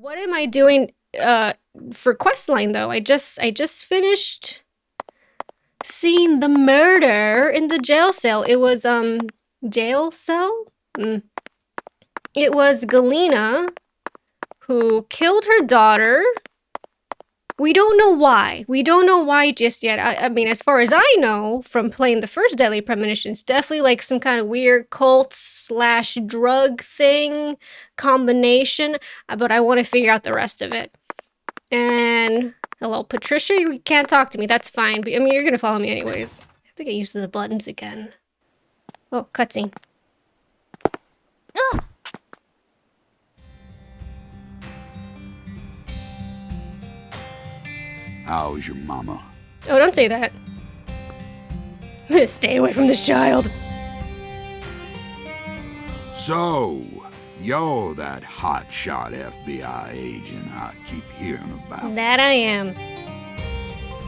What am I doing for questline though? I just finished seeing the murder in the jail cell. It was jail cell? It was Galena who killed her daughter. We don't know why. We don't know why just yet. I mean, as far as I know from playing the first Deadly Premonition, it's definitely like some kind of weird cult/drug thing combination, but I want to figure out the rest of it. And hello, Patricia, you can't talk to me. That's fine. But, I mean, you're going to follow me anyways. I have to get used to the buttons again. Oh, cutscene. Ugh. How's your mama? Oh, don't say that. Stay away from this child. So, you're that hotshot FBI agent I keep hearing about. That I am.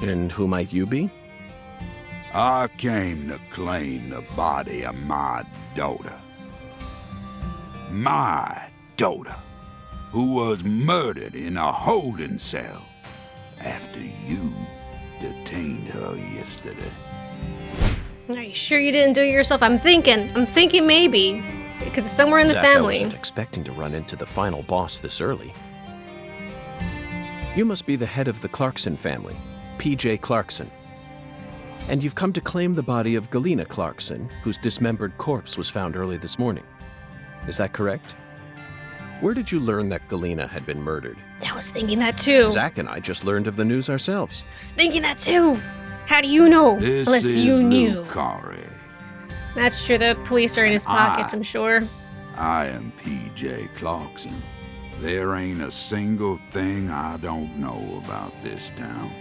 And who might you be? I came to claim the body of my daughter. My daughter, who was murdered in a holding cell after you detained her yesterday. Are you sure you didn't do it yourself? I'm thinking maybe. Because it's somewhere in the Zach, family. I wasn't expecting to run into the final boss this early. You must be the head of the Clarkson family, P.J. Clarkson. And you've come to claim the body of Galena Clarkson, whose dismembered corpse was found early this morning. Is that correct? Where did you learn that Galena had been murdered? I was thinking that too. Zach and I just learned of the news ourselves. I was thinking that too. How do you know? This Unless is you knew. Luke Corey. That's true. The police are in his pockets, I'm sure. I am P.J. Clarkson. There ain't a single thing I don't know about this town.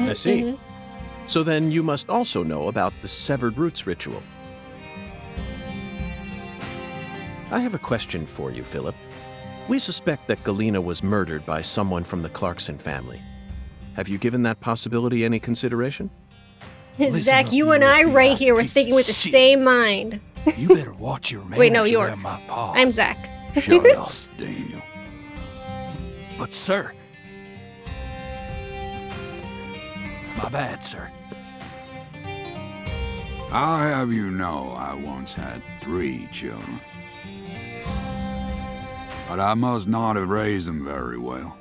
I see. So then you must also know about the Severed Roots ritual. I have a question for you, Philip. We suspect that Galena was murdered by someone from the Clarkson family. Have you given that possibility any consideration? Zach, you and I right here were thinking with the same mind. You better watch your manners. Wait, no, you're. around my paw. I'm Zach. Shut up, Daniel. But, sir. My bad, sir. I'll have you know I once had 3 children. But I must not have raised them very well,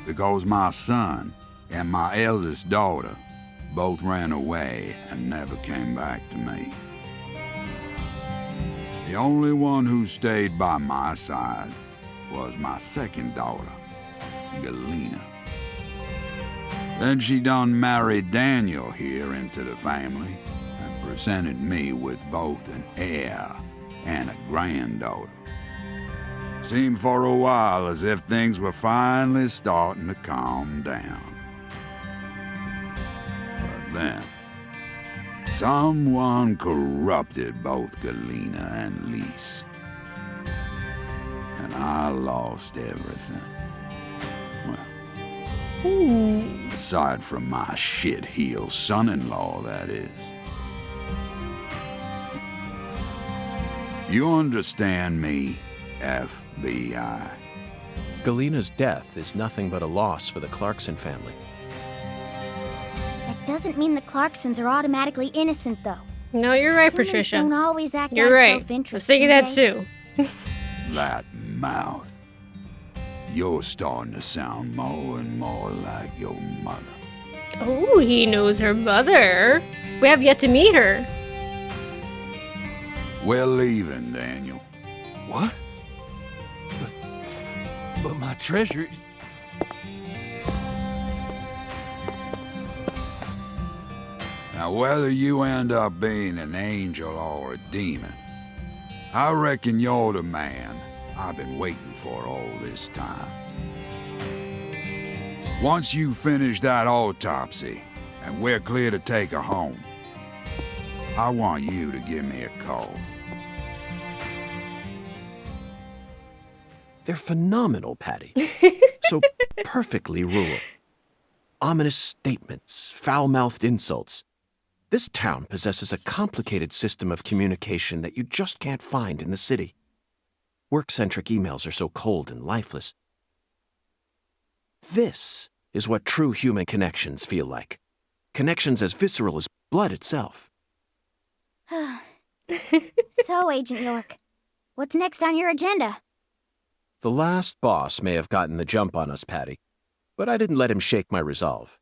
because my son and my eldest daughter both ran away and never came back to me. The only one who stayed by my side was my second daughter, Galena. Then she done married Daniel here into the family and presented me with both an heir and a granddaughter. Seemed for a while as if things were finally starting to calm down. But then, someone corrupted both Galena and Lise. And I lost everything. Well, aside from my shit-heel son-in-law, that is. You understand me, FBI? Galena's death is nothing but a loss for the Clarkson family. That doesn't mean the Clarksons are automatically innocent, though. No, you're right, Humans Patricia. don't always act You're out of right. I was self-interest, thinking do that they? too. That mouth. You're starting to sound more and more like your mother. Oh, he knows her mother. We have yet to meet her. We're leaving, Daniel. What? But my treasure... Now, whether you end up being an angel or a demon, I reckon you're the man I've been waiting for all this time. Once you finish that autopsy and we're clear to take her home, I want you to give me a call. They're phenomenal, Patty. So perfectly rural. Ominous statements, foul-mouthed insults. This town possesses a complicated system of communication that you just can't find in the city. Work-centric emails are so cold and lifeless. This is what true human connections feel like. Connections as visceral as blood itself. So, Agent York, what's next on your agenda? The last boss may have gotten the jump on us, Patty, but I didn't let him shake my resolve.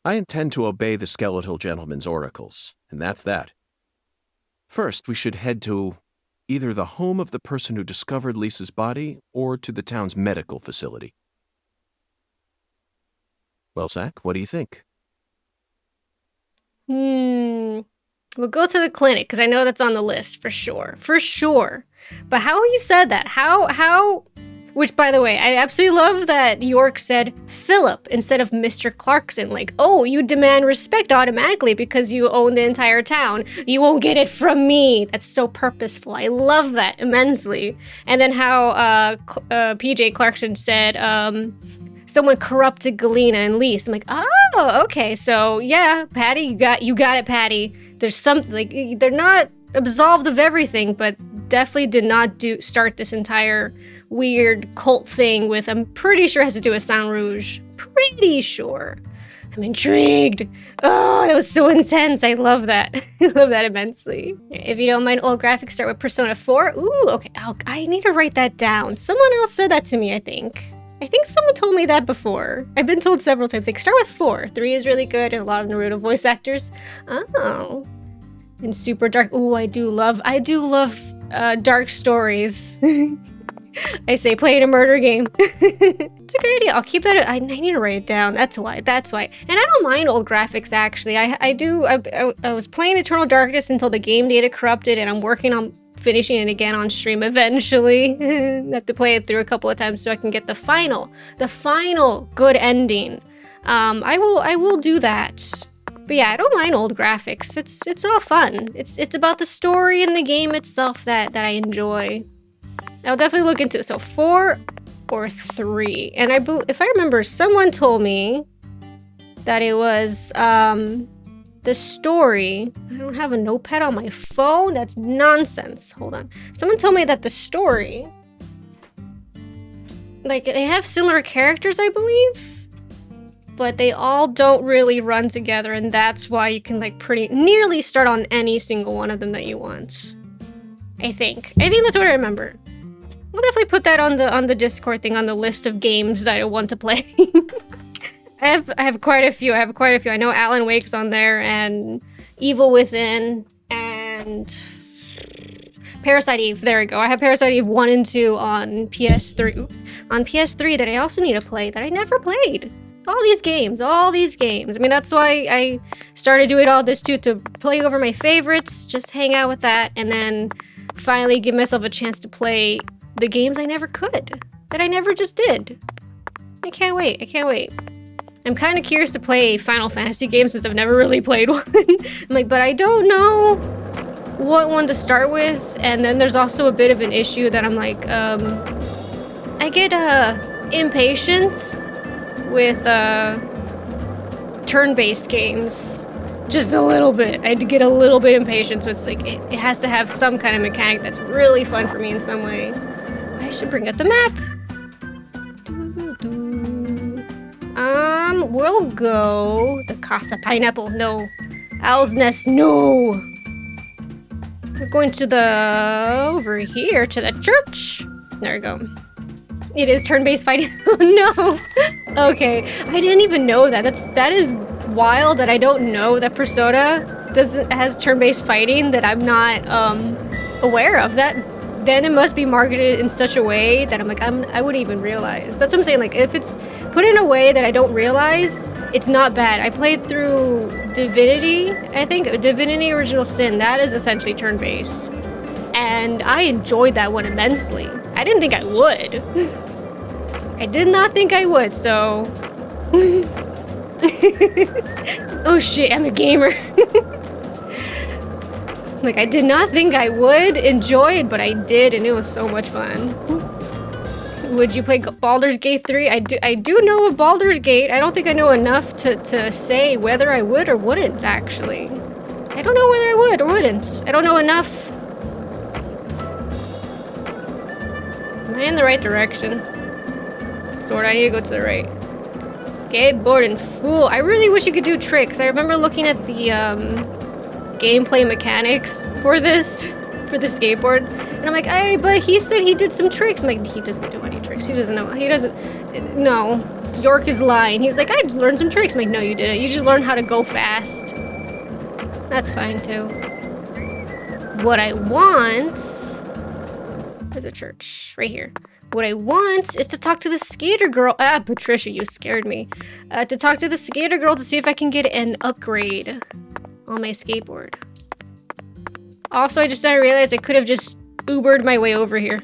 I intend to obey the skeletal gentleman's oracles, and that's that. First, we should head to either the home of the person who discovered Lisa's body or to the town's medical facility. Well, Zach, what do you think? We'll go to the clinic, because I know that's on the list, for sure. For sure. But how he said that, which, by the way, I absolutely love that York said Philip instead of Mr. Clarkson. Like, oh, you demand respect automatically because you own the entire town. You won't get it from me. That's so purposeful. I love that immensely. And then how PJ Clarkson said, someone corrupted Galena and Lise. I'm like, oh, okay. So yeah, Patty, you got it, Patty. There's something, like, they're not absolved of everything, but definitely did not start this entire weird cult thing with, I'm pretty sure it has to do with Saint Rouge. Pretty sure. I'm intrigued. Oh, that was so intense. I love that. I love that immensely. If you don't mind, old graphics start with Persona 4. Ooh, okay. I need to write that down. Someone else said that to me, I think. I think someone told me that before. I've been told several times, like, start with 4. 3 is really good, and a lot of Naruto voice actors. Oh. And super dark. Ooh, I do love dark stories. I say play in a murder game. It's a good idea. I'll keep that. I need to write it down. That's why. And I don't mind old graphics, actually. I was playing Eternal Darkness until the game data corrupted, and I'm working on finishing it again on stream eventually. I have to play it through a couple of times so I can get the final good ending. I will do that. But yeah, I don't mind old graphics. It's all fun. It's about the story and the game itself that I enjoy. I'll definitely look into it. So 4 or 3. And if I remember, someone told me that it was the story. I don't have a notepad on my phone. That's nonsense. Hold on. Someone told me that the story, like, they have similar characters, I believe, but they all don't really run together, and that's why you can, like, pretty nearly start on any single one of them that you want. I think that's what I remember. We'll definitely put that on the Discord thing, on the list of games that I want to play. I have quite a few. I know Alan Wake's on there, and Evil Within, and Parasite Eve. There we go. I have Parasite Eve 1 and 2 on PS3. Oops. On PS3 that I also need to play that I never played. All these games. I mean, that's why I started doing all this too, to play over my favorites, just hang out with that, and then finally give myself a chance to play the games I never could, that I never just did. I can't wait. I'm kind of curious to play Final Fantasy games since I've never really played one. I'm like, but I don't know what one to start with, and then there's also a bit of an issue that I'm like, I get impatient with turn-based games. Just a little bit. I get a little bit impatient, so it's like, it has to have some kind of mechanic that's really fun for me in some way. I should bring up the map. We'll go the Casa Pineapple. No. Owl's Nest. No. We're going to over here to the church. There we go. It is turn-based fighting. Oh no. Okay. I didn't even know that. That is wild that I don't know that Persona has turn-based fighting that I'm not aware of. Then it must be marketed in such a way that I'm like, I wouldn't even realize. That's what I'm saying. Like, if it's put in a way that I don't realize, it's not bad. I played through Divinity, I think. Divinity Original Sin. That is essentially turn-based. And I enjoyed that one immensely. I didn't think I would. I did not think I would, so... Oh shit, I'm a gamer. Like, I did not think I would enjoy it, but I did, and it was so much fun. Would you play Baldur's Gate 3? I do know of Baldur's Gate. I don't think I know enough to say whether I would or wouldn't, actually. I don't know whether I would or wouldn't. I don't know enough. Am I in the right direction? Sword, I need to go to the right. Skateboarding fool. I really wish you could do tricks. I remember looking at the gameplay mechanics for this, for the skateboard. And I'm like, but he said he did some tricks. I'm like, he doesn't do any tricks. He doesn't know. He doesn't. No. York is lying. He's like, I just learned some tricks. I'm like, no, you didn't. You just learned how to go fast. That's fine too. What I want... There's a church right here. What I want is to talk to the skater girl. Patricia, you scared me. To talk to the skater girl to see if I can get an upgrade on my skateboard. Also, I just didn't realize I could have just Ubered my way over here.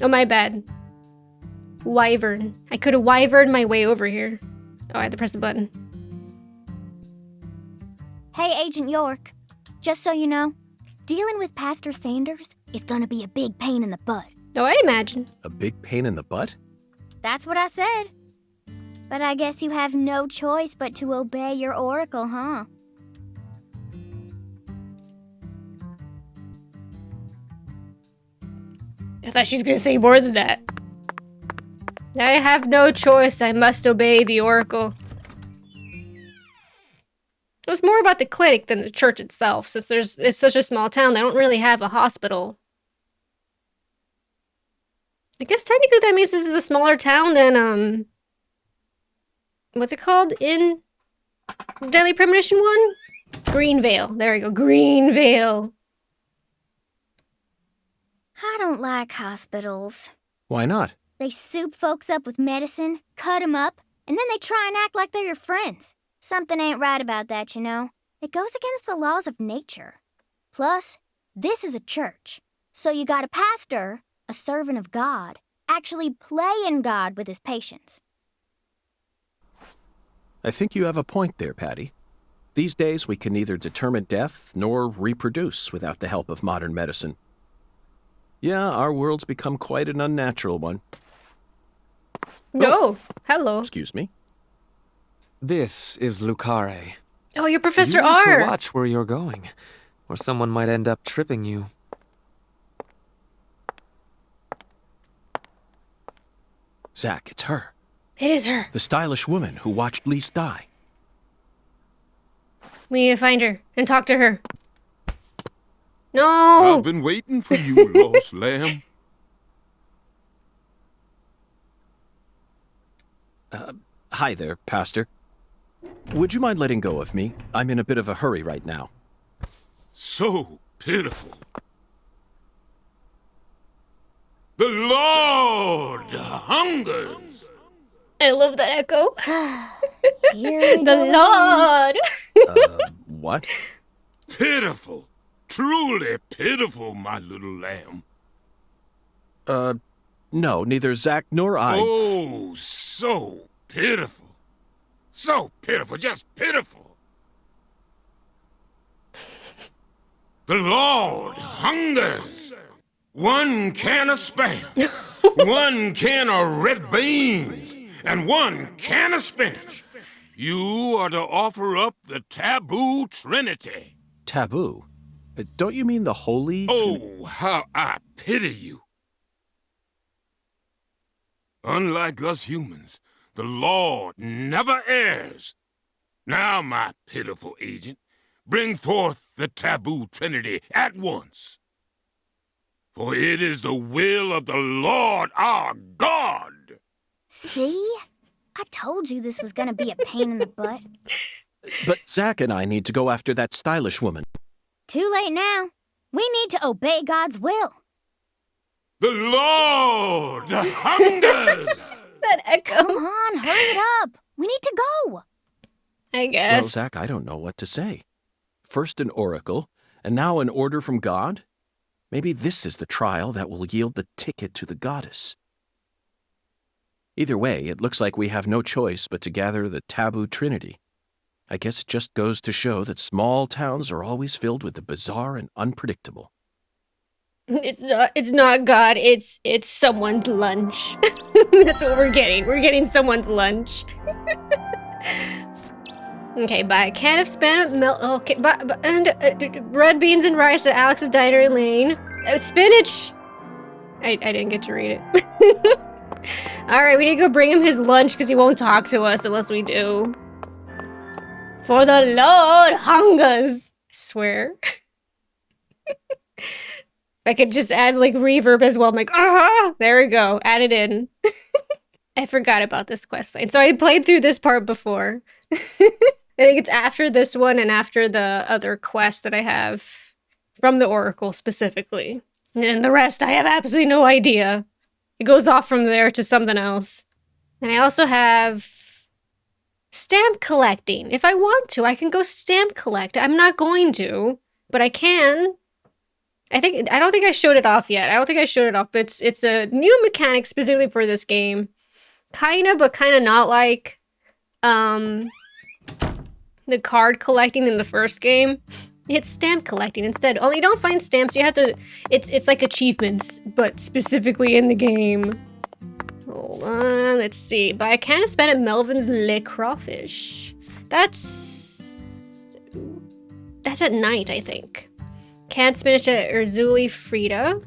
Oh, my bad. Wyvern. I could have wyverned my way over here. Oh, I had to press the button. Hey, Agent York. Just so you know, dealing with Pastor Sanders is gonna be a big pain in the butt. Oh, I imagine. A big pain in the butt? That's what I said. But I guess you have no choice but to obey your oracle, huh? I thought she was gonna say more than that. I have no choice. I must obey the oracle. It was more about the clinic than the church itself, since it's such a small town. They don't really have a hospital. I guess technically that means this is a smaller town than, what's it called in Deadly Premonition 1? Greenvale. There we go. Greenvale. I don't like hospitals. Why not? They soup folks up with medicine, cut 'em up, and then they try and act like they're your friends. Something ain't right about that, you know. It goes against the laws of nature. Plus, this is a church. So you got a pastor, a servant of God, actually playing God with his patients. I think you have a point there, Patty. These days, we can neither determine death nor reproduce without the help of modern medicine. Yeah, our world's become quite an unnatural one. No. Hello. Excuse me. This is Lucare. Oh, you're Professor You need R. to watch where you're going, or someone might end up tripping you. Zach, it's her. It is her. The stylish woman who watched Lise die. We need to find her and talk to her. No! I've been waiting for you, lost lamb. Hi there, Pastor. Would you mind letting go of me? I'm in a bit of a hurry right now. So pitiful. The Lord hungers. I love that echo. Here we The go. Lord! What? Pitiful. Truly pitiful, my little lamb. No, neither Zach nor I... Oh, so pitiful. So pitiful, just pitiful. The Lord hungers. 1 can of Spam, 1 can of red beans, and 1 can of spinach. You are to offer up the taboo trinity. Taboo? Don't you mean the holy... Oh, how I pity you. Unlike us humans, the Lord never errs. Now, my pitiful agent, bring forth the taboo trinity at once. For it is the will of the Lord our God. See? I told you this was gonna be a pain in the butt. But Zach and I need to go after that stylish woman. Too late now. We need to obey God's will. The Lord hungers. That echo. Come on, hurry it up. We need to go. I guess. Well, Zach, I don't know what to say. First an oracle, and now an order from God? Maybe this is the trial that will yield the ticket to the goddess. Either way, it looks like we have no choice but to gather the taboo trinity. I guess it just goes to show that small towns are always filled with the bizarre and unpredictable. It's not God, it's someone's lunch. That's what we're getting. We're getting someone's lunch. Okay, buy a can of spinach, okay, red beans and rice at Alex's Diner in Lane. Spinach! I didn't get to read it. Alright, we need to go bring him his lunch because he won't talk to us unless we do. For the Lord hungers. I swear. I could just add like reverb as well. I'm like, ah, there we go. Add it in. I forgot about this quest line. So I played through this part before. I think it's after this one and after the other quest that I have from the Oracle specifically. And then the rest, I have absolutely no idea. It goes off from there to something else. And I also have stamp collecting. If I want to, I can go stamp collect. I'm not going to, but I can. I don't think I showed it off yet. I don't think I showed it off, but it's a new mechanic specifically for this game. Kinda, but kinda not like the card collecting in the first game. It's stamp collecting instead. Only you don't find stamps, you have to it's like achievements, but specifically in the game. Hold on, let's see. But I can spend at Melvin's Le Crawfish. That's at night, I think. Canned spinach at Urzuli Frida.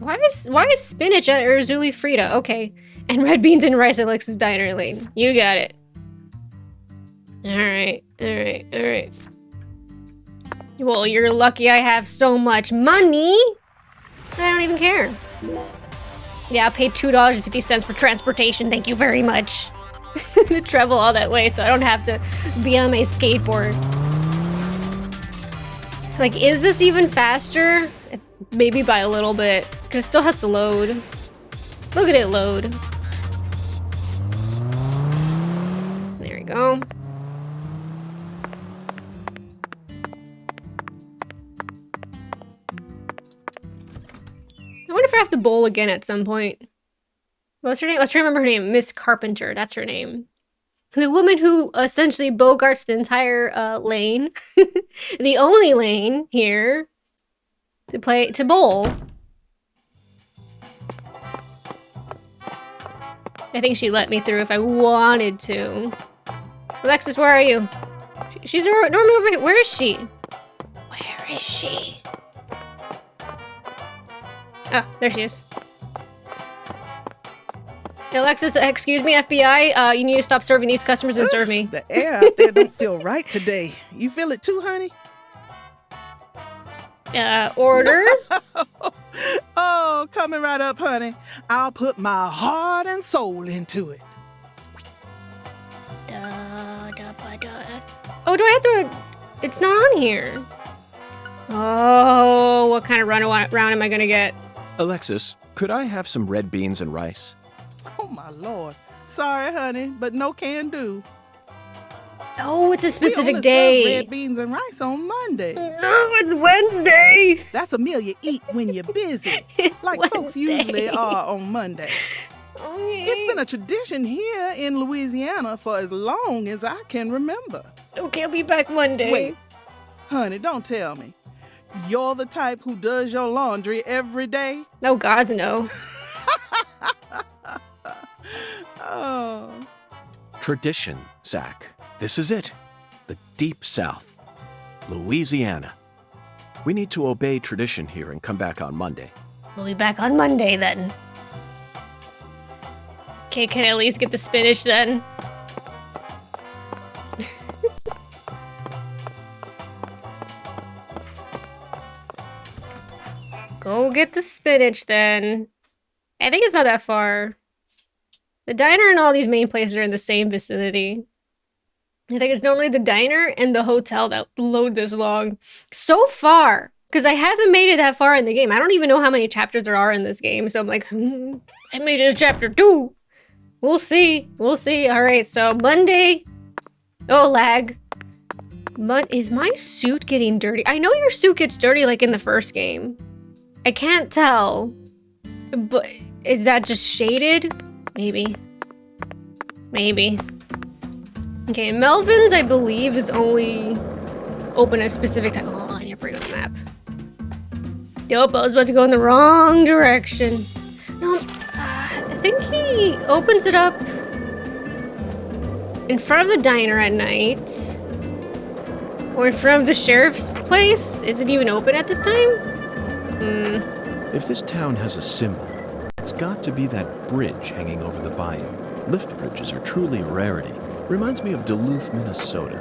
Why is spinach at Urzuli Frida? Okay. And red beans and rice at Lex's Diner Lane. You got it. Alright. Well, you're lucky I have so much money. I don't even care. Yeah, I paid $2.50 for transportation. Thank you very much. To travel all that way so I don't have to be on my skateboard. Like, is this even faster? Maybe by a little bit, because it still has to load. Look at it load. There we go. I wonder if I have to bowl again at some point. What's her name? Let's try to remember her name. Miss Carpenter, that's her name. The woman who essentially bogarts the entire lane. The only lane here to bowl. I think she let me through if I wanted to. Alexis, where are you? She's normally over here. Where is she? Where is she? Oh, there she is. Alexis, excuse me, FBI. You need to stop serving these customers and serve me. The air out there don't feel right today. You feel it too, honey? Order? Oh, coming right up, honey. I'll put my heart and soul into it. Oh, do I have to... It's not on here. Oh, what kind of round am I gonna get? Alexis, could I have some red beans and rice? Oh, my Lord. Sorry, honey, but no can do. Oh, it's a We specific only day. serve red beans and rice on Mondays. No, it's Wednesday. That's a meal you eat when you're busy, It's like folks Wednesday. usually are on Monday. Okay. It's been a tradition here in Louisiana for as long as I can remember. Okay, I'll be back Monday. Wait, honey, don't tell me. You're the type who does your laundry every day? Oh, God, no. Oh. Tradition, Zach. This is it. The Deep South. Louisiana. We need to obey tradition here and come back on Monday. We'll be back on Monday then. Okay, can I at least get the spinach then? Go get the spinach then. I think it's not that far. The diner and all these main places are in the same vicinity. I think it's normally the diner and the hotel that load this long. So far, because I haven't made it that far in the game. I don't even know how many chapters there are in this game. So I'm like, I made it to chapter 2. We'll see. We'll see. All right, so Monday. Oh, lag. Is my suit getting dirty? I know your suit gets dirty like in the first game. I can't tell. But is that just shaded? Maybe. Maybe. Okay, Melvin's, I believe, is only open at a specific time. Hold on, I need to bring up the map. Nope, I was about to go in the wrong direction. No, I think he opens it up in front of the diner at night. Or in front of the sheriff's place. Is it even open at this time? If this town has a symbol, it's got to be that bridge hanging over the bayou. Lift bridges are truly a rarity. Reminds me of Duluth, Minnesota.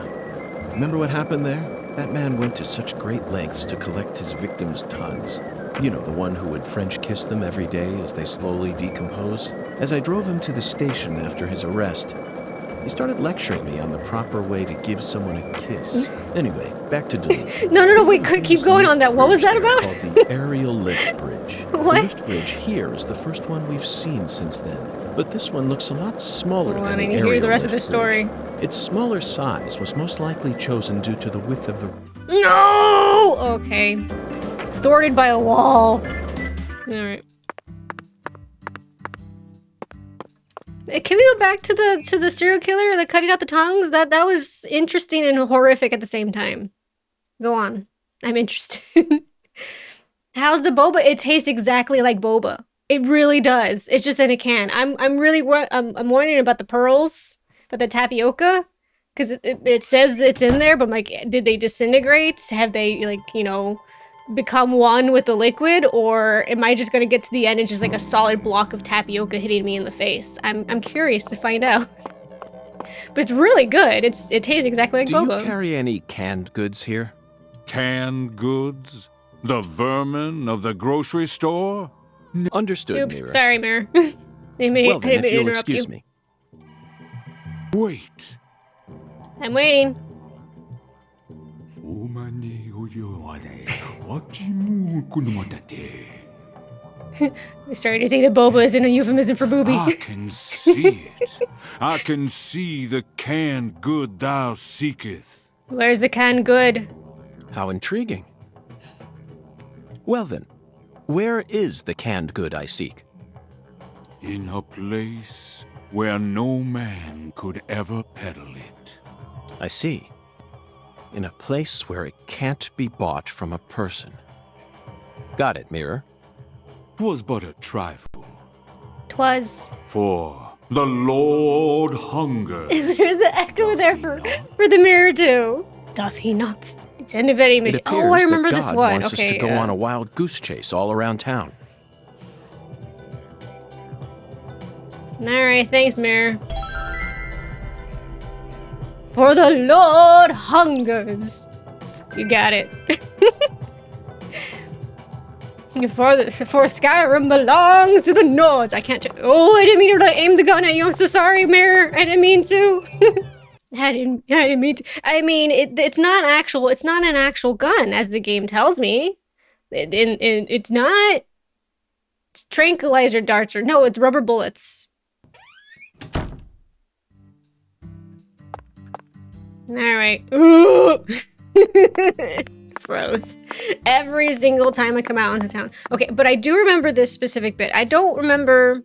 Remember what happened there? That man went to such great lengths to collect his victims' tongues. You know, the one who would French kiss them every day as they slowly decompose. As I drove him to the station after his arrest, he started lecturing me on the proper way to give someone a kiss. Anyway, back to Duluth. No, wait, keep going on that. What was that about? Called the Aerial Lift Bridge. What? The lift bridge here is the first one we've seen since then. But this one looks a lot smaller Hold than on, the I need to hear the rest of the lift story. bridge. Its smaller size was most likely chosen due to the width of the... No! Okay. Thwarted by a wall. Alright. Can we go back to the serial killer, the cutting out the tongues? That was interesting and horrific at the same time. Go on. I'm interested. How's the boba? It tastes exactly like boba. It really does. It's just in a can. I'm wondering about the pearls, about the tapioca, because it says it's in there, but I'm like, did they disintegrate? Have they, like, you know, become one with the liquid, or am I just gonna get to the end and just like a solid block of tapioca hitting me in the face? I'm curious to find out. But it's really good. It tastes exactly like boba. Do you carry any canned goods here? Canned goods? The vermin of the grocery store? Understood, Oops, Mira. sorry, Mir. Well then, if you'll interrupt excuse you. me. Wait. I'm waiting. We started to think that boba is a euphemism for booby. I can see it. I can see the canned good thou seeketh. Where's the canned good? How intriguing. Well then, where is the canned good I seek? In a place where no man could ever peddle it. I see. In a place where it can't be bought from a person. Got it, Mirror. 'Twas but a trifle, Twas. for the Lord hunger. There's an echo there for the mirror too. Doth he not? It's an vending It machine. appears Oh, I remember that this God one. wants Okay. us to go on a wild goose chase all around town. All right, thanks, mirror. For the Lord hungers. You got it. For Skyrim belongs to the Nords. I can't. Oh, I didn't mean to aim the gun at you. I'm so sorry, Mirror. I didn't mean to. I didn't mean to. I mean, it's not actual. It's not an actual gun, as the game tells me. It's not tranquilizer darts or no. It's rubber bullets. All right. Ooh. Gross. Every single time I come out into town. Okay, but I do remember this specific bit. I don't remember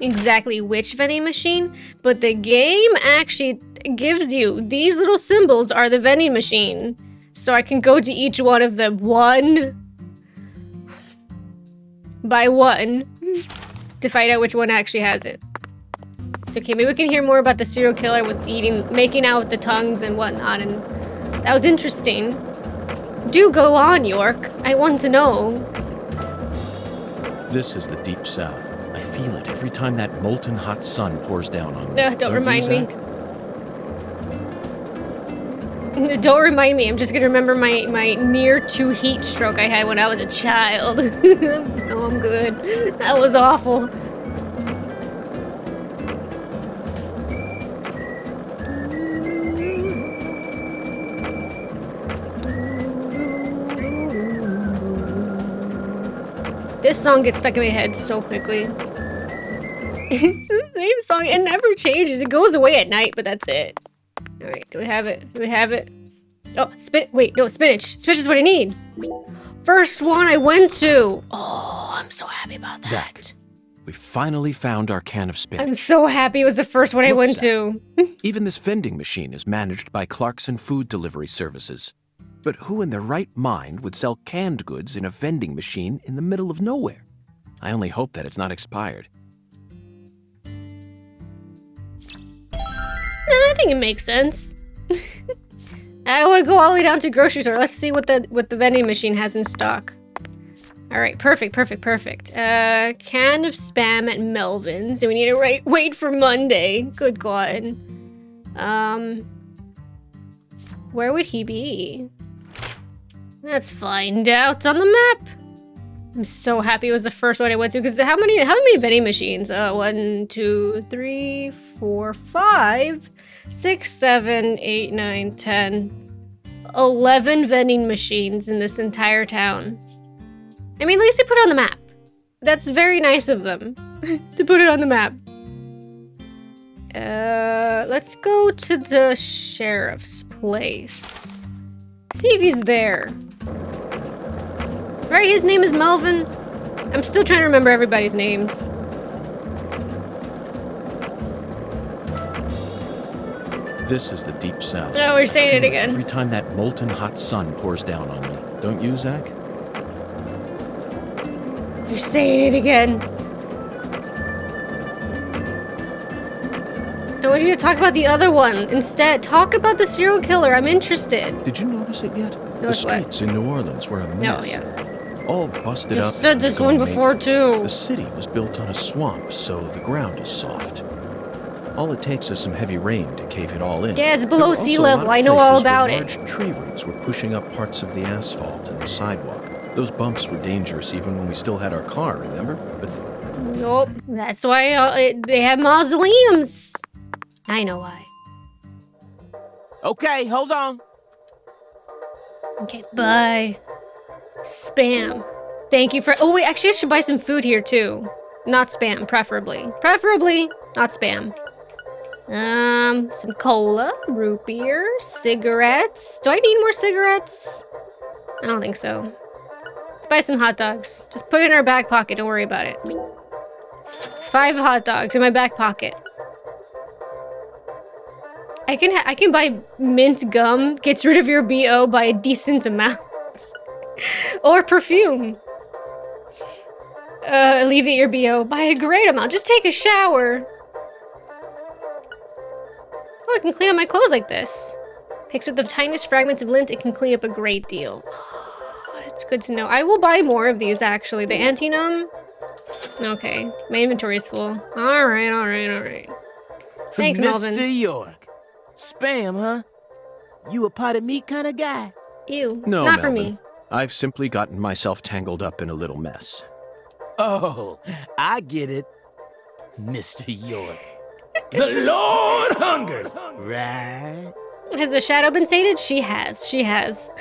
exactly which vending machine, but the game actually gives you these little symbols are the vending machine. So I can go to each one of them one by one to find out which one actually has it. It's okay, maybe we can hear more about the serial killer with making out with the tongues and whatnot, and that was interesting. Do go on, York. I want to know. This is the Deep South. I feel it every time that molten hot sun pours down on me. Don't remind me. Zach? Don't remind me. I'm just gonna remember my near-to heat stroke I had when I was a child. No, I'm good. That was awful. This song gets stuck in my head so quickly. It's the same song. It never changes. It goes away at night, but that's it. All right, do we have it? Do we have it? Oh, wait, no, spinach. Spinach is what I need. First one I went to. Oh, I'm so happy about that. Zach, we finally found our can of spinach. I'm so happy it was the first one I Look, went Zach. to. Even this vending machine is managed by Clarkson Food Delivery Services. But who in their right mind would sell canned goods in a vending machine in the middle of nowhere? I only hope that it's not expired. I think it makes sense. I don't want to go all the way down to the grocery store. Let's see what the vending machine has in stock. All All right, perfect. Can of Spam at Melvin's. And we need to wait for Monday. Good God. Where would he be? Let's find out on the map. I'm so happy it was the first one I went to, because how many vending machines? 1, 2, 3, 4, 5, 6, 7, 8, 9, 10, 11 vending machines in this entire town. I mean, at least they put it on the map. That's very nice of them to put it on the map. Let's go to the sheriff's place. See if he's there. Right, his name is Melvin. I'm still trying to remember everybody's names. This is the Deep South. Oh, we're saying it again. Every time that molten hot sun pours down on me. Don't you, Zach? You're saying it again. I want you to talk about the other one instead. Talk about the serial killer. I'm interested. Did you notice it yet? The streets in New Orleans were a mess. No, yeah. All busted You up. said this one before, too. The city was built on a swamp, so the ground is soft. All it takes is some heavy rain to cave it all in. Yeah, it's below There were sea also a lot level. of I know all places where about it. large tree roots were pushing up parts of the asphalt and the sidewalk. Those bumps were dangerous even when we still had our car, remember? But Nope. That's why they have mausoleums. I know why. Okay, hold on. Okay, bye. Spam. Thank you for... Oh, wait, actually, I should buy some food here, too. Not Spam, preferably. Preferably, not Spam. Some cola, root beer, cigarettes. Do I need more cigarettes? I don't think so. Let's buy some hot dogs. Just put it in our back pocket, don't worry about it. 5 hot dogs in my back pocket. I can buy mint gum, gets rid of your BO by a decent amount. Or perfume. Alleviate your BO by a great amount. Just take a shower. Oh, I can clean up my clothes like this. Picks up the tiniest fragments of lint, it can clean up a great deal. It's good to know. I will buy more of these, actually. The anti-numb? Okay. My inventory is full. Alright. Thanks, Melvin. Mr. York. Spam, huh? You a pot of meat kind of guy? Ew. no, Not for Melvin. me. I've simply gotten myself tangled up in a little mess. Oh, I get it. Mr. York. The Lord hungers, right? Has the shadow been sated? She has.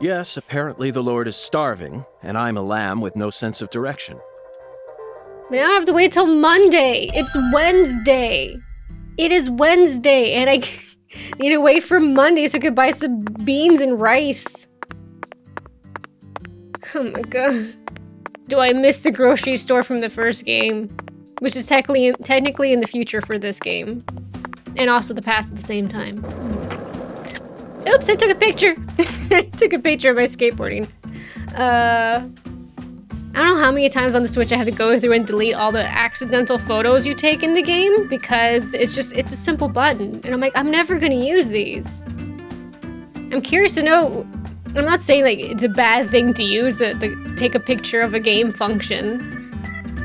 Yes, apparently the Lord is starving, and I'm a lamb with no sense of direction. But now I have to wait till Monday. It's Wednesday. It is Wednesday, and I need to wait for Monday so I can buy some beans and rice. Oh my god. Do I miss the grocery store from the first game? Which is technically in the future for this game. And also the past at the same time. Oops, I took a picture. I took a picture of my skateboarding. I don't know how many times on the Switch I have to go through and delete all the accidental photos you take in the game because it's a simple button. And I'm like, I'm never gonna use these. I'm curious to know, I'm not saying like it's a bad thing to use the take a picture of a game function.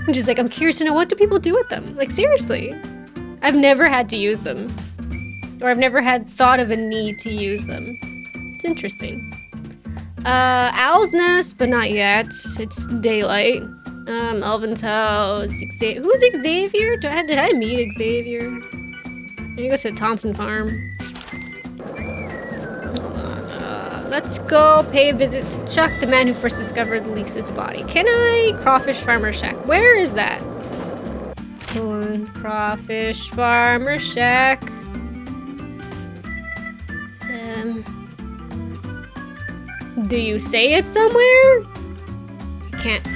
I'm just like, I'm curious to know, what do people do with them? Like, seriously. I've never had to use them. Or I've never had thought of a need to use them. It's interesting. Owl's Nest, but not yet. It's daylight. Elvin's house. Who's Xavier? Did I meet Xavier? I need to go to the Thompson farm. Hold on. Let's go pay a visit to Chuck, the man who first discovered Lisa's body. Can I? Crawfish Farmer Shack. Where is that? Hold on. Crawfish Farmer Shack. Do you say it somewhere? I can't.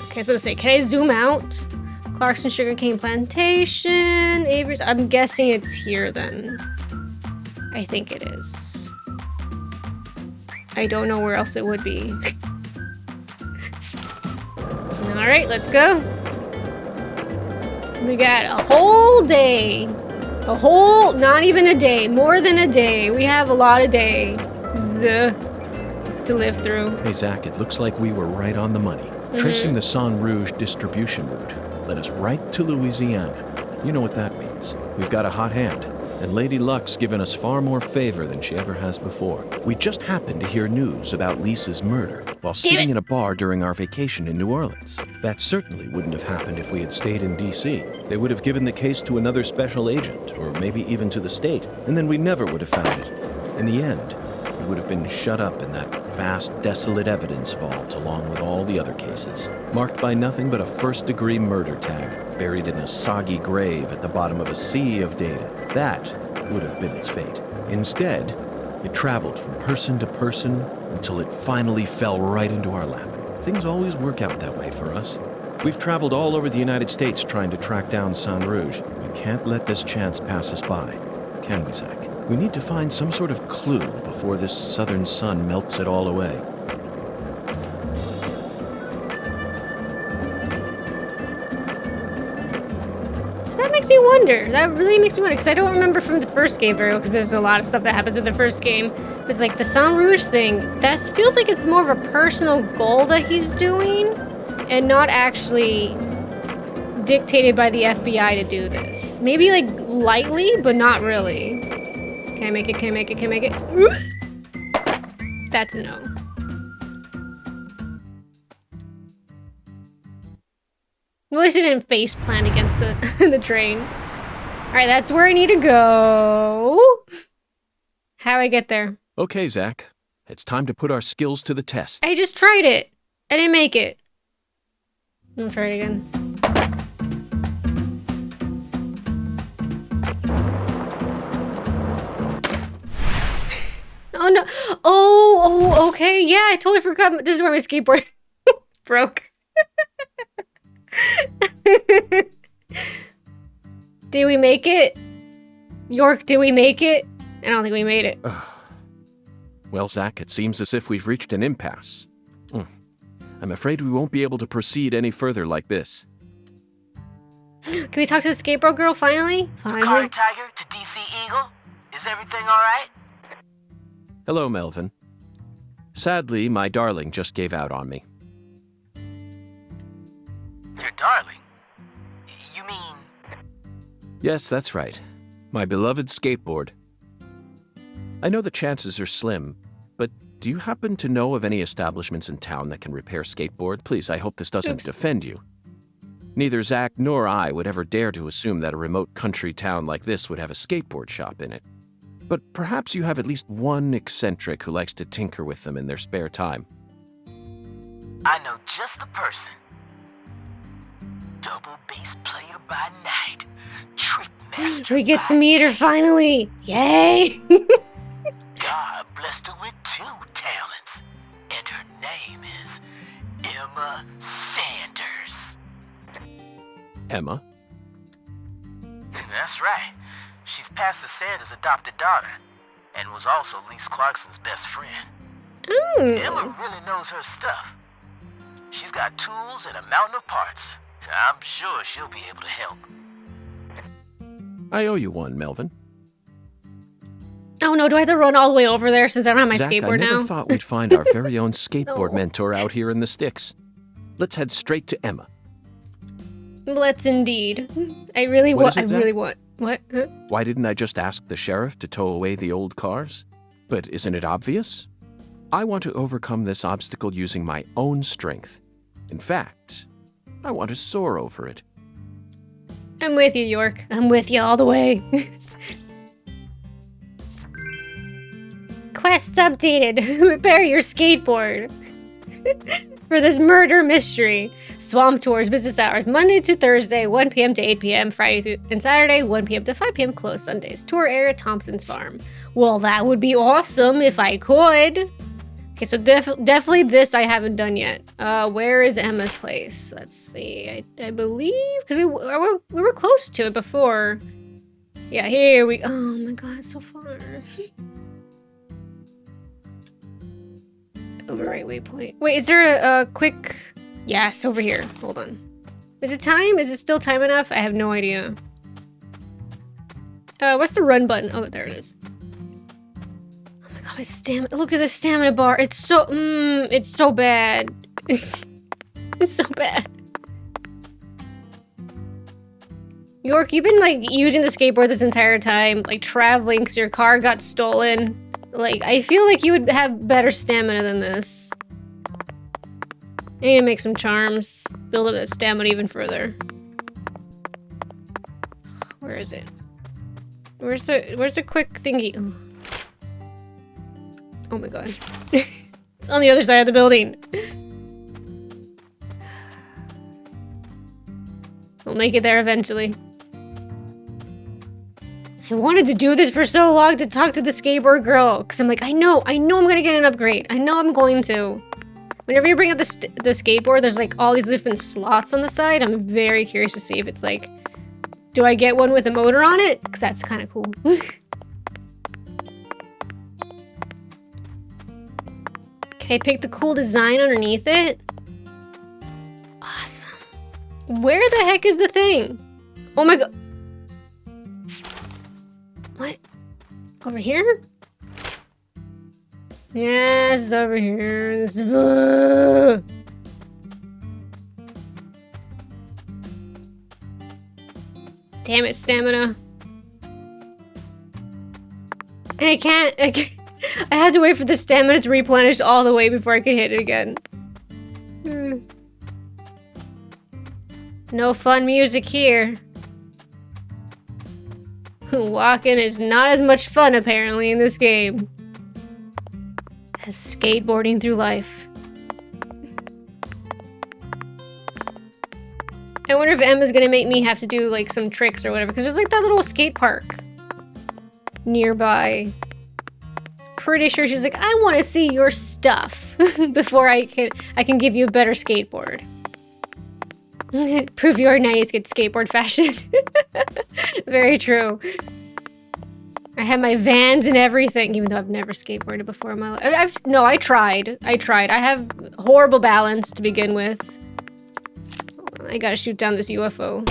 Okay, I was about to say, can I zoom out? Clarkson Sugarcane Plantation, Avery's. I'm guessing it's here then. I think it is. I don't know where else it would be. Alright, let's go. We got a whole day. Not even a day, more than a day. We have a lot of days. to live through. Hey, Zach, it looks like we were right on the money. Tracing the Sang Rouge distribution route led us right to Louisiana. You know what that means. We've got a hot hand, and Lady Luck's given us far more favor than she ever has before. We just happened to hear news about Lisa's murder while sitting in a bar during our vacation in New Orleans. That certainly wouldn't have happened if we had stayed in D.C. They would have given the case to another special agent, or maybe even to the state, and then we never would have found it. In the end, we would have been shut up in that vast, desolate evidence vault along with all the other cases, marked by nothing but a first-degree murder tag, buried in a soggy grave at the bottom of a sea of data. That would have been its fate. Instead, it traveled from person to person until it finally fell right into our lap. Things always work out that way for us. We've traveled all over the United States trying to track down Sang Rouge. We can't let this chance pass us by, can we, Zach? We need to find some sort of clue before this southern sun melts it all away. So that makes me wonder. That really makes me wonder, because I don't remember from the first game very well, because there's a lot of stuff that happens in the first game. It's like the Sang Rouge thing, that feels like it's more of a personal goal that he's doing, and not actually dictated by the FBI to do this. Maybe like lightly, but not really. Can I make it? Can I make it? Can I make it? That's a no. At least it didn't face plant against the train. Alright, that's where I need to go. How do I get there? Okay, Zach. It's time to put our skills to the test. I just tried it. I didn't make it. I'll try it again. Oh no. Oh, okay. Yeah, I totally forgot. This is where my skateboard broke. Did we make it? York, did we make it? I don't think we made it. Well, Zach, it seems as if we've reached an impasse. I'm afraid we won't be able to proceed any further like this. Can we talk to the skateboard girl finally? Car Tiger to DC Eagle? Is everything all right? Hello, Melvin. Sadly, my darling just gave out on me. Your darling? You mean... Yes, that's right. My beloved skateboard. I know the chances are slim, but do you happen to know of any establishments in town that can repair skateboard? Please, I hope this doesn't offend you. Neither Zach nor I would ever dare to assume that a remote country town like this would have a skateboard shop in it. But perhaps you have at least one eccentric who likes to tinker with them in their spare time. I know just the person. Double bass player by night. Trick master. We get to meet her finally. Yay! God blessed her with 2 talents. And her name is Emma Sanders. Emma? That's right. She's Pastor Sanders' adopted daughter, and was also Lise Clarkson's best friend. Emma really knows her stuff. She's got tools and a mountain of parts, so I'm sure she'll be able to help. I owe you one, Melvin. Oh no, do I have to run all the way over there since I don't have my Zach, skateboard now? I never thought we'd find our very own skateboard mentor out here in the sticks. Let's head straight to Emma. Let's indeed. I really want. What? Huh? Why didn't I just ask the sheriff to tow away the old cars? But isn't it obvious? I want to overcome this obstacle using my own strength. In fact, I want to soar over it. I'm with you, York. I'm with you all the way. Quest updated. Repair your skateboard. For this murder mystery. Swamp Tours business hours Monday to Thursday, 1 p.m. to 8 p.m. Friday and Saturday, 1 p.m. to 5 p.m. Closed Sundays. Tour area Thompson's Farm. Well, that would be awesome if I could. Okay, so definitely this I haven't done yet. Where is Emma's place? Let's see. I believe because we were close to it before. Yeah, here we. Oh my God, it's so far. Overwrite waypoint. Wait, is there a quick... Yes, over here. Hold on. Is it time? Is it still time enough? I have no idea. What's the run button? Oh, there it is. Oh my God, my stamina. Look at the stamina bar. It's so bad. It's so bad. York, you've been like using the skateboard this entire time, like traveling because your car got stolen. Like, I feel like you would have better stamina than this. I need to make some charms. Build up that stamina even further. Where is it? Where's the quick thingy? Oh my god. It's on the other side of the building. We'll make it there eventually. I wanted to do this for so long to talk to the skateboard girl. Because I'm like, I know I'm gonna get an upgrade. I know I'm going to. Whenever you bring up the skateboard, there's like all these different slots on the side. I'm very curious to see if it's like, do I get one with a motor on it? Because that's kind of cool. Can I pick the cool design underneath it? Awesome. Where the heck is the thing? Oh my god. What? Over here? Yes, it's over here. This Damn it, stamina. I can't. I had to wait for the stamina to replenish all the way before I could hit it again. No fun music here. Walking is not as much fun, apparently, in this game as skateboarding through life. I wonder if Emma's gonna make me have to do, like, some tricks or whatever, because there's, like, that little skate park nearby. Pretty sure she's like, I want to see your stuff before I can give you a better skateboard. Prove your 90s kid skateboard fashion. Very true. I have my Vans and everything, even though I've never skateboarded before in my life. I tried. I have horrible balance to begin with. I gotta shoot down this UFO.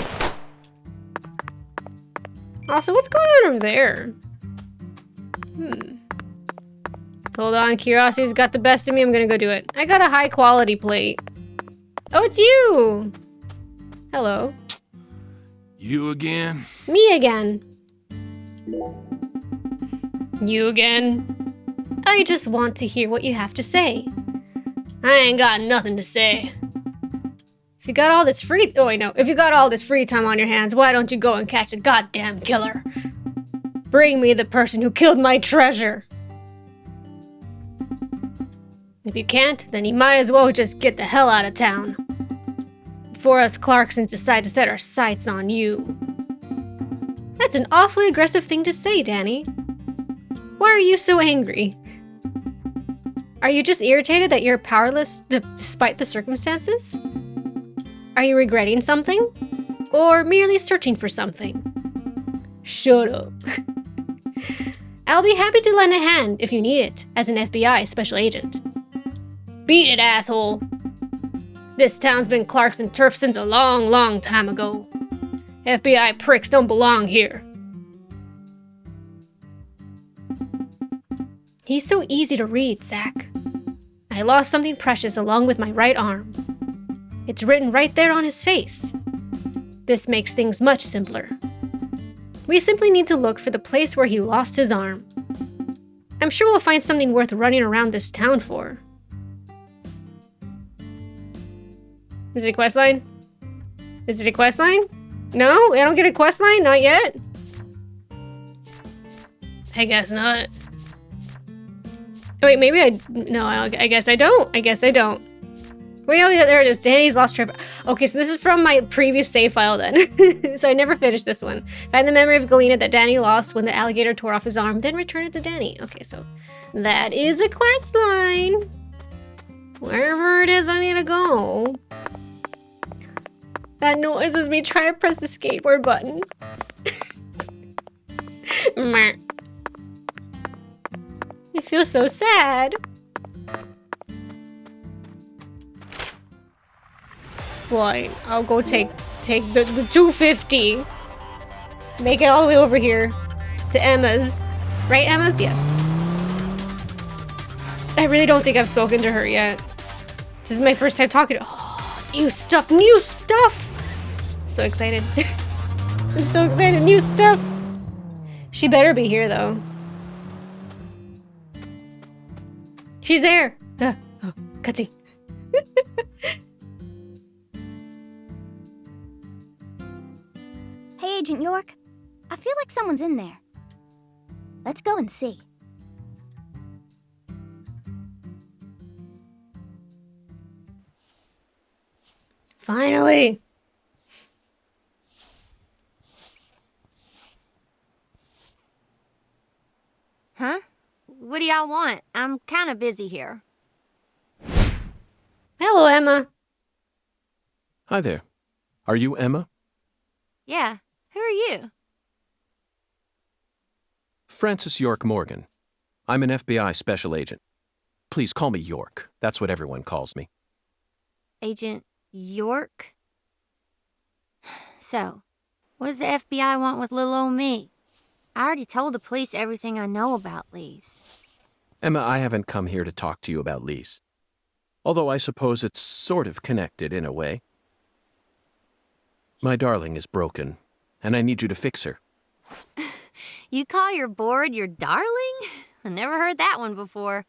Also, what's going on over there? Hold on, curiosity's got the best of me. I'm gonna go do it. I got a high quality plate. Oh, it's you! Hello. You again? Me again. You again? I just want to hear what you have to say. I ain't got nothing to say. If you got all this free- oh wait, no. If you got all this free time on your hands, why don't you go and catch a goddamn killer? Bring me the person who killed my treasure. If you can't, then you might as well just get the hell out of town. Before us Clarksons decide to set our sights on you. That's an awfully aggressive thing to say, Danny. Why are you so angry? Are you just irritated that you're powerless despite the circumstances? Are you regretting something? Or merely searching for something? Shut up. I'll be happy to lend a hand if you need it, as an FBI special agent. Beat it, asshole. This town's been Clarkson turf since a long, long time ago. FBI pricks don't belong here. He's so easy to read, Zach. I lost something precious along with my right arm. It's written right there on his face. This makes things much simpler. We simply need to look for the place where he lost his arm. I'm sure we'll find something worth running around this town for. Is it a quest line? Is it a quest line? No? I don't get a quest line? Not yet? I guess not. Oh, wait, maybe I... No, I guess I don't. I guess I don't. Wait, no, there it is. Danny's lost trip. Okay, so this is from my previous save file then. So I never finished this one. Find the memory of Galena that Danny lost when the alligator tore off his arm, then return it to Danny. Okay, so that is a quest line. Wherever it is I need to go. That noise is me trying to press the skateboard button. I feel so sad. Fine, I'll go take the 250. Make it all the way over here to Emma's. Right, Emma's? Yes. I really don't think I've spoken to her yet. This is my first time talking to her. Oh, new stuff, new stuff! So excited. I'm so excited, new stuff! She better be here, though. She's there! Oh, cutscene. Hey, Agent York. I feel like someone's in there. Let's go and see. Finally! Huh? What do y'all want? I'm kind of busy here. Hello, Emma. Hi there. Are you Emma? Yeah. Who are you? Francis York Morgan. I'm an FBI special agent. Please call me York. That's what everyone calls me. Agent York? So, what does the FBI want with little old me? I already told the police everything I know about Lise. Emma, I haven't come here to talk to you about Lise. Although I suppose it's sort of connected in a way. My darling is broken, and I need you to fix her. You call your board your darling? I never heard that one before.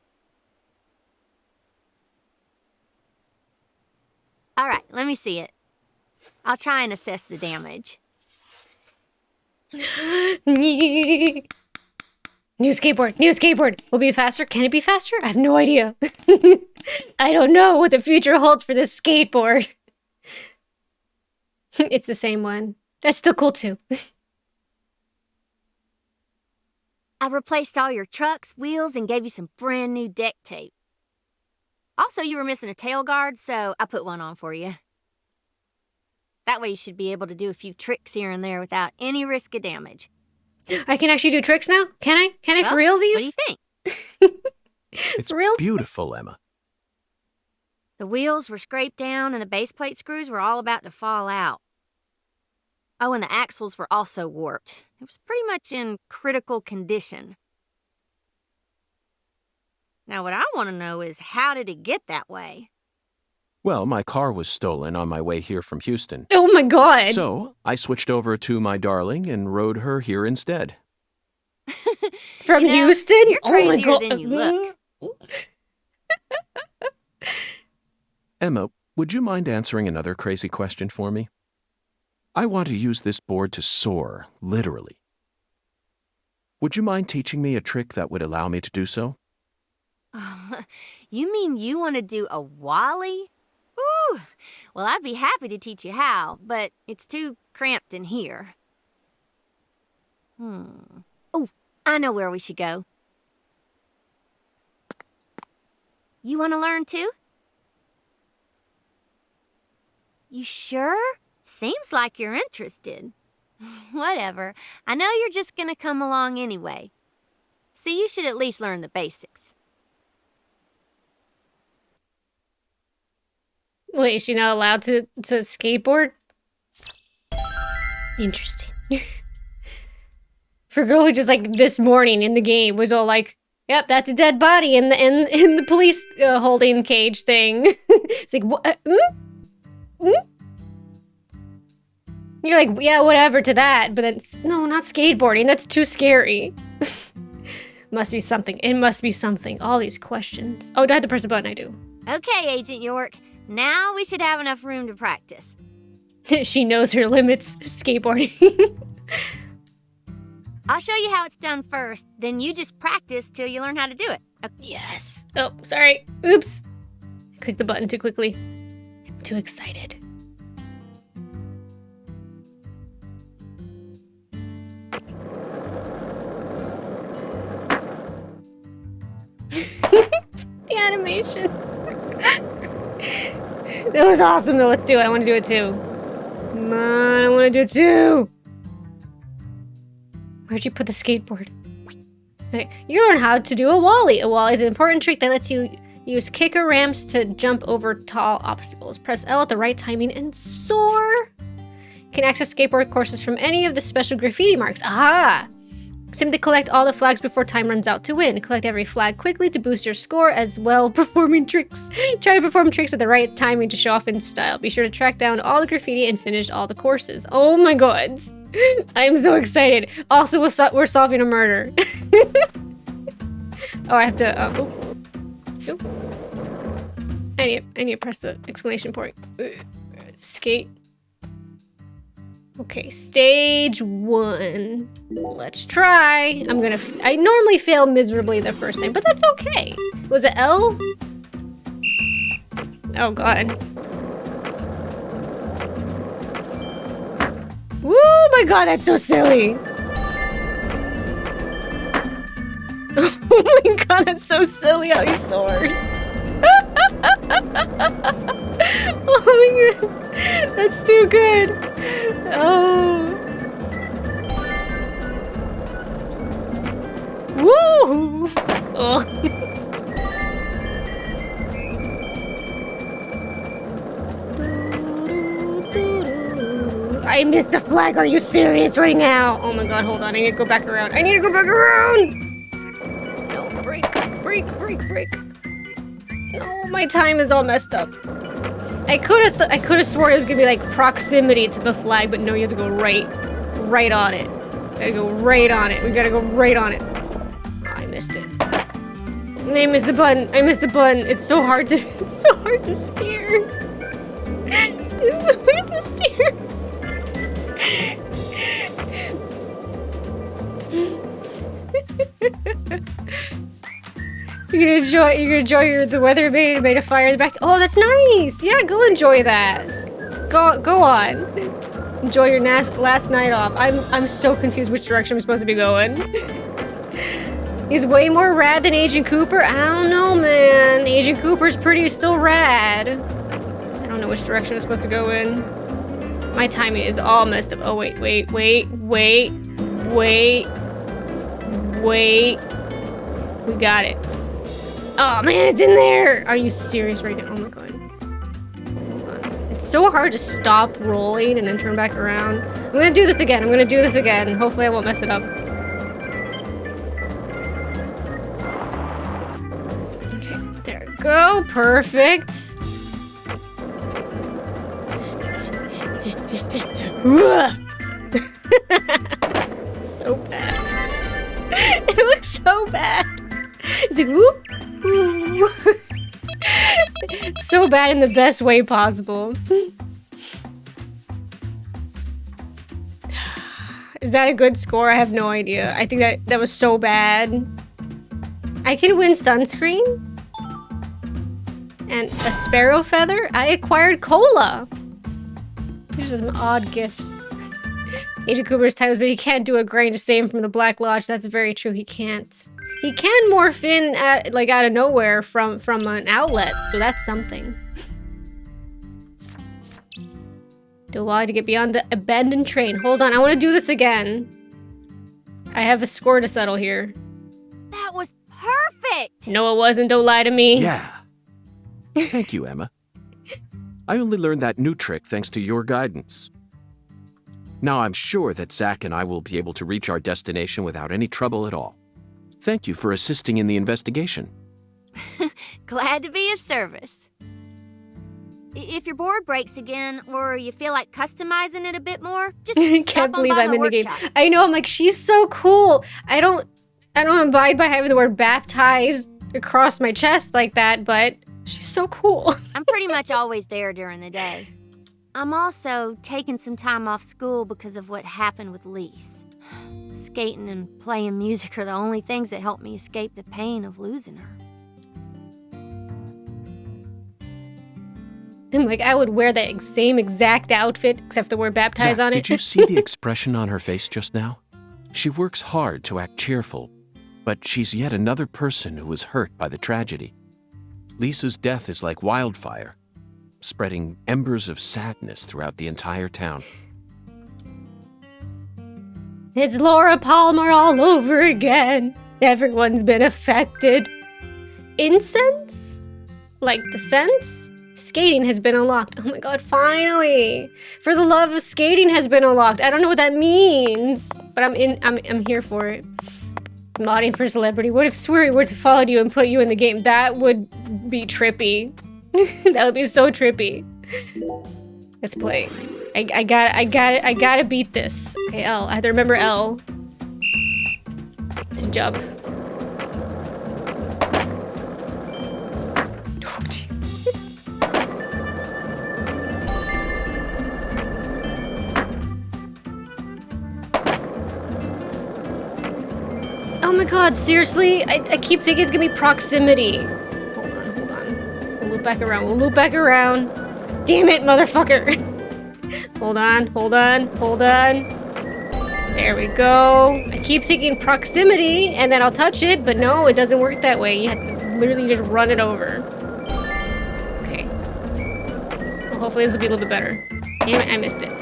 All right, let me see it. I'll try and assess the damage. New skateboard, new skateboard. Will it be faster? Can it be faster? I have no idea. I don't know what the future holds for this skateboard. It's the same one. That's still cool too. I replaced all your trucks, wheels, and gave you some brand new deck tape. Also, you were missing a tail guard, so I put one on for you. That way you should be able to do a few tricks here and there without any risk of damage. I can actually do tricks now? Can I? Can I for realsies? What do you think? It's Real? beautiful, Emma. The wheels were scraped down and the base plate screws were all about to fall out. Oh, and the axles were also warped. It was pretty much in critical condition. Now, what I want to know is, how did it get that way? Well, my car was stolen on my way here from Houston. Oh my god. So, I switched over to my darling and rode her here instead. From You know, Houston? You're Oh my crazier god. than you look. Emma, would you mind answering another crazy question for me? I want to use this board to soar, literally. Would you mind teaching me a trick that would allow me to do so? You mean you want to do a Wallie? Ooh, well, I'd be happy to teach you how, but it's too cramped in here. Oh, I know where we should go. You want to learn too? You sure? Seems like you're interested. Whatever. I know you're just gonna come along anyway. So you should at least learn the basics. Wait, is she not allowed to skateboard? Interesting. For a girl who just like this morning in the game was all like, "Yep, that's a dead body in the police holding cage thing." It's like, what? You're like, yeah, whatever to that, but then no, not skateboarding. That's too scary. Must be something. It must be something. All these questions. Oh, do I have to press a button? I do. Okay, Agent York. Now we should have enough room to practice. She knows her limits, skateboarding. I'll show you how it's done first, then you just practice till you learn how to do it. Okay. Yes. Oh, sorry. Oops. I clicked the button too quickly. I'm too excited. The animation. That was awesome though. Let's do it. I want to do it too. Come on, I want to do it too. Where'd you put the skateboard? Okay. You learn how to do a Wallie. A Wallie is an important trick that lets you use kicker ramps to jump over tall obstacles. Press L at the right timing and soar. You can access skateboard courses from any of the special graffiti marks. Aha! Simply collect all the flags before time runs out to win. Collect every flag quickly to boost your score as well performing tricks. Try to perform tricks at the right timing to show off in style. Be sure to track down all the graffiti and finish all the courses. Oh my god. I'm so excited. Also, we're solving a murder. Oh, I have to, I need to press the exclamation point. Skate. Okay, stage 1. Let's try. I normally fail miserably the first time, but that's okay. Was it L? Oh god. Woo, my god, that's so silly. Oh my god, that's so silly how he soars. Oh my god, that's too good. Oh. Woo! Oh. I missed the flag. Are you serious right now? Oh my god, hold on. I need to go back around. I need to go back around. No, break. No, my time is all messed up. I could have sworn it was gonna be like proximity to the flag, but no, you have to go right on it. Gotta go right on it. We gotta go right on it. Oh, I missed it. I missed the button. It's so hard to steer. It's so hard to steer. You're gonna enjoy the weather made a fire in the back. Oh, that's nice. Yeah, go enjoy that. Go on. Enjoy your last night off. I'm so confused which direction I'm supposed to be going. He's way more rad than Agent Cooper. I don't know, man. Agent Cooper's still rad. I don't know which direction I'm supposed to go in. My timing is all messed up. Oh wait. We got it. Oh man, it's in there! Are you serious right now? Oh my god. Hold on. It's so hard to stop rolling and then turn back around. I'm gonna do this again. Hopefully I won't mess it up. Okay, there we go. Perfect. So bad. It looks so bad. It's like, whoop. So bad in the best way possible. Is that a good score? I have no idea. I think that was so bad. I can win sunscreen and a sparrow feather. I acquired cola. These are some odd gifts. Agent Cooper's times, but he can't do a grain to save him from the Black Lodge. That's very true. He can't. He can morph in out of nowhere from an outlet, so that's something. Do Wallie to get beyond the abandoned train. Hold on, I want to do this again. I have a score to settle here. That was perfect! No, it wasn't. Don't lie to me. Yeah. Thank you, Emma. I only learned that new trick thanks to your guidance. Now I'm sure that Zach and I will be able to reach our destination without any trouble at all. Thank you for assisting in the investigation. Glad to be of service. If your board breaks again, or you feel like customizing it a bit more, just can't believe I'm in the game. I know, I'm like, she's so cool. I don't abide by having the word baptized across my chest like that, but she's so cool. I'm pretty much always there during the day. I'm also taking some time off school because of what happened with Lise. Skating and playing music are the only things that help me escape the pain of losing her. I'm like, I would wear that same exact outfit, except the word baptized Zach, on it. Did you see the expression on her face just now? She works hard to act cheerful, but she's yet another person who was hurt by the tragedy. Lisa's death is like wildfire, spreading embers of sadness throughout the entire town. It's Laura Palmer all over again. Everyone's been affected. Incense? Like the scents? Skating has been unlocked. Oh my god, finally! For the love of skating has been unlocked. I don't know what that means, but I'm here for it. Modding for celebrity. What if Sweary were to follow you and put you in the game? That would be trippy. That would be so trippy. Let's play. I gotta beat this. Okay, L. I have to remember L to jump. Oh, jeez. Oh my god, seriously? I keep thinking it's gonna be proximity. Hold on. We'll loop back around. Damn it, motherfucker! Hold on. There we go. I keep thinking proximity, and then I'll touch it, but no, it doesn't work that way. You have to literally just run it over. Okay. Well, hopefully this will be a little bit better. Damn it, I missed it.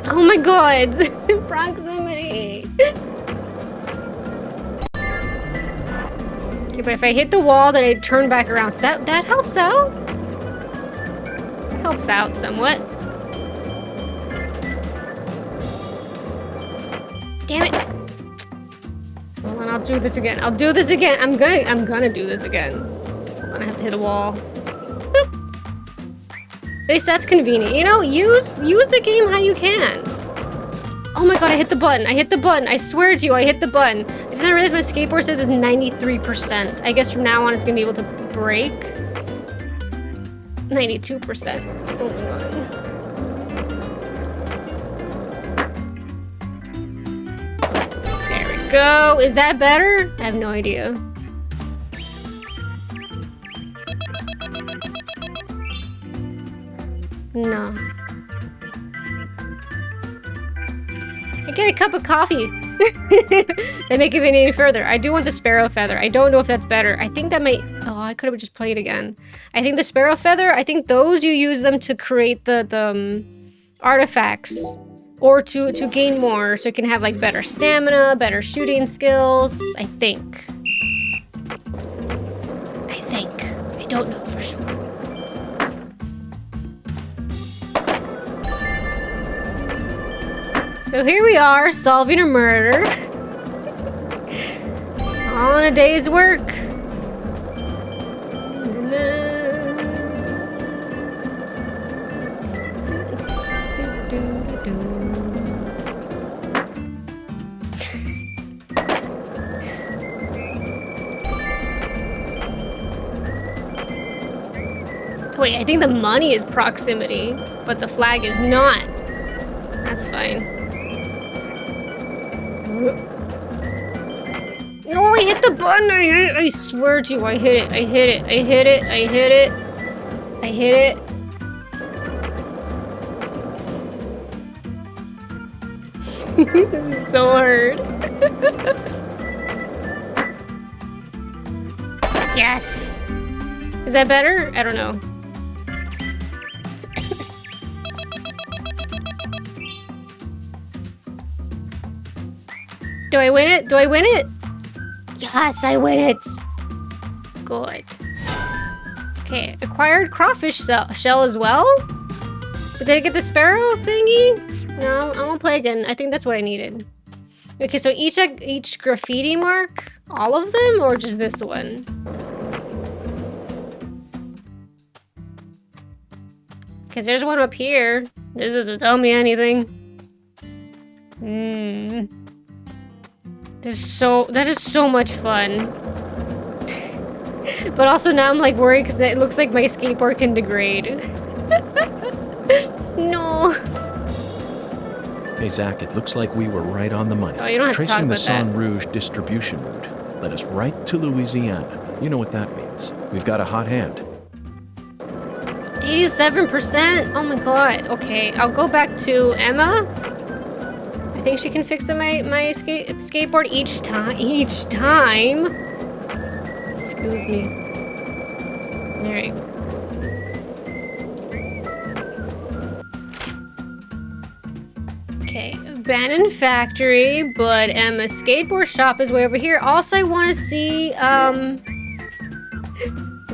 Oh my god! Proximity! Okay, but if I hit the wall, then I turn back around. So that helps out. Helps out somewhat. Damn it! Hold on, I'll do this again. I'm gonna do this again. Hold on, I have to hit a wall. Boop. At least that's convenient. You know, use the game how you can. Oh my god, I hit the button. I swear to you, I hit the button. I just didn't realize my skateboard says it's 93%. I guess from now on it's gonna be able to break. 92%. Oh my god. There we go. Is that better? I have no idea. No. I get a cup of coffee. They make it any further. I do want the sparrow feather. I don't know if that's better. I think that might... Oh, I could have just played again. I think the sparrow feather, I think those you use them to create the artifacts. Or to gain more. So you can have like better stamina, better shooting skills. I think. I don't know for sure. So here we are, solving a murder. All in a day's work. Wait, I think the money is proximity, but the flag is not. That's fine. No, I hit the button! I swear to you, I hit it. This is so hard. Yes! Is that better? I don't know. Do I win it? Yes, I win it! Good. Okay, acquired crawfish shell as well? But did I get the sparrow thingy? No, I won't play again. I think that's what I needed. Okay, so each graffiti mark? All of them? Or just this one? Because there's one up here. This doesn't tell me anything. That is so much fun. But also now I'm like worried because it looks like my skateboard can degrade. No. Hey Zach, it looks like we were right on the money. Oh, you don't have to talk Tracing the about Sang Rouge distribution route led us right to Louisiana. You know what that means. We've got a hot hand. 87%? Oh my god. Okay, I'll go back to Emma. I think she can fix my skateboard each time. Excuse me. Alright. Okay, abandoned factory, but Emma's skateboard shop is way over here. Also, I want to see,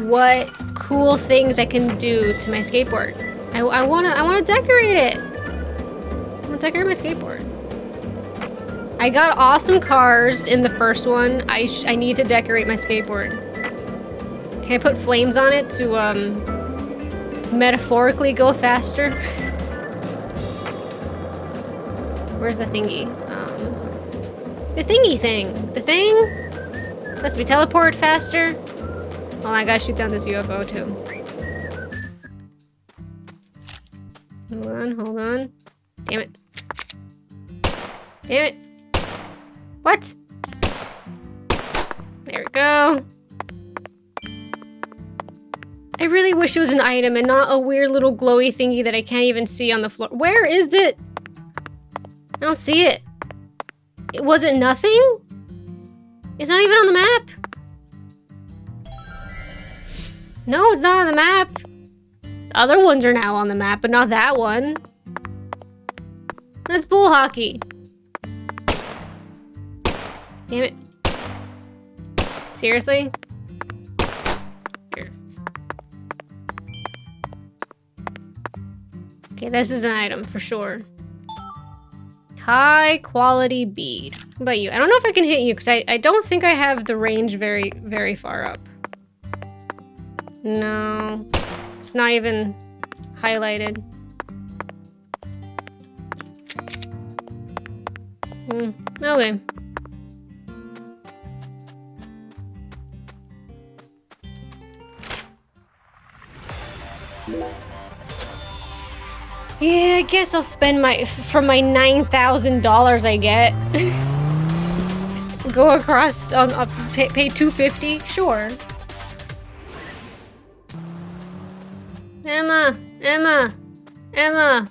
what cool things I can do to my skateboard. I wanna decorate it. I wanna decorate my skateboard. I got awesome cars in the first one. I need to decorate my skateboard. Can I put flames on it to, metaphorically go faster? Where's the thingy? The thingy thing. The thing lets me teleport faster. Oh, I gotta shoot down this UFO too. Hold on. Damn it. Damn it. What? There we go. I really wish it was an item and not a weird little glowy thingy that I can't even see on the floor. Where is it? I don't see it. Was it nothing? It's not even on the map. No, it's not on the map. Other ones are now on the map, but not that one. That's bull hockey. Damn it. Seriously? Here. Okay, this is an item for sure. High quality bead. What about you? I don't know if I can hit you because I don't think I have the range very, very far up. No, it's not even highlighted. Okay. Yeah, I guess I'll spend from my $9,000 I get. Go across pay $250. Sure. Emma. I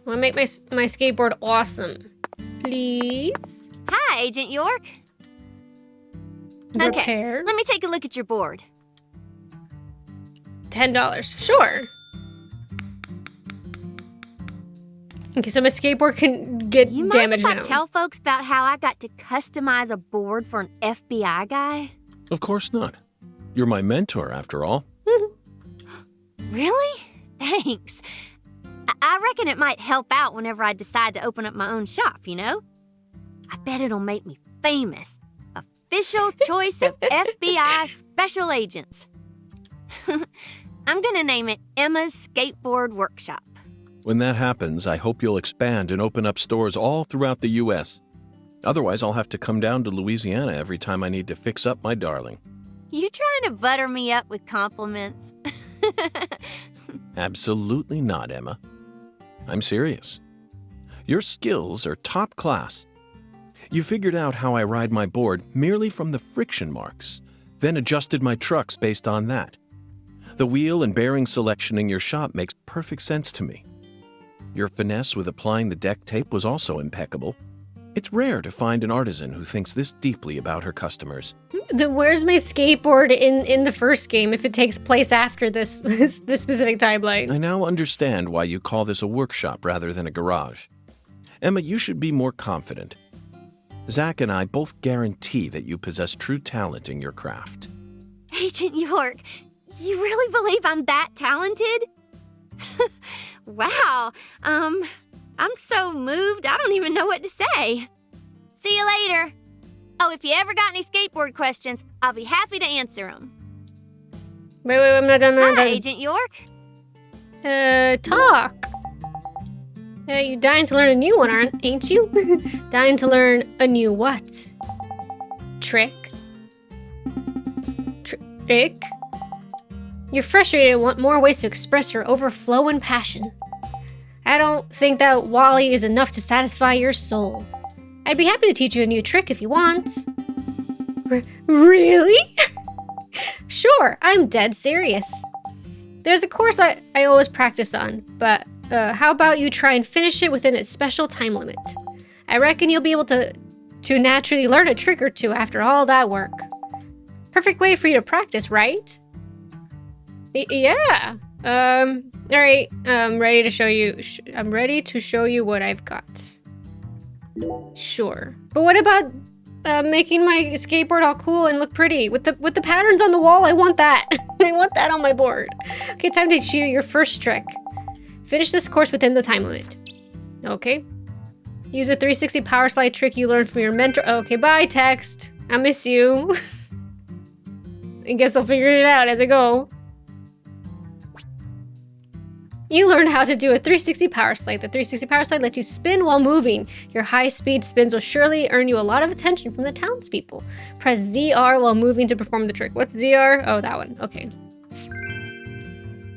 want to make my skateboard awesome. Please? Hi, Agent York. Repair. Okay, let me take a look at your board. $10. Sure. Okay, so my skateboard can get You mind damaged if I now. tell folks about how I got to customize a board for an FBI guy? Of course not. You're my mentor, after all. Really? Thanks. I reckon it might help out whenever I decide to open up my own shop, you know? I bet it'll make me famous. Official choice of FBI special agents. I'm gonna name it Emma's Skateboard Workshop. When that happens, I hope you'll expand and open up stores all throughout the U.S. Otherwise, I'll have to come down to Louisiana every time I need to fix up my darling. You trying to butter me up with compliments? Absolutely not, Emma. I'm serious. Your skills are top class. You figured out how I ride my board merely from the friction marks, then adjusted my trucks based on that. The wheel and bearing selection in your shop makes perfect sense to me. Your finesse with applying the deck tape was also impeccable. It's rare to find an artisan who thinks this deeply about her customers. Where's my skateboard in the first game if it takes place after this specific timeline? I now understand why you call this a workshop rather than a garage. Emma, you should be more confident. Zach and I both guarantee that you possess true talent in your craft. Agent York, you really believe I'm that talented? Wow, I'm so moved, I don't even know what to say. See you later. Oh, if you ever got any skateboard questions, I'll be happy to answer them. Wait, I'm not done. Hi, Agent York. Talk. You dying to learn a new one, ain't you? Dying to learn a new what? Trick? Trick? You're frustrated and want more ways to express your overflowing passion. I don't think that Wallie is enough to satisfy your soul. I'd be happy to teach you a new trick if you want. Really? Sure, I'm dead serious. There's a course I always practice on, but how about you try and finish it within its special time limit? I reckon you'll be able to naturally learn a trick or two after all that work. Perfect way for you to practice, right? Yeah. Alright, I'm ready to show you. I'm ready to show you what I've got. Sure. But what about making my skateboard all cool and look pretty? With the patterns on the wall, I want that. I want that on my board. Okay, time to teach you your first trick. Finish this course within the time limit. Okay. Use a 360 power slide trick you learned from your mentor. Okay, bye, text. I miss you. I guess I'll figure it out as I go. You learned how to do a 360 power slide. The 360 power slide lets you spin while moving. Your high-speed spins will surely earn you a lot of attention from the townspeople. Press ZR while moving to perform the trick. What's ZR? Oh, that one. Okay.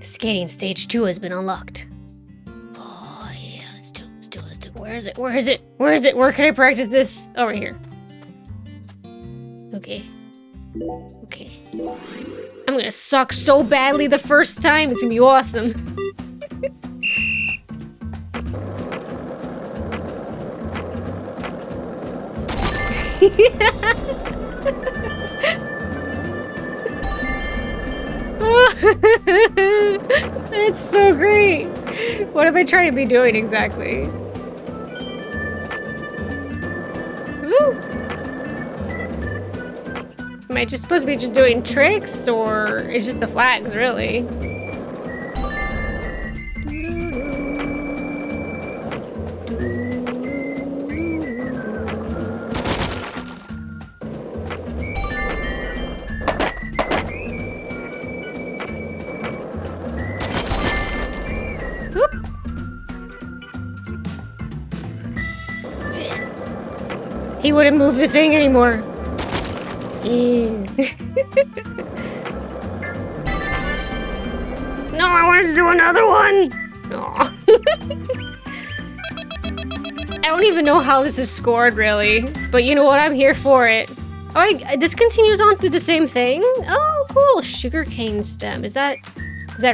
Skating stage 2 has been unlocked. Oh, yeah. Let's do it. Where is it? Where can I practice this? Over here. Okay. I'm gonna suck so badly the first time. It's gonna be awesome. It's so great. What am I trying to be doing exactly? Woo. Am I just supposed to be just doing tricks, or it's just the flags, really? He wouldn't move the thing anymore. No, I wanted to do another one. Aw. I don't even know how this is scored, really. But you know what? I'm here for it. Oh, this continues on through the same thing? Oh, cool. Sugarcane stem. Is that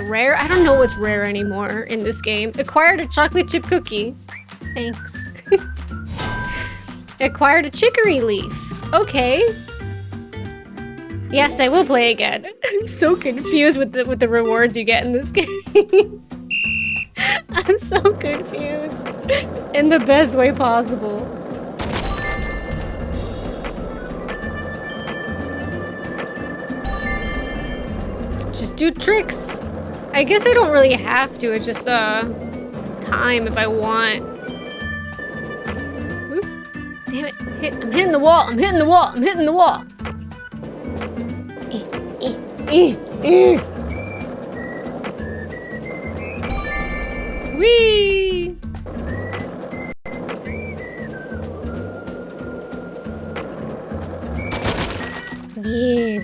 rare? I don't know what's rare anymore in this game. Acquired a chocolate chip cookie. Thanks. Acquired a chicory leaf. Okay. Yes, I will play again. I'm so confused with the rewards you get in this game. I'm so confused. In the best way possible. Just do tricks. I guess I don't really have to. It's just time if I want. Oop. Damn it. I'm hitting the wall. I'm hitting the wall. I'm hitting the wall. Whee! Yeah.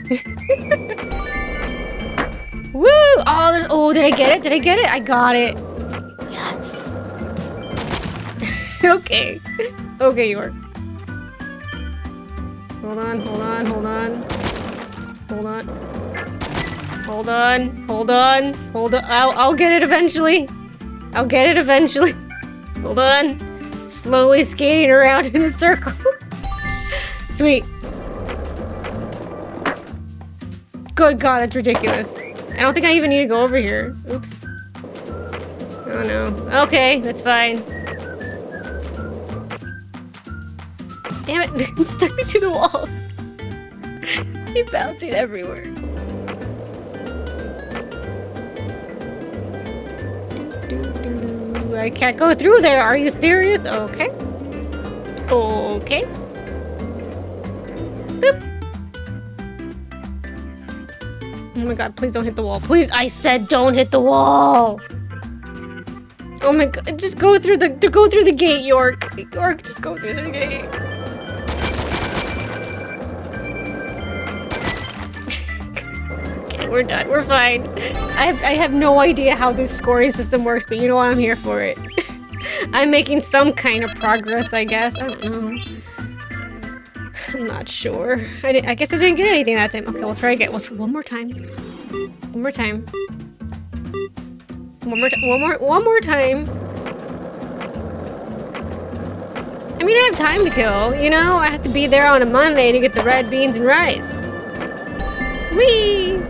Woo! Oh, did I get it? Did I get it? I got it. Yes. Okay. Okay, York. Hold on. I'll get it eventually. Hold on. Slowly skating around in a circle. Sweet. Good God, that's ridiculous. I don't think I even need to go over here. Oops. Oh no. Okay, that's fine. Damn it, it stuck me to the wall. He bouncing everywhere. I can't go through there. Are you serious? Okay. Okay. Boop. Oh my God, please don't hit the wall. Please, I said don't hit the wall. Oh my God, just go through the gate, York. York, just go through the gate. Okay, we're done. We're fine. I have no idea how this scoring system works, but you know what? I'm here for it. I'm making some kind of progress, I guess. I don't know. I'm not sure. I guess I didn't get anything that time. Okay, we'll try again. One more time. One more time. One more time. I mean, I have time to kill, you know? I have to be there on a Monday to get the red beans and rice. Whee!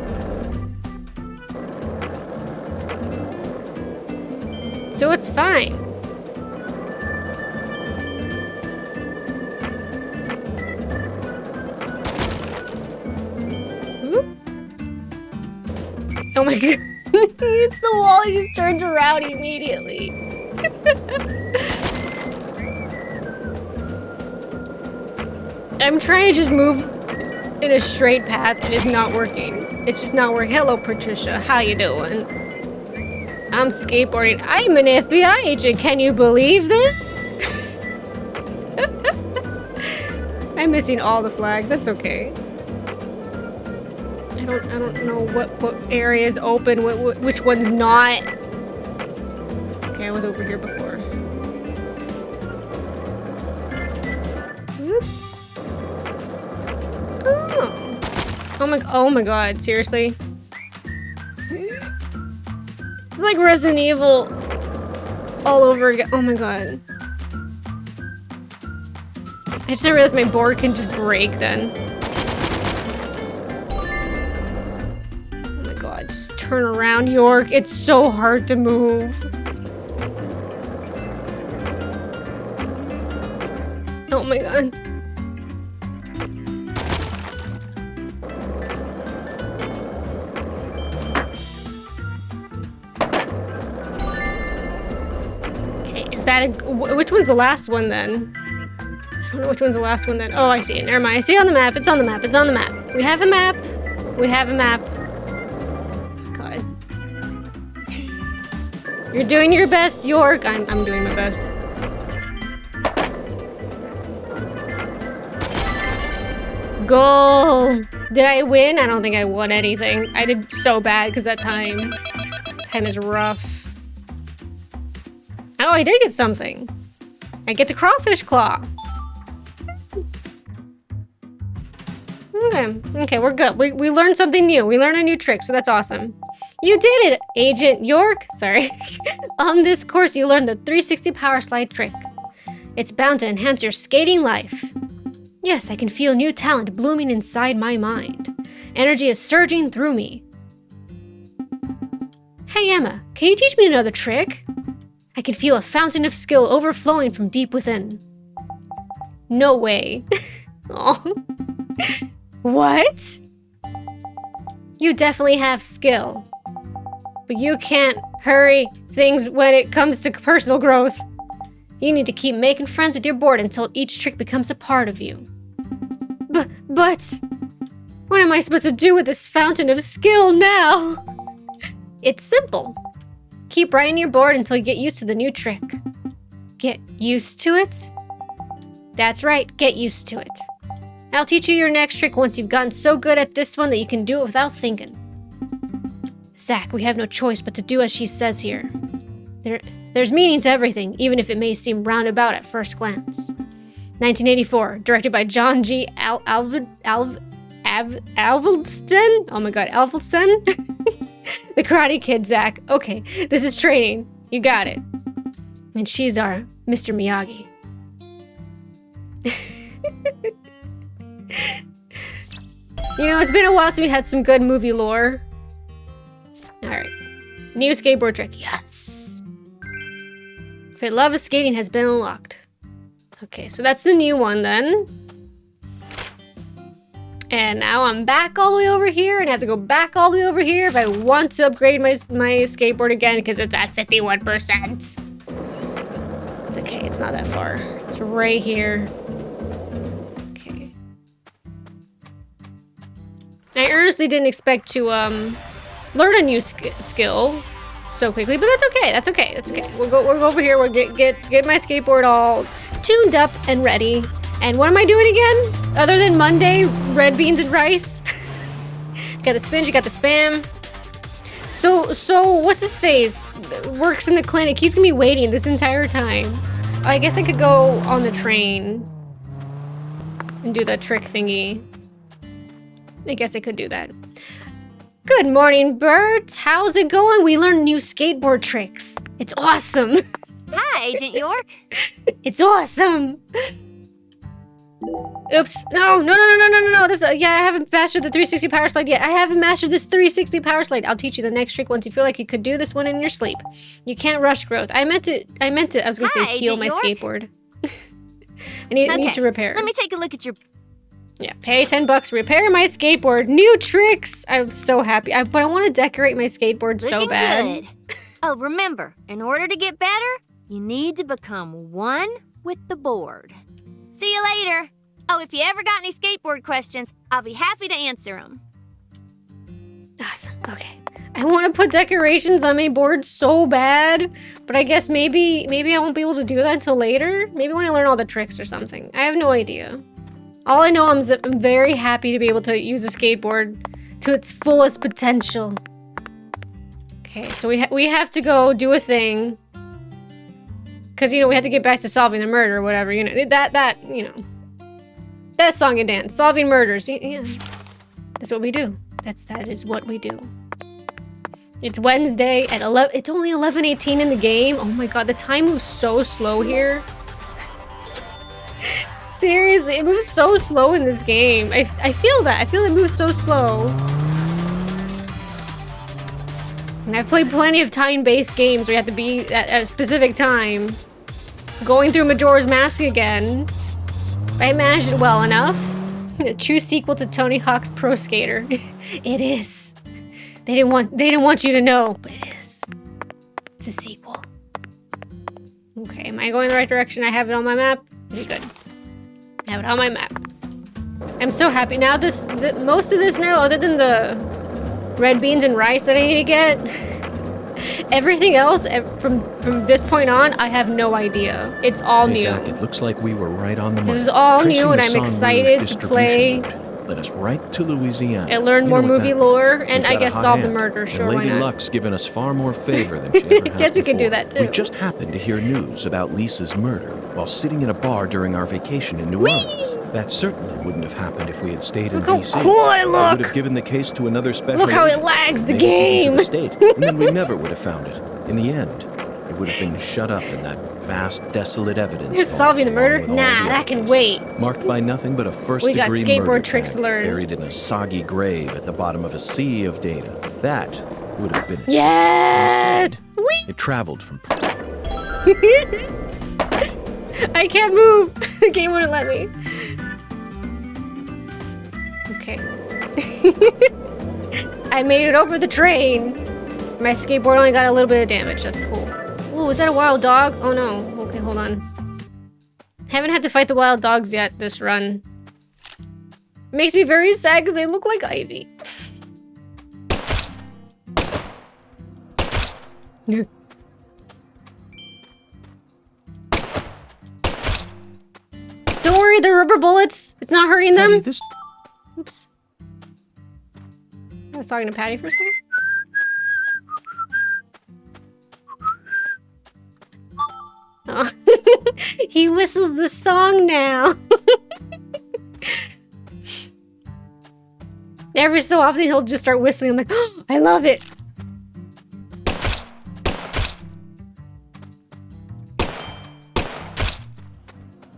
So it's fine. Whoop. Oh my god. It's the wall, he just turns around immediately. I'm trying to just move in a straight path and it's not working. It's just not working. Hello, Patricia. How you doing? I'm skateboarding. I'm an FBI agent. Can you believe this? I'm missing all the flags. That's okay. I don't know what area is open, which one's not. Okay, I was over here before. Whoop. Oh my god, seriously? It's like Resident Evil all over again. Oh my god. I just didn't realize my board can just break then. Oh my god, just turn around, York. It's so hard to move. Oh my god. Which one's the last one then? I don't know which one's the last one then. Oh, I see it. Never mind. I see it on the map. It's on the map. It's on the map. We have a map. We have a map. God. You're doing your best, York. I'm doing my best. Goal. Did I win? I don't think I won anything. I did so bad because that time is rough. Oh, I did get something. I get the crawfish claw. Okay, we're good. We learned something new. We learned a new trick, so that's awesome. You did it, Agent York. Sorry. On this course, you learned the 360 power slide trick. It's bound to enhance your skating life. Yes, I can feel new talent blooming inside my mind. Energy is surging through me. Hey, Emma, can you teach me another trick? I can feel a fountain of skill overflowing from deep within. No way. Oh. What? You definitely have skill. But you can't hurry things when it comes to personal growth. You need to keep making friends with your board until each trick becomes a part of you. But what am I supposed to do with this fountain of skill now? It's simple. Keep writing your board until you get used to the new trick. Get used to it? That's right, get used to it. I'll teach you your next trick once you've gotten so good at this one that you can do it without thinking. Zach, we have no choice but to do as she says here. There's meaning to everything, even if it may seem roundabout at first glance. 1984, directed by John G. Avildsen? Oh my god, Avildsen? The Karate Kid, Zach. Okay, this is training. You got it. And she's our Mr. Miyagi. You know, it's been a while since we had some good movie lore. Alright. New skateboard trick. Yes! For love of skating has been unlocked. Okay, so that's the new one then. And now I'm back all the way over here and have to go back all the way over here if I want to upgrade my skateboard again because it's at 51%. It's okay, it's not that far. It's right here. Okay. I earnestly didn't expect to learn a new skill so quickly, but that's okay, that's okay, that's okay. We'll go over here, we'll get my skateboard all tuned up and ready. And what am I doing again? Other than Monday, red beans and rice? Got the spinach, got the spam. So what's his face? Works in the clinic. He's gonna be waiting this entire time. I guess I could go on the train and do that trick thingy. I guess I could do that. Good morning, birds. How's it going? We learned new skateboard tricks. It's awesome. Hi, Agent York. It's awesome. Oops. No. This, yeah, I haven't mastered the 360 power slide yet. I haven't mastered this 360 power slide. I'll teach you the next trick once you feel like you could do this one in your sleep. You can't rush growth. I meant to, I was gonna say heal my skateboard. I need to repair. Let me take a look at your... Yeah, pay $10, repair my skateboard. New tricks! I'm so happy. But I want to decorate my skateboard so bad. Good. Oh, remember, in order to get better, you need to become one with the board. See you later. Oh, if you ever got any skateboard questions, I'll be happy to answer them. Awesome. Okay. I want to put decorations on my board so bad, but I guess maybe I won't be able to do that until later. Maybe when I learn all the tricks or something. I have no idea. All I know, I'm very happy to be able to use a skateboard to its fullest potential. Okay, so we have to go do a thing. Because, you know, we have to get back to solving the murder or whatever, you know. That song and dance. Solving murders. Yeah. That's what we do. That is what we do. It's Wednesday at 11. It's only 11:18 in the game. Oh my god, the time moves so slow here. Seriously, it moves so slow in this game. I feel that. I feel it moves so slow. And I've played plenty of time-based games where you have to be at a specific time. Going through Majora's Mask again. I managed it well enough. A true sequel to Tony Hawk's Pro Skater. It is. They didn't want you to know, but it is. It's a sequel. Okay, am I going the right direction? I have it on my map. Pretty good. I have it on my map. I'm so happy now. Most of this now, other than the red beans and rice that I need to get, everything else from this point on, I have no idea. It's all new. Zach, it looks like we were right on the mark. This is all Tracing new, and the I'm Song excited Rouge to play. distribution route led us right to Louisiana. I learned You more know what movie that lore, means. and We've I got a guess hot solve the hand, murder. and Sure, why Lady not? Luck's given us far more favor than she ever has Guess we could do before. that, too. We just happened to hear news about Lisa's murder while sitting in a bar during our vacation in New Orleans. That certainly wouldn't have happened if we had stayed in Look how D.C. cool I We look! would have given the case to another special Look how it agent, lags the maybe even game! to the state, and then we never would have found it. In the end, it would have been shut up in that vast, desolate evidence Just vault, solving the along murder? with all Nah, the that other can cases, wait. Marked by nothing but a We got first-degree skateboard murder tricks to tag learn. buried in a soggy grave at the bottom of a sea of data. That would have been its Yes! Instead, Sweet! it traveled from... I can't move! The game wouldn't let me. Okay. I made it over the train. My skateboard only got a little bit of damage. That's cool. Ooh, is that a wild dog? Oh no. Okay, hold on. Haven't had to fight the wild dogs yet this run. Makes me very sad because they look like Ivy. Don't worry, the rubber bullets. It's not hurting them. Patty, Oops. I was talking to Patty for a second. Oh. He whistles the song now. Every so often he'll just start whistling. I'm like, oh, I love it.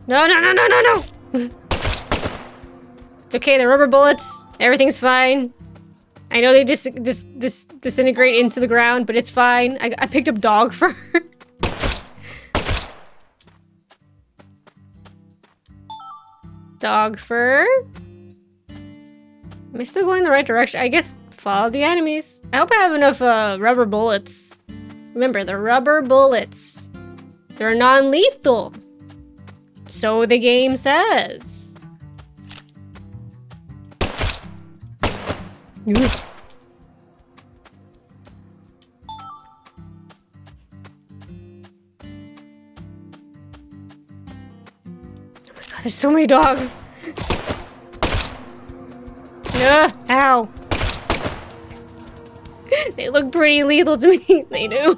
No. It's okay, the rubber bullets, everything's fine. I know they disintegrate into the ground, but it's fine. I picked up dog fur. Dog fur. Am I still going the right direction? I guess follow the enemies. I hope I have enough rubber bullets. Remember, the rubber bullets. They're non-lethal. So the game says. Ooh. God, there's so many dogs. Ow. They look pretty lethal to me. They do.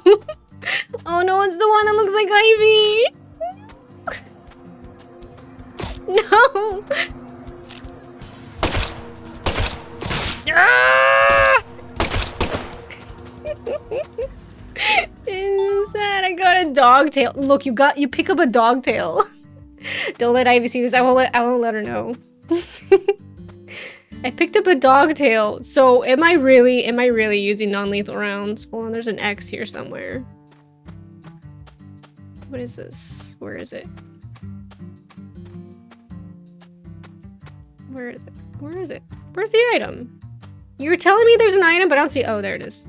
Oh no, it's the one that looks like Ivy. No. Ah! This is sad. I got a dog tail. Look, you pick up a dog tail. Don't let Ivy see this. I won't let her know. I picked up a dog tail. So am I really using non-lethal rounds? Hold on, there's an X here somewhere. What is this? Where is it? Where is it? Where is it? Where's the item? You were telling me there's an item, but I don't see. Oh, there it is.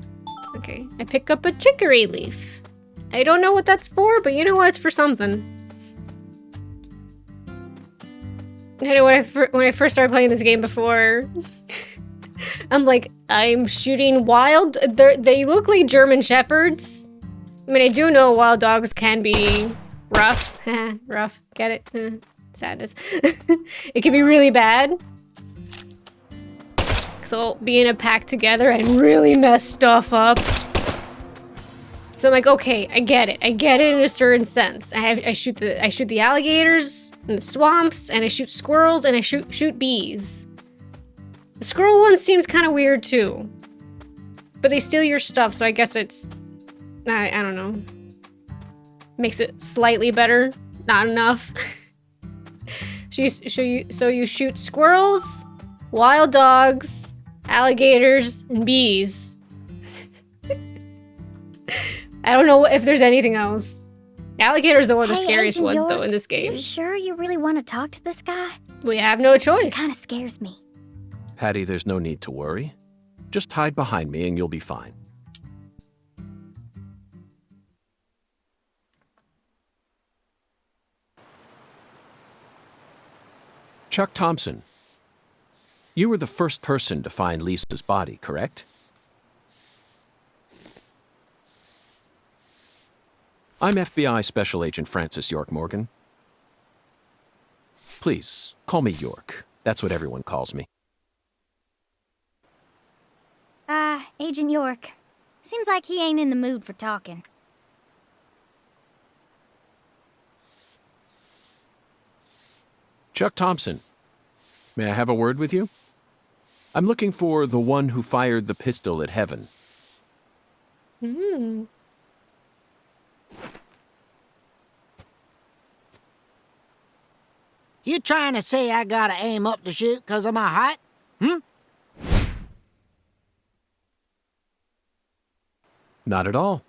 Okay, I pick up a chicory leaf. I don't know what that's for, but you know what? It's for something. I know when I first started playing this game before, I'm like, I'm shooting wild. They look like German shepherds. I mean, I do know wild dogs can be rough. Rough. Get it? Sadness. It can be really bad. So being a pack together and really mess stuff up. So I'm like, okay, I get it. I get it in a certain sense. I shoot the alligators in the swamps, and I shoot squirrels, and I shoot bees. The squirrel one seems kind of weird too, but they steal your stuff, so I guess it's I don't know. Makes it slightly better, not enough. So you shoot squirrels, wild dogs, alligators, and bees. I don't know if there's anything else. Alligators though are the scariest Agent ones York, though in this game. You sure you really want to talk to this guy? We have no choice. It kind of scares me. Hattie, there's no need to worry. Just hide behind me and you'll be fine. Chuck Thompson, you were the first person to find Lisa's body, correct? I'm FBI Special Agent Francis York Morgan. Please, call me York. That's what everyone calls me. Agent York. Seems like he ain't in the mood for talking. Chuck Thompson, may I have a word with you? I'm looking for the one who fired the pistol at Heaven. Hmm. You trying to say I gotta aim up to shoot 'cause of my height? Not at all.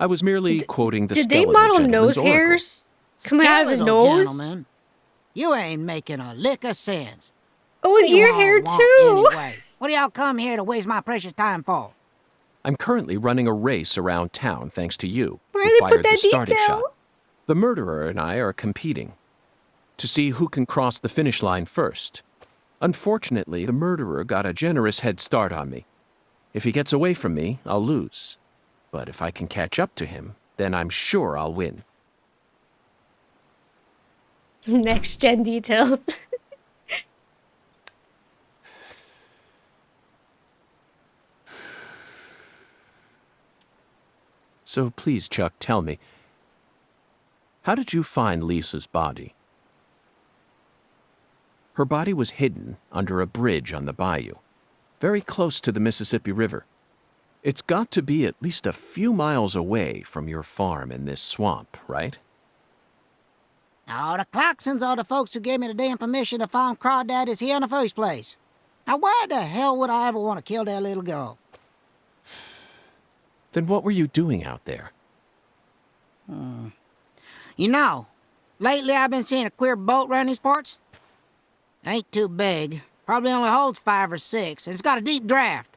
I was merely quoting the Did they skeletal model gentleman's nose oracle. hairs coming out of his Skeletal nose? gentleman, you ain't making a lick of sense. Oh, and What do you ear all hair want too. Anyway? What do y'all come here to waste my precious time for? I'm currently running a race around town thanks to you, Where who did they put fired the that starting detail? shot. The murderer and I are competing to see who can cross the finish line first. Unfortunately, the murderer got a generous head start on me. If he gets away from me, I'll lose. But if I can catch up to him, then I'm sure I'll win. Next gen detail. So please, Chuck, tell me, how did you find Lisa's body? Her body was hidden under a bridge on the bayou, very close to the Mississippi River. It's got to be at least a few miles away from your farm in this swamp, right? Now, the Clarksons are the folks who gave me the damn permission to farm crawdaddies here in the first place. Now, why the hell would I ever want to kill that little girl? Then what were you doing out there? You know, lately I've been seeing a queer boat around these parts. It ain't too big. Probably only holds 5 or 6, and it's got a deep draft.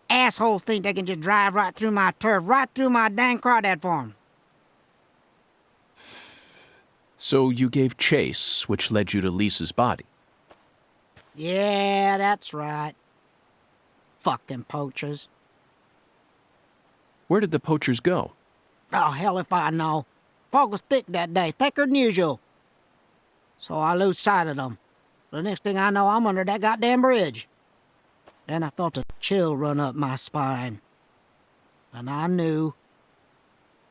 Assholes think they can just drive right through my turf, right through my dang crawdad farm. So you gave chase, which led you to Lisa's body. Yeah, that's right. Fucking poachers. Where did the poachers go? Oh, hell if I know. Fog was thick that day, thicker than usual. So I lose sight of them. The next thing I know, I'm under that goddamn bridge. Then I felt a chill run up my spine. And I knew.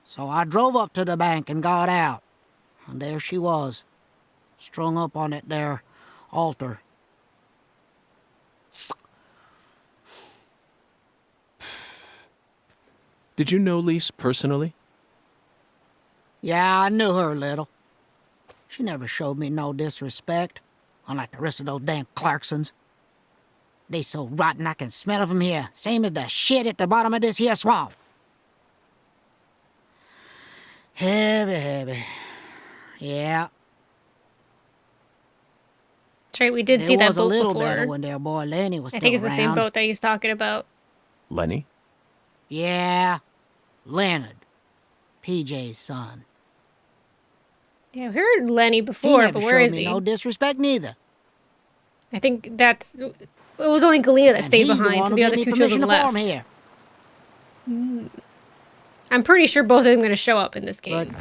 So I drove up to the bank and got out. And there she was, strung up on that there altar. Did you know Lise personally? Yeah, I knew her a little. She never showed me no disrespect, unlike the rest of those damn Clarksons. They so rotten I can smell 'em from here, same as the shit at the bottom of this here swamp. Heavy. Yeah. That's right, we did see that was a boat little before. better when their boy Lenny was I still think it's the same around. boat that he's talking about. Lenny? Yeah, Leonard, PJ's son. Yeah, we heard Lenny He before, never but where showed is me he? no disrespect neither. I think that's... It was only Galena that And stayed he's the behind, one so who the gave other me two permission children to farm left. here. I'm pretty sure both of them are going to show up in this game.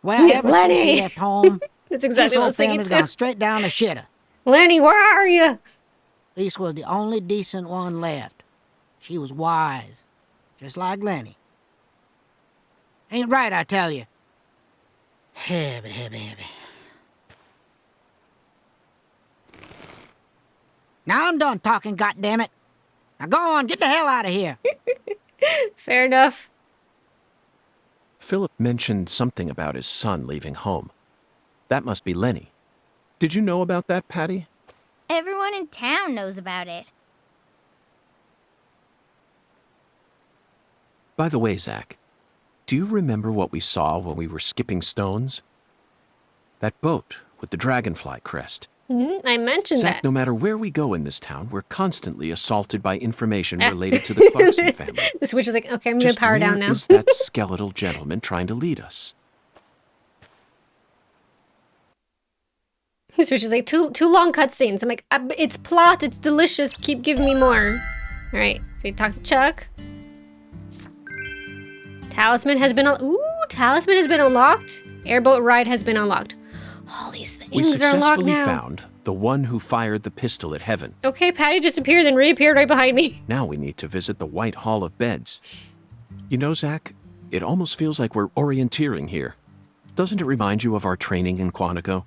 Well, ever since Lenny! he left home, That's his exactly what I whole was thinking family's too. gone straight down the shitter. Lenny, where are you? Lisa was the only decent one left. She was wise, just like Lenny. Ain't right, I tell you. Heavy. Now I'm done talking, goddammit. Now go on, get the hell out of here. Fair enough. Philip mentioned something about his son leaving home. That must be Lenny. Did you know about that, Patty? Everyone in town knows about it. By the way, Zach, do you remember what we saw when we were skipping stones? That boat with the dragonfly crest. I mentioned Zach, that. no matter where we go in this town, we're constantly assaulted by information related to the Clarkson family. The switch is like, okay, I'm going Just to power down where now. is that skeletal gentleman trying to lead us? The switch is like, too long cutscenes. I'm like, it's plot, it's delicious, keep giving me more. All right, so we talk to Chuck. Talisman has been unlocked. Airboat ride has been unlocked. All these We things are unlocked successfully now. found the one who fired the pistol at Heaven. Okay, Patty disappeared, then reappeared right behind me. Now we need to visit the White Hall of Beds. You know, Zach, it almost feels like we're orienteering here. Doesn't it remind you of our training in Quantico?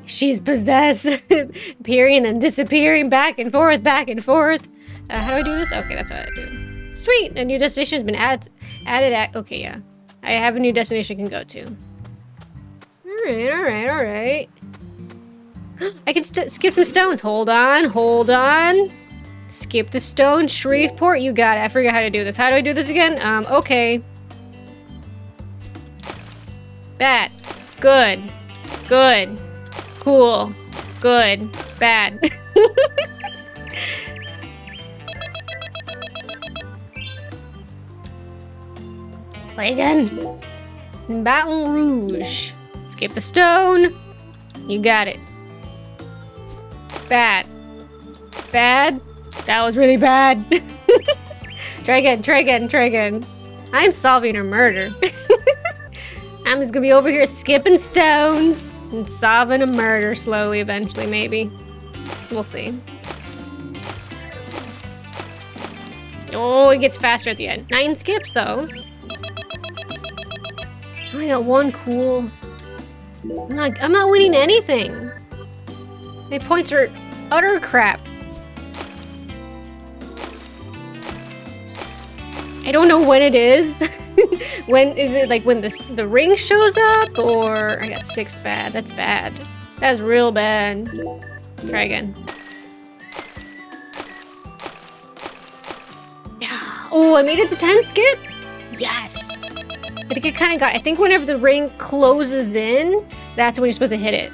She's possessed. Appearing and then disappearing, back and forth, back and forth. How do I do this? Okay, that's what I do. Sweet, a new destination has been added. Okay, yeah. I have a new destination I can go to. All right. I can skip some stones. Hold on. Skip the stone, Shreveport. You got it. I forgot how to do this. How do I do this again? Okay. Bad. Good. Cool. Good. Bad. Play again. Baton Rouge. Skip the stone. You got it. Bad. That was really bad. Try again. I'm solving a murder. I'm just gonna be over here skipping stones and solving a murder slowly, eventually, maybe. We'll see. Oh, it gets faster at the end. 9 skips, though. I got 1 cool. I'm not winning anything. My points are utter crap. I don't know when it is. When is it, like when the ring shows up, or I got 6 bad. That's bad. That's real bad. Try again. Yeah. Oh, I made it the 10 skip. Yes. I think I think whenever the ring closes in, that's when you're supposed to hit it.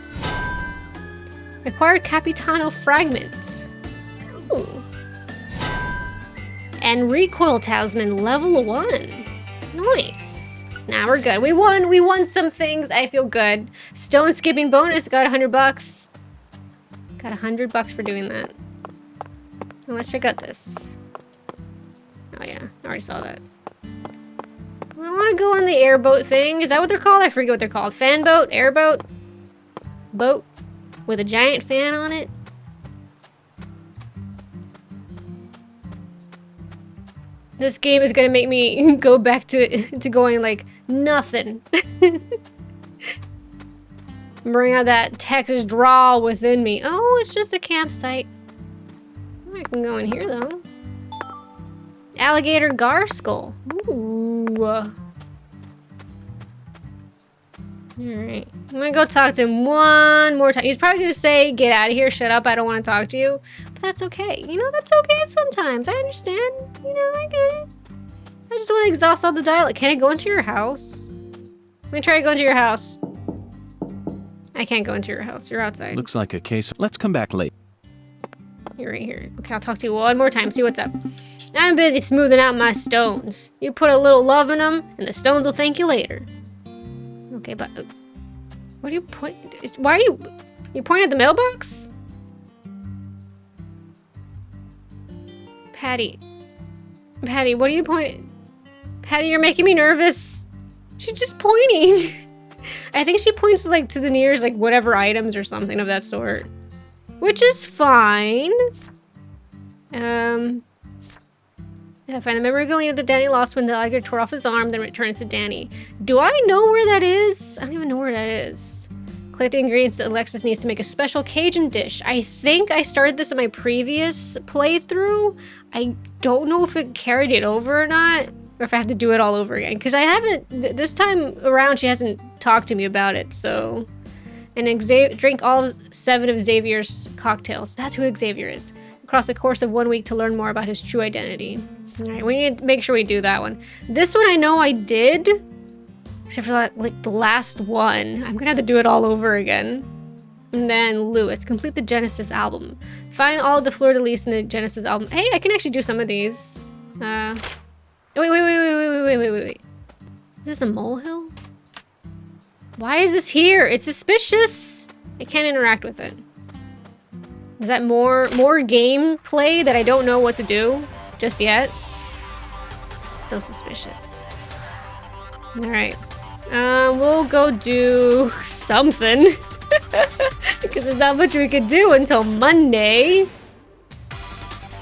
Acquired Capitano fragment. Ooh. And recoil talisman level 1. Nice. Now we're good. We won some things. I feel good. Stone skipping bonus, got $100. Got $100 for doing that. Now let's check out this. Oh yeah, I already saw that. I want to go on the airboat thing. Is that what they're called? I forget what they're called. Fan boat? Airboat? Boat? With a giant fan on it? This game is gonna make me go back to going like nothing. Bring out that Texas drawl within me. Oh, it's just a campsite. I can go in here though. Alligator gar skull. Ooh. Alright. I'm gonna go talk to him one more time. He's probably gonna say, get out of here, shut up, I don't want to talk to you. But that's okay. You know, that's okay sometimes. I understand. You know, I get it. I just want to exhaust all the dialogue. Can I go into your house? Let me try to go into your house. I can't go into your house. You're outside. Looks like a case. Let's come back late. You're right here. Okay, I'll talk to you one more time. See what's up. I'm busy smoothing out my stones. You put a little love in them, and the stones will thank you later. Okay, but what are you pointing? Why are you pointing at the mailbox? Patty, what are you pointing? Patty, you're making me nervous. She's just pointing. I think she points like to the nearest like whatever items or something of that sort, which is fine. Yeah, find the memory of Galena that Danny lost when the alligator tore off his arm, then returned it to Danny. Do I know where that is? I don't even know where that is. Collect the ingredients that Alexis needs to make a special Cajun dish. I think I started this in my previous playthrough. I don't know if it carried it over or not, or if I have to do it all over again. Because I haven't, this time around, she hasn't talked to me about it, so. And drink all 7 of Xavier's cocktails. That's who Xavier is. Across the course of 1 week to learn more about his true identity. All right, we need to make sure we do that one. This one I know I did, except for like the last one. I'm gonna have to do it all over again. And then Lewis, complete the Genesis album. Find all of the fleur-de-lis in the Genesis album. Hey, I can actually do some of these. Wait. Is this a molehill? Why is this here? It's suspicious. I can't interact with it. Is that more gameplay that I don't know what to do just yet? So suspicious. All right, we'll go do something because there's not much we could do until Monday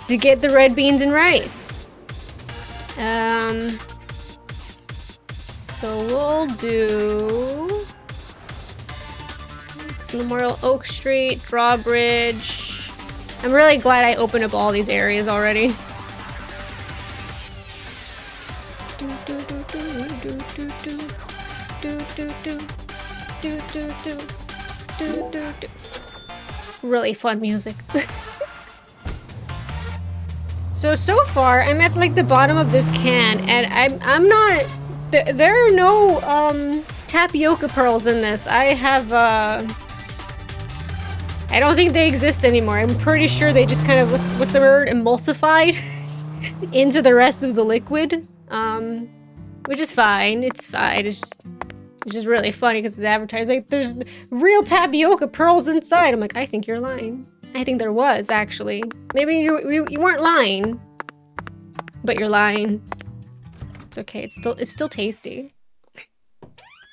to get the red beans and rice. So we'll do Memorial Oak Street, Drawbridge. I'm really glad I opened up all these areas already. Really fun music. So far I'm at like the bottom of this can, and I'm not. There are no tapioca pearls in this. I have I don't think they exist anymore. I'm pretty sure they just kind of what's the word, emulsified into the rest of the liquid. Which is fine. It's fine. It's just really funny because it's advertised like there's real tapioca pearls inside. I'm like, I think you're lying. I think there was actually. Maybe you weren't lying, but you're lying. It's okay. It's still tasty.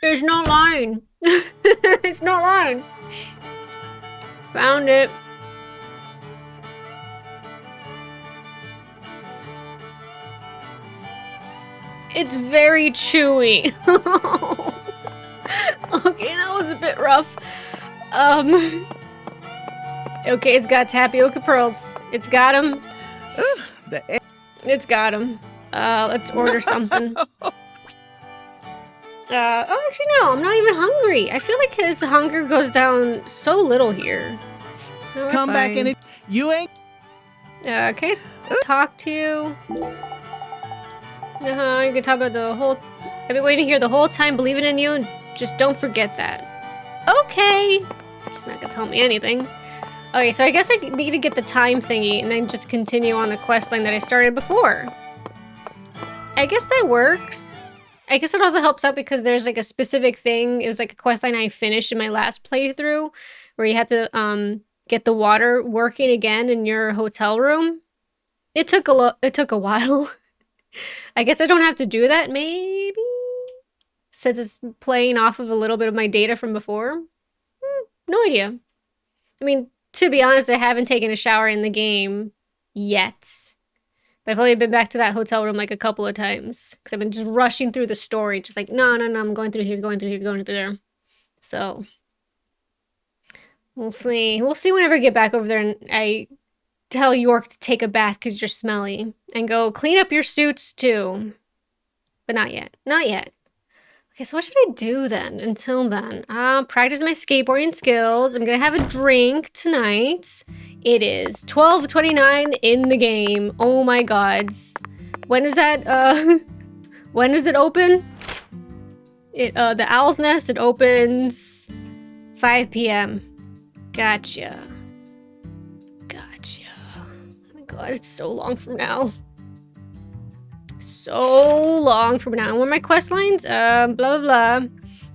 It's not lying. It's not lying. Found it. It's very chewy. Okay, that was a bit rough. Okay, it's got tapioca pearls. It's got them. It's got them. Let's order something. Oh, actually, no, I'm not even hungry. I feel like his hunger goes down so little here. No, come fine. back in it. You ain't. Okay. Talk to you. You can talk about the whole. I've been waiting here the whole time, believing in you, and just don't forget that. Okay. She's not gonna tell me anything. Okay, so I guess I need to get the time thingy and then just continue on the quest line that I started before. I guess that works. I guess it also helps out because there's like a specific thing. It was like a quest line I finished in my last playthrough where you had to get the water working again in your hotel room. It took a while. I guess I don't have to do that, maybe? Since it's playing off of a little bit of my data from before? No idea. I mean, to be honest, I haven't taken a shower in the game yet. But I've only been back to that hotel room like a couple of times. Because I've been just rushing through the story. Just like, no, I'm going through here, going through there. So, we'll see. We'll see whenever I get back over there and I tell York to take a bath because you're smelly. And go clean up your suits too. But not yet. Not yet. Okay, so what should I do then? Until then, practice my skateboarding skills. I'm gonna have a drink tonight. It is 12:29 in the game. Oh my gods. When is that? When does it open? The Owl's Nest. It opens 5 p.m. Gotcha. Oh my god, it's so long from now. So long from now. And what are my quest lines? Blah, blah, blah.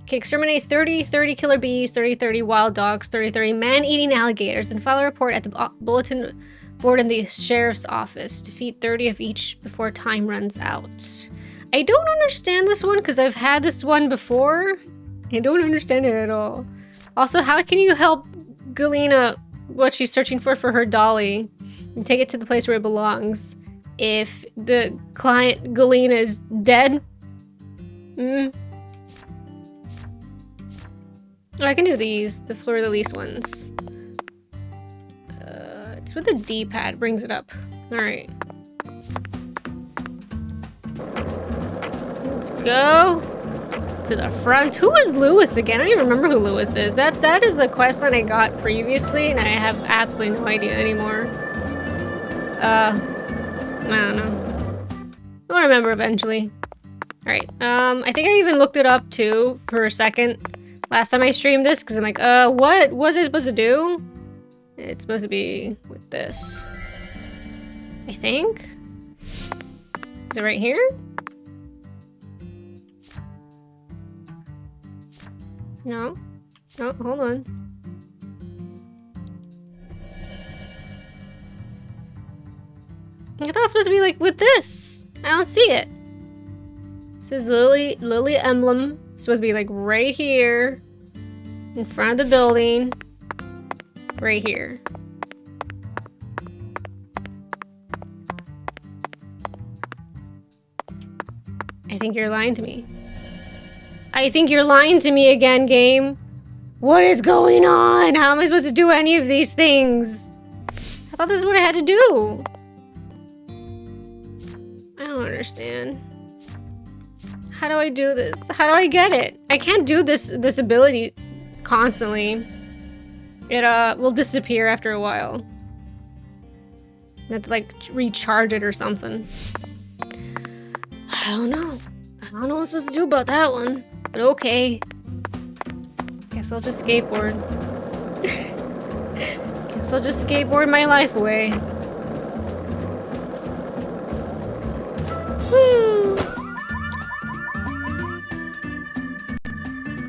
Okay, exterminate 30 killer bees, 30 wild dogs, 30 man-eating alligators, and file a report at the bulletin board in the sheriff's office. Defeat 30 of each before time runs out. I don't understand this one because I've had this one before. I don't understand it at all. Also, how can you help Galena what she's searching for her dolly and take it to the place where it belongs? If the client, Galena, is dead? Oh, I can do these, the fleur-de-lis ones. It's with the D-pad, brings it up. Alright. Let's go to the front. Who is Lewis again? I don't even remember who Lewis is. That is the quest line I got previously, and I have absolutely no idea anymore. I don't know. I'll remember eventually. Alright, I think I even looked it up too for a second last time I streamed this, because I'm like, what was I supposed to do? It's supposed to be with this. I think? Is it right here? No. Oh, hold on. I thought it was supposed to be like with this. I don't see it. It says Lily emblem. It's supposed to be like right here. In front of the building. Right here. I think you're lying to me. I think you're lying to me again, game. What is going on? How am I supposed to do any of these things? I thought this is what I had to do. I don't understand. How do I do this? How do I get it? I can't do this ability constantly. It will disappear after a while. I have to like recharge it or something. I don't know. I don't know what I'm supposed to do about that one. But okay. Guess I'll just skateboard. Guess I'll just skateboard my life away. Woo!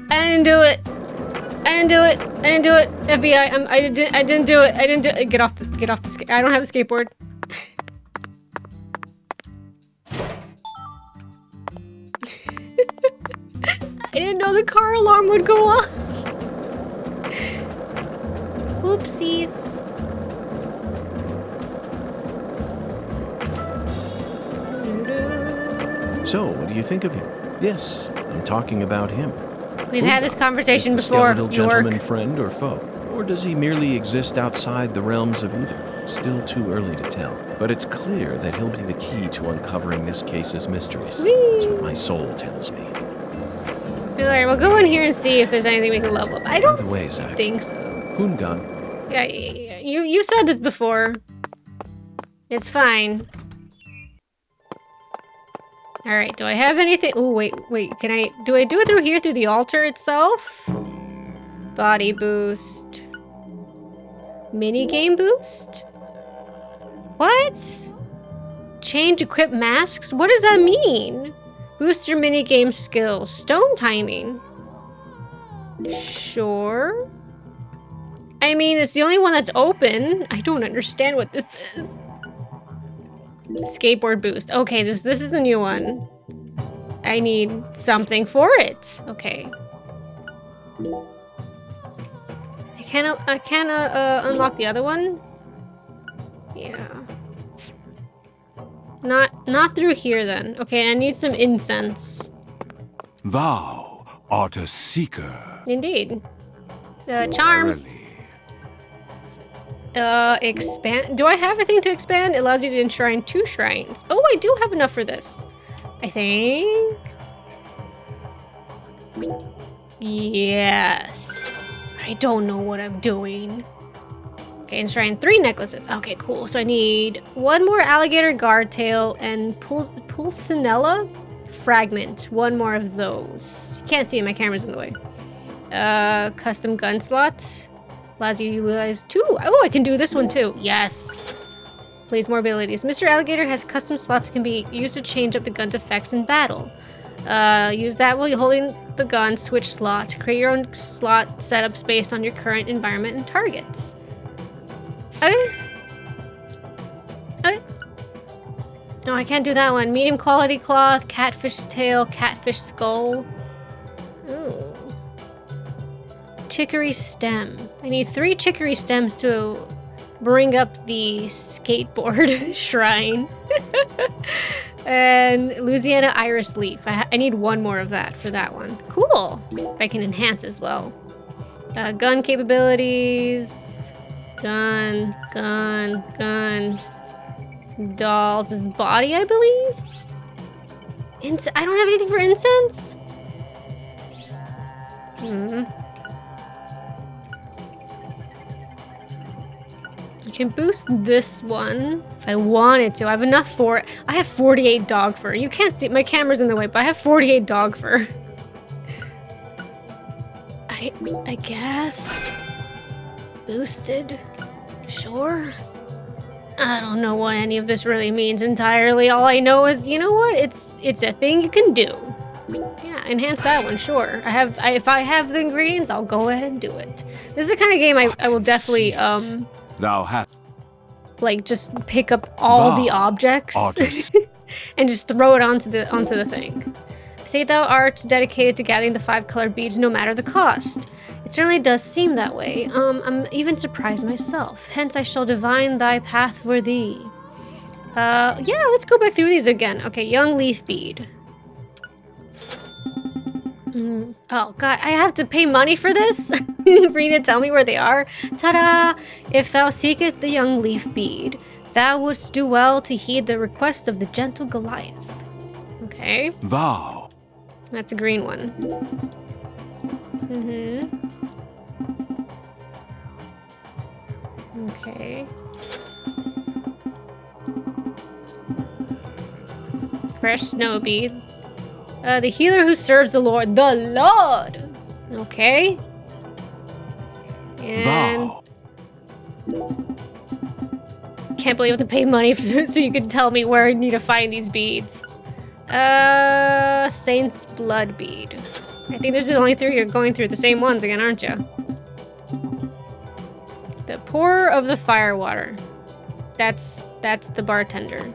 I didn't do it. I didn't do it. I didn't do it. FBI, I didn't do it. I didn't do it. Get off the I don't have a skateboard. I didn't know the car alarm would go off. Oopsies. So, what do you think of him? Yes, I'm talking about him. We've had this conversation is the before, skeletal gentleman friend or foe? Or does he merely exist outside the realms of either? Still too early to tell. But it's clear that he'll be the key to uncovering this case's mysteries. Whee! That's what my soul tells me. Alright, we'll go in here and see if there's anything we can level up. I don't think so. Hungan. Yeah. You said this before. It's fine. Alright, do I have anything? Oh, wait. Do I do it through here, through the altar itself? Body boost. Minigame boost? What? Change equip masks? What does that mean? Boost your minigame skills. Stone timing. Sure. I mean, it's the only one that's open. I don't understand what this is. Skateboard boost. Okay, this is the new one. I need something for it. Okay. I can't unlock the other one? Yeah. Not through here then. Okay, I need some incense. Thou art a seeker. Indeed. Charms. Verily. Expand. Do I have a thing to expand? It allows you to enshrine 2 shrines. Oh, I do have enough for this. I think. Yes. I don't know what I'm doing. Okay, enshrine 3 necklaces. Okay, cool. So I need 1 more alligator guard tail and pulcinella fragment. 1 more of those. You can't see it, my camera's in the way. Custom gun slot. Allows you to utilize 2. Oh, I can do this one too. Yes. Plays more abilities. Mr. Alligator has custom slots that can be used to change up the gun's effects in battle. Use that while you're holding the gun, switch slots. Create your own slot setups based on your current environment and targets. Okay. Okay. No, I can't do that one. Medium quality cloth, catfish tail, catfish skull. Ooh. Chicory stem. I need 3 chicory stems to bring up the skateboard shrine. And Louisiana iris leaf. I need 1 more of that for that one. Cool. I can enhance as well. Gun capabilities. Gun. Dolls is body, I believe. I don't have anything for incense. I can boost this one if I wanted to. I have enough for it. I have 48 dog fur. You can't see, my camera's in the way, but I have 48 dog fur. I guess. Boosted. Sure. I don't know what any of this really means entirely. All I know is, you know what? It's a thing you can do. Yeah, enhance that one, sure. If I have the ingredients, I'll go ahead and do it. This is the kind of game I will definitely Thou hast like just pick up all the objects and just throw it onto the thing. Say thou art dedicated to gathering the 5 colored beads no matter the cost. It certainly does seem that way. I'm even surprised myself. Hence I shall divine thy path for thee. Yeah, let's go back through these again. Okay, young leaf bead. Oh god, I have to pay money for this? For you to tell me where they are? Ta-da! If thou seekest the young leaf bead, thou wouldst do well to heed the request of the gentle Goliath. Okay. thou. That's a green one. Okay. Fresh snow bead. The healer who serves the Lord. The Lord! Okay. And... Can't believe I have to pay money so you can tell me where I need to find these beads. Saint's blood bead. I think there's only 3 you're going through the same ones again, aren't you? The pourer of the firewater. That's the bartender.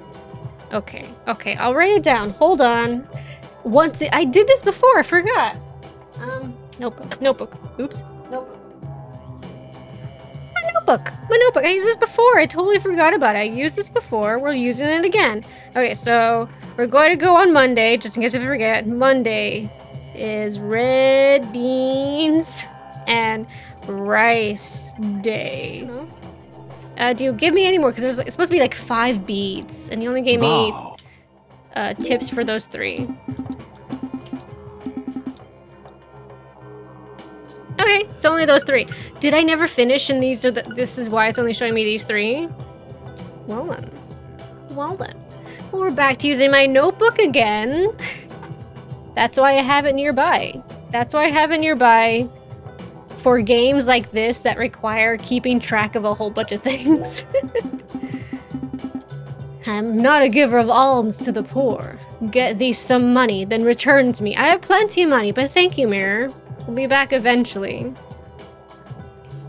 Okay, I'll write it down. Hold on. I did this before, I forgot. Notebook. Oops. My notebook. I used this before. I totally forgot about it. I used this before. We're using it again. Okay, so we're going to go on Monday, just in case I forget. Monday is red beans and rice day. Do you give me any more? Because there's it's supposed to be like 5 beads, and you only gave me tips for those 3. Okay, so only those 3. Did I never finish and this is why it's only showing me these 3? Well then. Well, we're back to using my notebook again. That's why I have it nearby. For games like this that require keeping track of a whole bunch of things. I'm not a giver of alms to the poor. Get thee some money, then return to me. I have plenty of money, but thank you, Mirror. We'll be back eventually.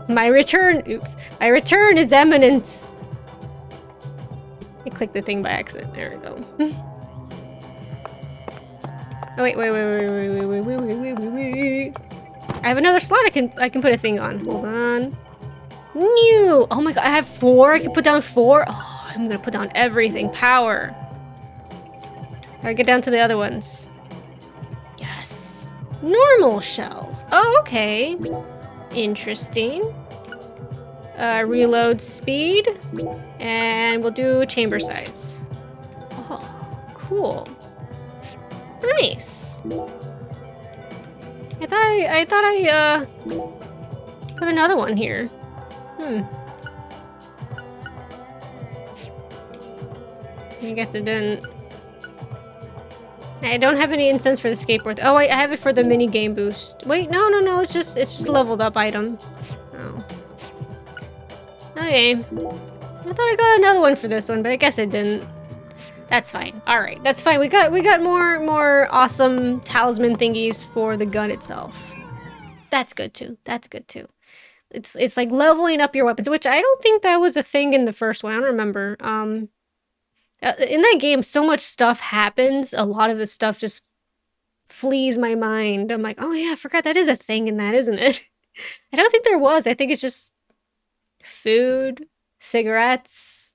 My return is imminent. I clicked the thing by accident. There we go. Oh wait. I have another slot I can put a thing on. Hold on. New. Oh my god, I have 4. I can put down 4. Oh, I'm gonna put down everything. Power. Gotta get down to the other ones. Yes. Normal shells. Oh, okay. Interesting. reload speed, and we'll do chamber size. Oh, cool. Nice. I thought I put another one here. I guess it didn't. I don't have any incense for the skateboard. Oh, I have it for the mini game boost. Wait, no, it's just leveled up item. Oh. Okay. I thought I got another one for this one, but I guess I didn't. That's fine. All right, that's fine. We got more awesome talisman thingies for the gun itself. That's good too. It's like leveling up your weapons, which I don't think that was a thing in the first one. I don't remember. In that game, so much stuff happens. A lot of the stuff just flees my mind. I'm like, oh yeah, I forgot that is a thing in that, isn't it? I don't think there was. I think it's just food, cigarettes.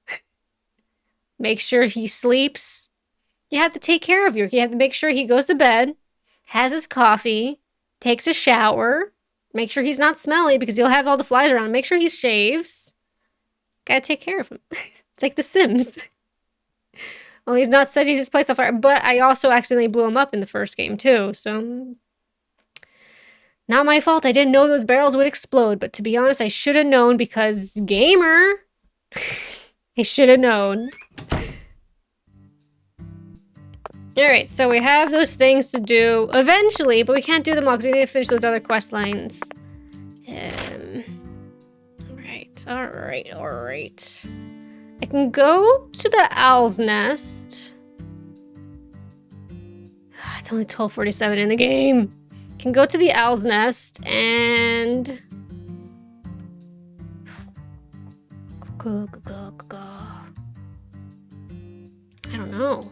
Make sure he sleeps. You have to take care of you. You have to make sure he goes to bed, has his coffee, takes a shower, make sure he's not smelly because he'll have all the flies around. Make sure he shaves. Gotta take care of him. It's like The Sims. Well, he's not setting his place on fire, but I also accidentally blew him up in the first game too, so... Not my fault. I didn't know those barrels would explode, but to be honest, I should have known because gamer. I should have known. Alright, so we have those things to do eventually, but we can't do them all because we need to finish those other quest lines. Alright. I can go to the owl's nest. It's only 12:47 in the game. Can go to the owl's nest and... I don't know.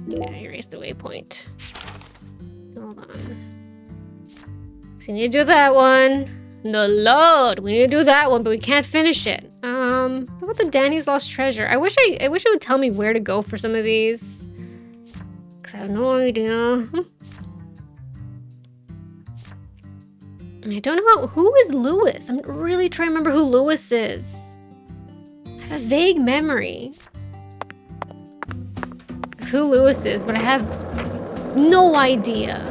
Yeah, erase the waypoint. Hold on. So you need to do that one. The load. We need to do that one, but we can't finish it. How about the Danny's Lost Treasure? I wish it would tell me where to go for some of these. Cause I have no idea. I don't know who is Lewis. I'm really trying to remember who Lewis is. I have a vague memory of who Lewis is, but I have no idea.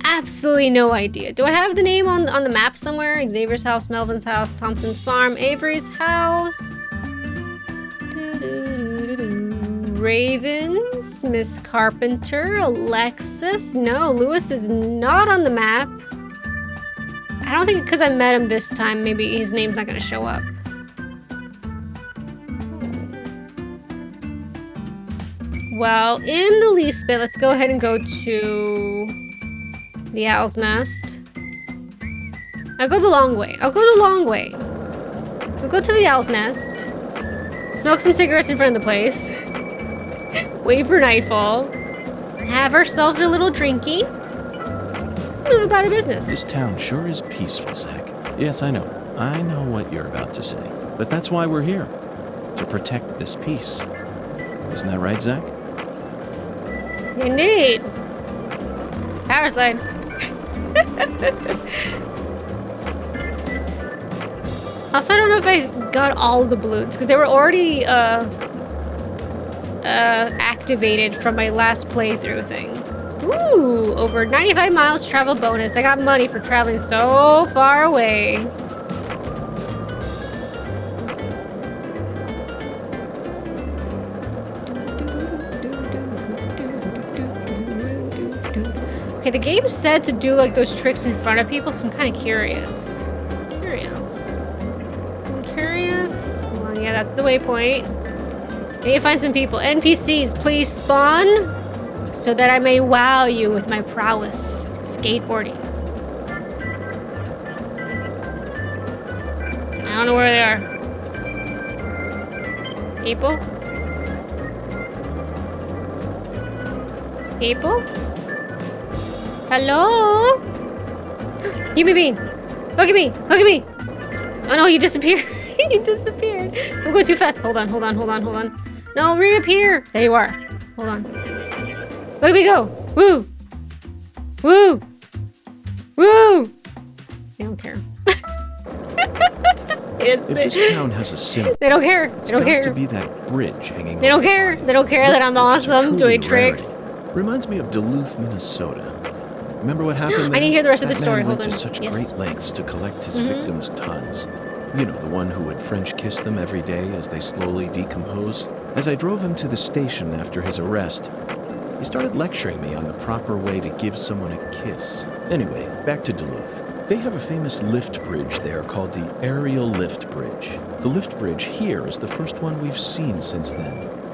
Absolutely no idea. Do I have the name on the map somewhere? Xavier's house, Melvin's house, Thompson's farm, Avery's house. Ravens, Miss Carpenter, Alexis. No, Lewis is not on the map. I don't think because I met him this time, maybe his name's not going to show up. Well, in the least bit, let's go ahead and go to the owl's nest. I'll go the long way. We'll go to the owl's nest. Smoke some cigarettes in front of the place. Wait for nightfall. Have ourselves a little drinky. Move about our business. This town sure is peaceful, Zach. Yes, I know. I know what you're about to say. But that's why we're here. To protect this peace. Isn't that right, Zach? Indeed. Power slide. Also, I don't know if I got all the balloons because they were already activated from my last playthrough thing. Ooh, over 95 miles travel bonus. I got money for traveling so far away. Okay, the game said to do like those tricks in front of people, so I'm kind of curious. Well, yeah, that's the waypoint. I need to find some people. NPCs, please spawn so that I may wow you with my prowess at skateboarding. I don't know where they are. People? Hello? Give me bean. Look at me. Oh no, you disappeared. You disappeared. I'm going too fast. Hold on. No, reappear. There you are. Hold on. Look at me go. Woo. I don't care. If this town has a symbol, They don't care. it's They don't got care. to be that bridge hanging They don't over the care. body. They don't care that I'm Lift bridge is awesome truly doing a tricks. rarity. Reminds me of Duluth, Minnesota. Remember what happened there? I need to hear the rest of That the story. man Hold went on. to such Yes. great lengths to collect his Mhm. victims' tons. You know, the one who would French kiss them every day as they slowly decompose. As I drove him to the station after his arrest, he started lecturing me on the proper way to give someone a kiss. Anyway, back to Duluth. They have a famous lift bridge there called the Aerial Lift Bridge. The lift bridge here is the first one we've seen since then.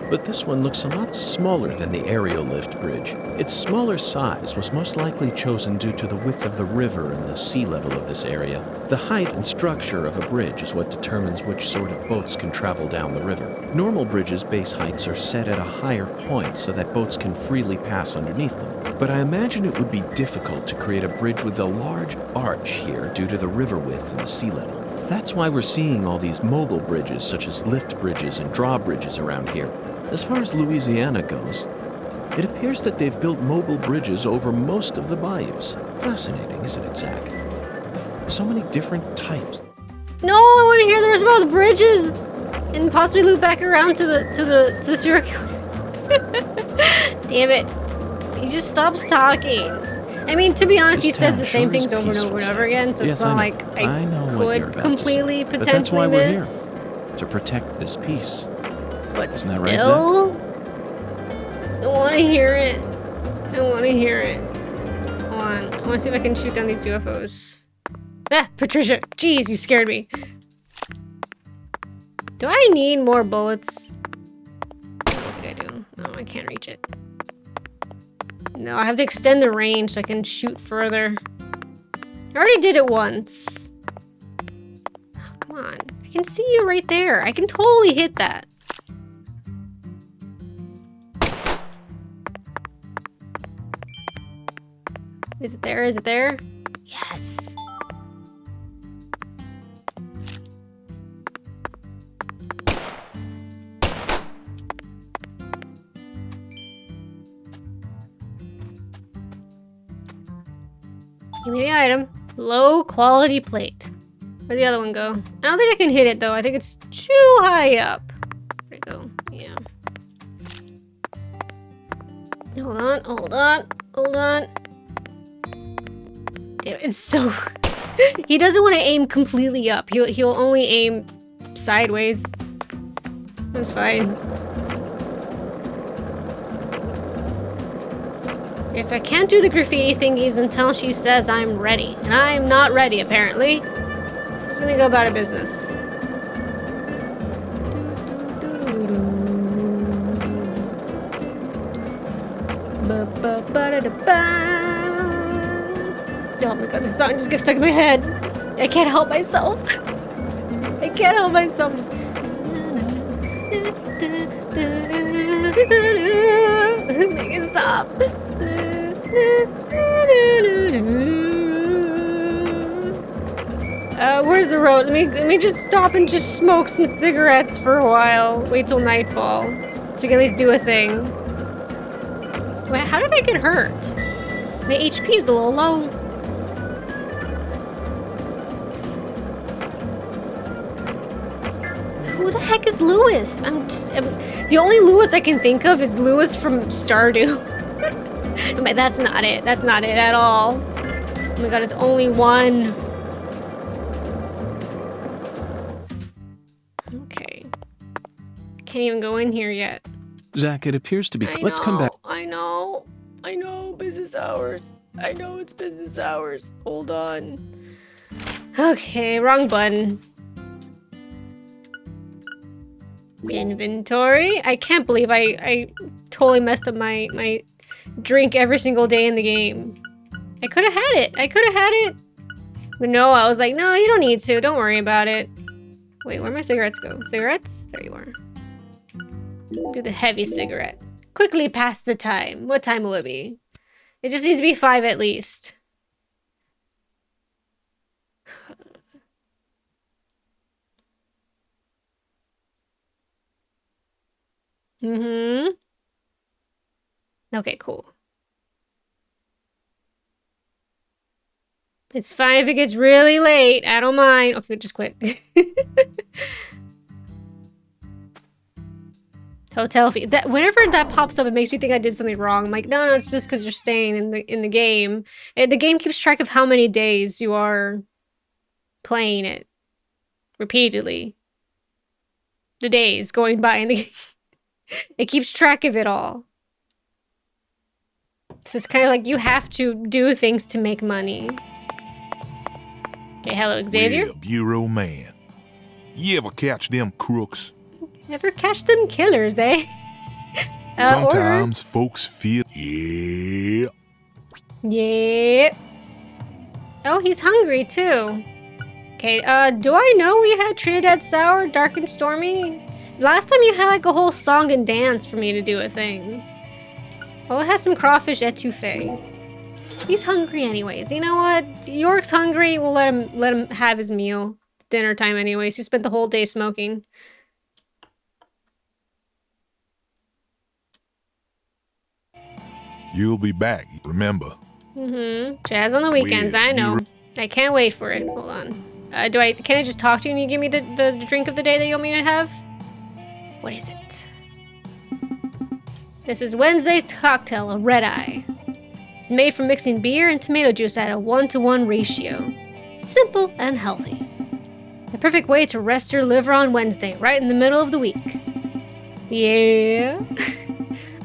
But this one looks a lot smaller than the aerial lift bridge. Its smaller size was most likely chosen due to the width of the river and the sea level of this area. The height and structure of a bridge is what determines which sort of boats can travel down the river. Normal bridges' base heights are set at a higher point so that boats can freely pass underneath them. But I imagine it would be difficult to create a bridge with a large arch here due to the river width and the sea level. That's why we're seeing all these mobile bridges such as lift bridges and drawbridges around here. As far as Louisiana goes, it appears that they've built mobile bridges over most of the bayous. Fascinating, isn't it, Zach? So many different types. No, I want to hear the rest about the bridges and possibly loop back around to the serial killer. Damn it! He just stops talking. I mean, to be honest, he This says the town same sure is things over and peaceful, over and Zach. over again, so Yes, it's not I know. like I know what you're could about to completely say. But that's potentially why we're miss. here, to protect this peace. But Isn't that right, still, I want to hear it. I want to hear it. Hold on. I want to see if I can shoot down these UFOs. Ah, Patricia. Jeez, you scared me. Do I need more bullets? I don't think I do. No, I can't reach it. No, I have to extend the range so I can shoot further. I already did it once. Oh, come on. I can see you right there. I can totally hit that. Is it there? Is it there? Yes. Give me the item. Low quality plate. Where'd the other one go? I don't think I can hit it though. I think it's too high up. Where'd it go? Yeah. Hold on, hold on, hold on. Damn, it's so... He doesn't want to aim completely up. He'll only aim sideways. That's fine. Okay, so I can't do the graffiti thingies until she says I'm ready. And I'm not ready, apparently. I'm just gonna go about her business. Oh my god, this song just gets stuck in my head. I can't help myself. I can't help myself. Just... Make it stop. Where's the road? Let me just stop and just smoke some cigarettes for a while. Wait till nightfall. So you can at least do a thing. Wait, how did I get hurt? My HP is a little low. Who the heck is Lewis? The only Lewis I can think of is Lewis from Stardew. But that's not it. That's not it at all. Oh my god, it's only one. Okay. Can't even go in here yet. Zach, it appears to be... Let's come back. I know, business hours. I know it's business hours. Hold on. Okay, wrong button. Inventory. I can't believe I totally messed up my drink every single day in the game. I could have had it. I could have had it. But no, I was like, no, you don't need to. Don't worry about it. Wait, where'd my cigarettes go? Cigarettes? There you are. Do the heavy cigarette. Quickly pass the time. What time will it be? It just needs to be 5 at least. Mm-hmm. Okay, cool. It's fine if it gets really late. I don't mind. Okay, just quit. Hotel fee. Whenever that pops up, it makes me think I did something wrong. I'm like, no, it's just because you're staying in the game. The game keeps track of how many days you are playing it repeatedly. The days going by in the game. It keeps track of it all. So it's kind of like you have to do things to make money. Okay, hello, Xavier. Well, Bureau man. You ever catch them crooks? Never catch them killers, eh? Sometimes folks feel... Yeah. Yeah. Oh, he's hungry, too. Okay, do I know we had Trinidad Sour, Dark and Stormy? Last time you had, like, a whole song and dance for me to do a thing. Oh, it has some crawfish etouffee. He's hungry anyways. You know what? York's hungry. We'll let him have his meal. Dinner time anyways. He spent the whole day smoking. You'll be back, remember. Jazz on the weekends, I know. I can't wait for it. Hold on. Can I just talk to you and you give me the drink of the day that you want me to have? What is it? This is Wednesday's cocktail, a red eye. It's made from mixing beer and tomato juice at a 1-to-1 ratio. Simple and healthy. The perfect way to rest your liver on Wednesday, right in the middle of the week. Yeah.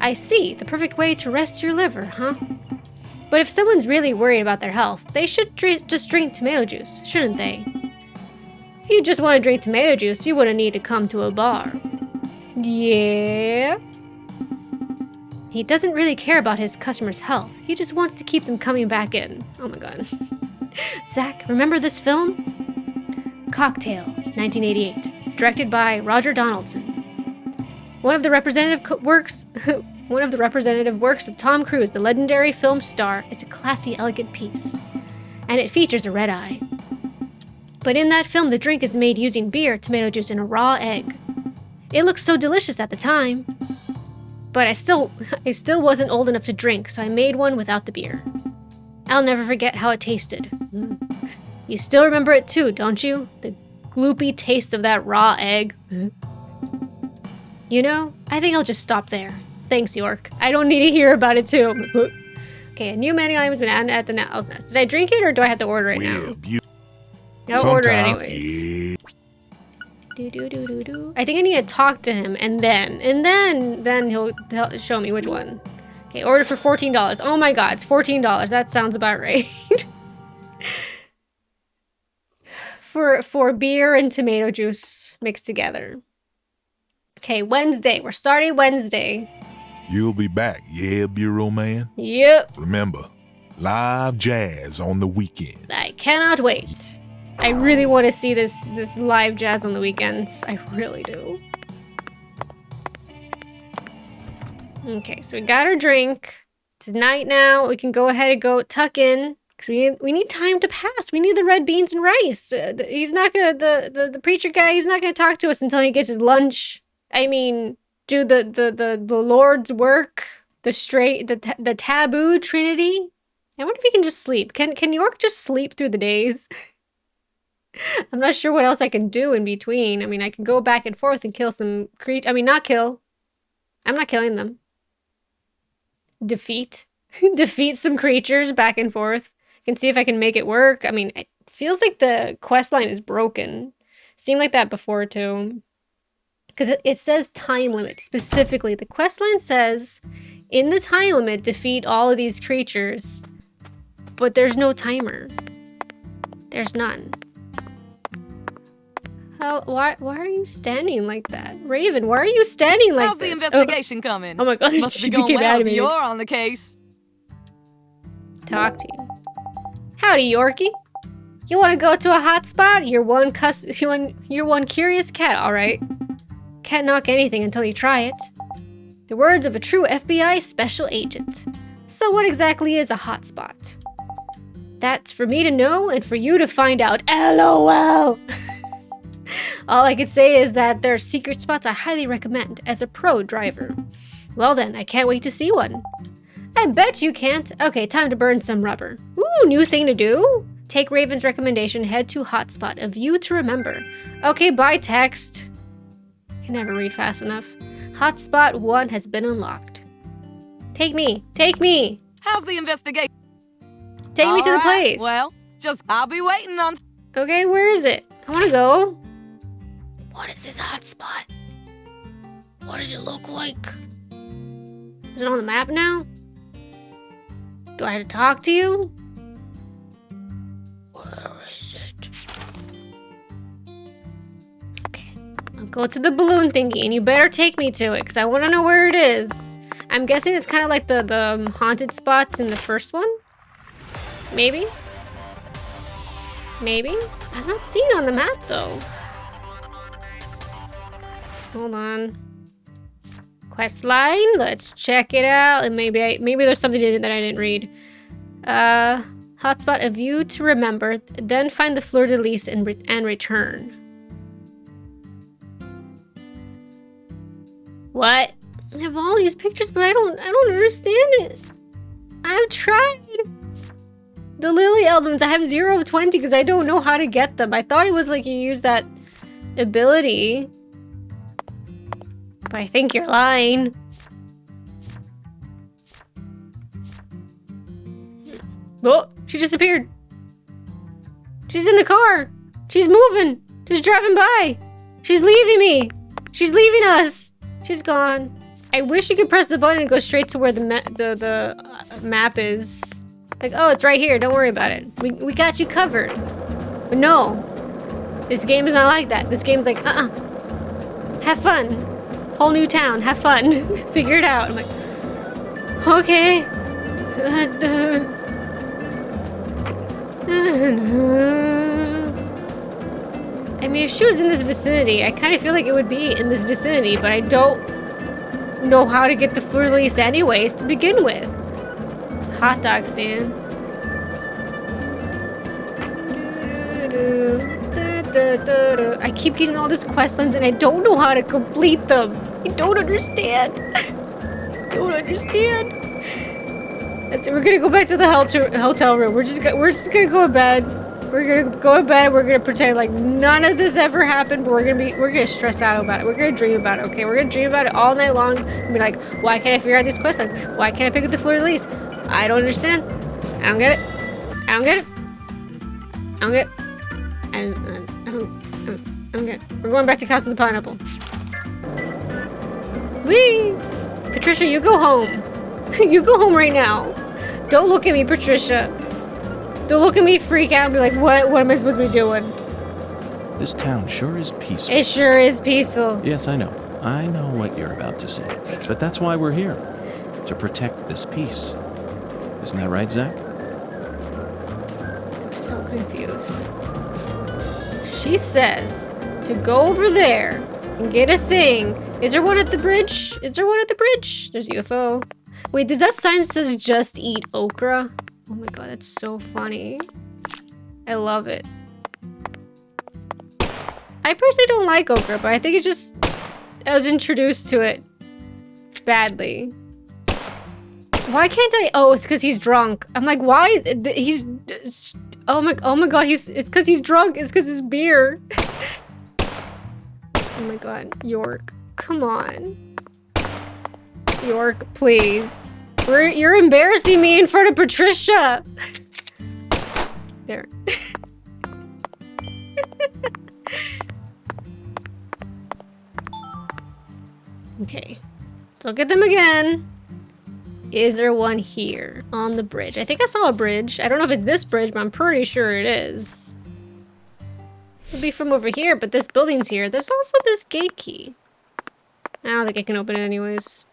I see, the perfect way to rest your liver, huh? But if someone's really worried about their health, they should just drink tomato juice, shouldn't they? If you just want to drink tomato juice, you wouldn't need to come to a bar. Yeah. He doesn't really care about his customers' health. He just wants to keep them coming back in. Oh my god. Zach, remember this film? Cocktail, 1988, directed by Roger Donaldson. One of the representative works of Tom Cruise, the legendary film star. It's a classy, elegant piece. And it features a red eye. But in that film, the drink is made using beer, tomato juice, and a raw egg. It looked so delicious at the time. But I still wasn't old enough to drink, so I made one without the beer. I'll never forget how it tasted. You still remember it too, don't you? The gloopy taste of that raw egg. You know, I think I'll just stop there. Thanks, York. I don't need to hear about it too. Okay, a new menu item has been added at the Owl's Nest. Did I drink it or do I have to order it now? I'll order it anyways. I think I need to talk to him and then he'll show me which one. Okay, order for $14. Oh my god, it's $14. That sounds about right. for beer and tomato juice mixed together. Okay, Wednesday. We're starting Wednesday. You'll be back, yeah, Bureau man? Yep. Remember, live jazz on the weekend. I cannot wait. I really want to see this live jazz on the weekends. I really do. Okay, so we got our drink. Tonight now, we can go ahead and go tuck in. Because we need time to pass. We need the red beans and rice. He's not gonna, the preacher guy, he's not gonna talk to us until he gets his lunch. I mean, do the Lord's work, the taboo trinity. I wonder if he can just sleep. Can York just sleep through the days? I'm not sure what else I can do in between. I mean, I can go back and forth and kill some I mean, not kill. I'm not killing them. Defeat. Defeat some creatures back and forth. I can see if I can make it work. I mean, it feels like the quest line is broken. Seemed like that before, too. Because it says time limit, specifically. The quest line says, in the time limit, defeat all of these creatures. But there's no timer. There's none. Hell, why are you standing like that? Raven, why are you standing like How's this? the investigation coming? Oh my god, Must she be going became well if animated. you're on the case. Talk to you. Howdy, Yorkie. You want to go to a hot spot? You're one curious cat, all right. Can't knock anything until you try it. The words of a true FBI special agent. So what exactly is a hot spot? That's for me to know and for you to find out. LOL! All I could say is that there are secret spots I highly recommend as a pro driver. Well then, I can't wait to see one. I bet you can't. Okay, time to burn some rubber. Ooh, new thing to do? Take Raven's recommendation, head to Hotspot, a view to remember. Okay, bye text. I can never read fast enough. Hotspot 1 has been unlocked. Take me, take me. How's the investigation? Take me to the place. Well, I'll be waiting on... Okay, where is it? I wanna go. What is this hotspot? What does it look like? Is it on the map now? Do I have to talk to you? Where is it? Okay, I'll go to the balloon thingy and you better take me to it because I want to know where it is. I'm guessing it's kind of like the haunted spots in the first one. Maybe? Maybe? I'm not seeing it on the map though. Hold on. Quest line, let's check it out. And maybe there's something in it that I didn't read. Hotspot, a view to remember. Then find the fleur-de-lis and return. What? I have all these pictures, but I don't understand it. I've tried. The Lily albums, I have 0 of 20 because I don't know how to get them. I thought it was like you use that ability. But I think you're lying. Oh, she disappeared. She's in the car. She's moving. She's driving by. She's leaving me. She's leaving us. She's gone. I wish you could press the button and go straight to where the map is. Like, oh, it's right here. Don't worry about it. We got you covered. But no. This game is not like that. This game's like, have fun. Whole new town. Have fun. Figure it out. I'm like, okay. I mean, if she was in this vicinity, I kind of feel like it would be in this vicinity, but I don't know how to get the fleur-de-lis anyways to begin with. It's a hot dog stand. I keep getting all these quest lines and I don't know how to complete them. I don't understand. Don't understand. That's it. We're gonna go back to the hotel room. We're just gonna go to bed. We're gonna go to bed. We're gonna pretend like none of this ever happened. But we're gonna stress out about it. We're gonna dream about it. Okay, we're gonna dream about it all night long and be like, why can't I figure out these quest lines? Why can't I pick up the fleur-de-lis? I don't understand. I don't get it. I don't get it. I don't get it. I don't get it. We're going back to Castle of the Pineapple. Whee! Patricia, you go home. You go home right now. Don't look at me, Patricia. Don't look at me freak out and be like, what am I supposed to be doing? This town sure is peaceful. It sure is peaceful. Yes, I know. I know what you're about to say. But that's why we're here. To protect this peace. Isn't that right, Zach? I'm so confused. She says to go over there and get a thing. Is there one at the bridge? Is there one at the bridge? There's a UFO. Wait, does that sign says just eat okra? Oh my god, that's so funny. I love it. I personally don't like okra, but I think it's just I was introduced to it badly. Why can't I? Oh, it's because he's drunk. I'm like, why? He's oh my god, it's because he's drunk. It's because his beer. Oh my god, York, come on. York, please. You're embarrassing me in front of Patricia. There. Okay. Let's look at them again. Is there one here on the bridge? I think I saw a bridge. I don't know if it's this bridge, but I'm pretty sure it is. It'll be from over here, but this building's here. There's also this gate key. I don't think I can open it anyways.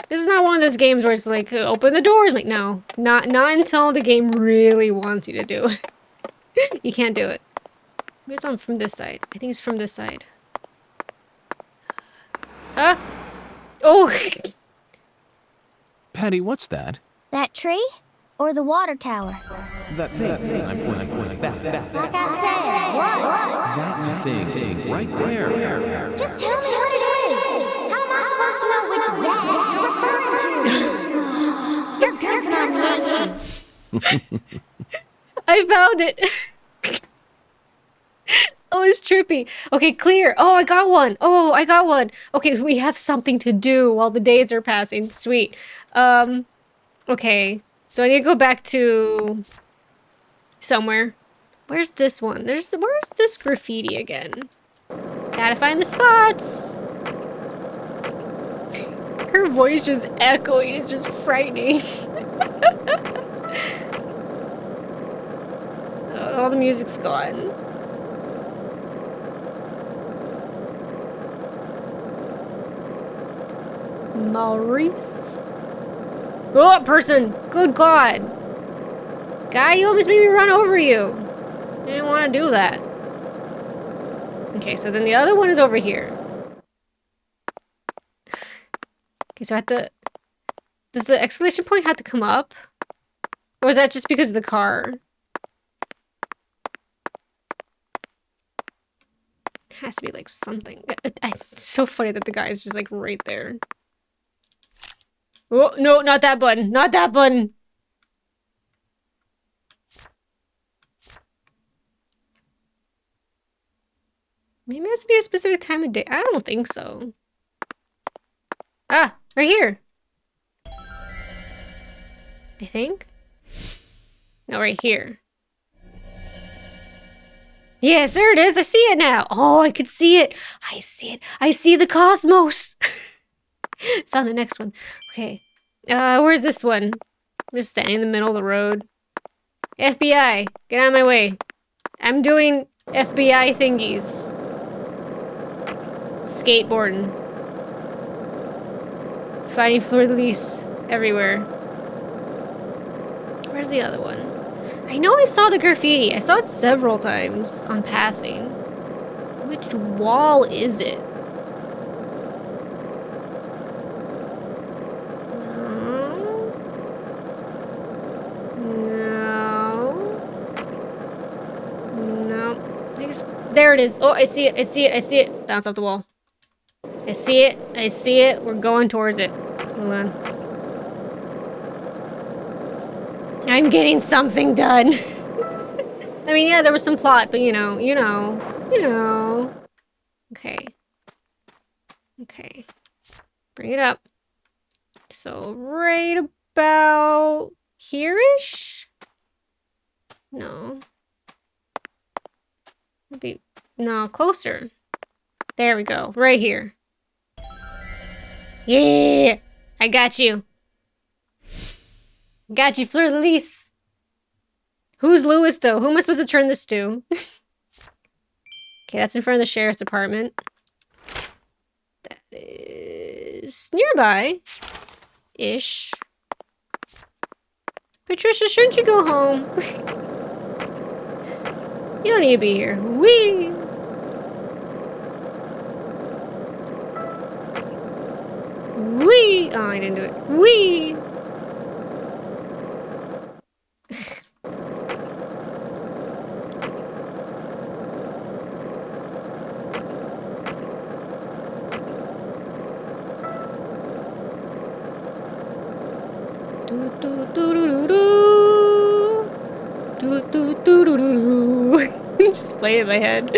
This is not one of those games where it's like, open the doors. I'm like, no, not until the game really wants you to do it. You can't do it. Maybe it's on from this side. I think it's from this side. Oh. Patty, what's that? That tree? Or the water tower? That thing. I'm pointing back. Like I said, what? That thing, right there. Just tell me what it is. How am I supposed to know which that you're referring to? You're good for navigation. I found it. Oh, it's trippy. Okay, clear. Oh, I got one. Oh, I got one. Okay, we have something to do while the days are passing. Sweet. Okay. So I need to go back to somewhere. Where's this one? Where's this graffiti again? Gotta find the spots. Her voice just echoing. It's just frightening. All the music's gone. Maurice. Oh, person! Good God! Guy, you almost made me run over you. I didn't want to do that. Okay, so then the other one is over here. Okay, so I have to... Does the exclamation point have to come up? Or is that just because of the car? It has to be like something. It's so funny that the guy is just like right there. Oh, no, not that button. Not that button. Maybe it has to be a specific time of day. I don't think so. Ah, right here. I think. No, right here. Yes, there it is. I see it now. Oh, I can see it. I see it. I see the cosmos. Found the next one. Okay. Where's this one? I'm just standing in the middle of the road. FBI, get out of my way. I'm doing FBI thingies. Skateboarding. Finding fleur-de-lis everywhere. Where's the other one? I know I saw the graffiti. I saw it several times on passing. Which wall is it? There it is. Oh, I see it. I see it. I see it. Bounce off the wall. I see it. I see it. We're going towards it. Hold on. I'm getting something done. I mean, yeah, there was some plot, but you know. Okay. Okay. Bring it up. So, right about here-ish? No. Maybe, no, closer. There we go. Right here. Yeah! I got you. Got you, fleur-de-lis. Who's Lewis, though? Who am I supposed to turn this to? Okay, that's in front of the sheriff's department. That is nearby-ish. Patricia, shouldn't you go home? You don't need to be here. Whee! Whee! Oh, I didn't do it. Whee! Just play it in my head.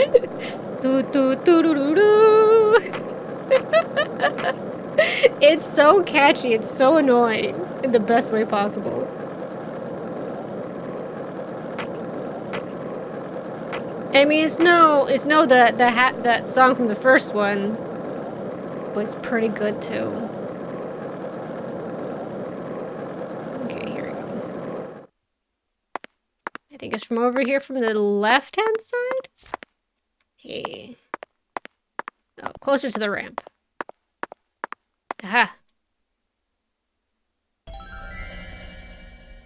It's so catchy. It's so annoying in the best way possible. I mean, it's no that song from the first one, but it's pretty good too. I think it's from over here from the left-hand side? Hey. Oh, closer to the ramp. Aha.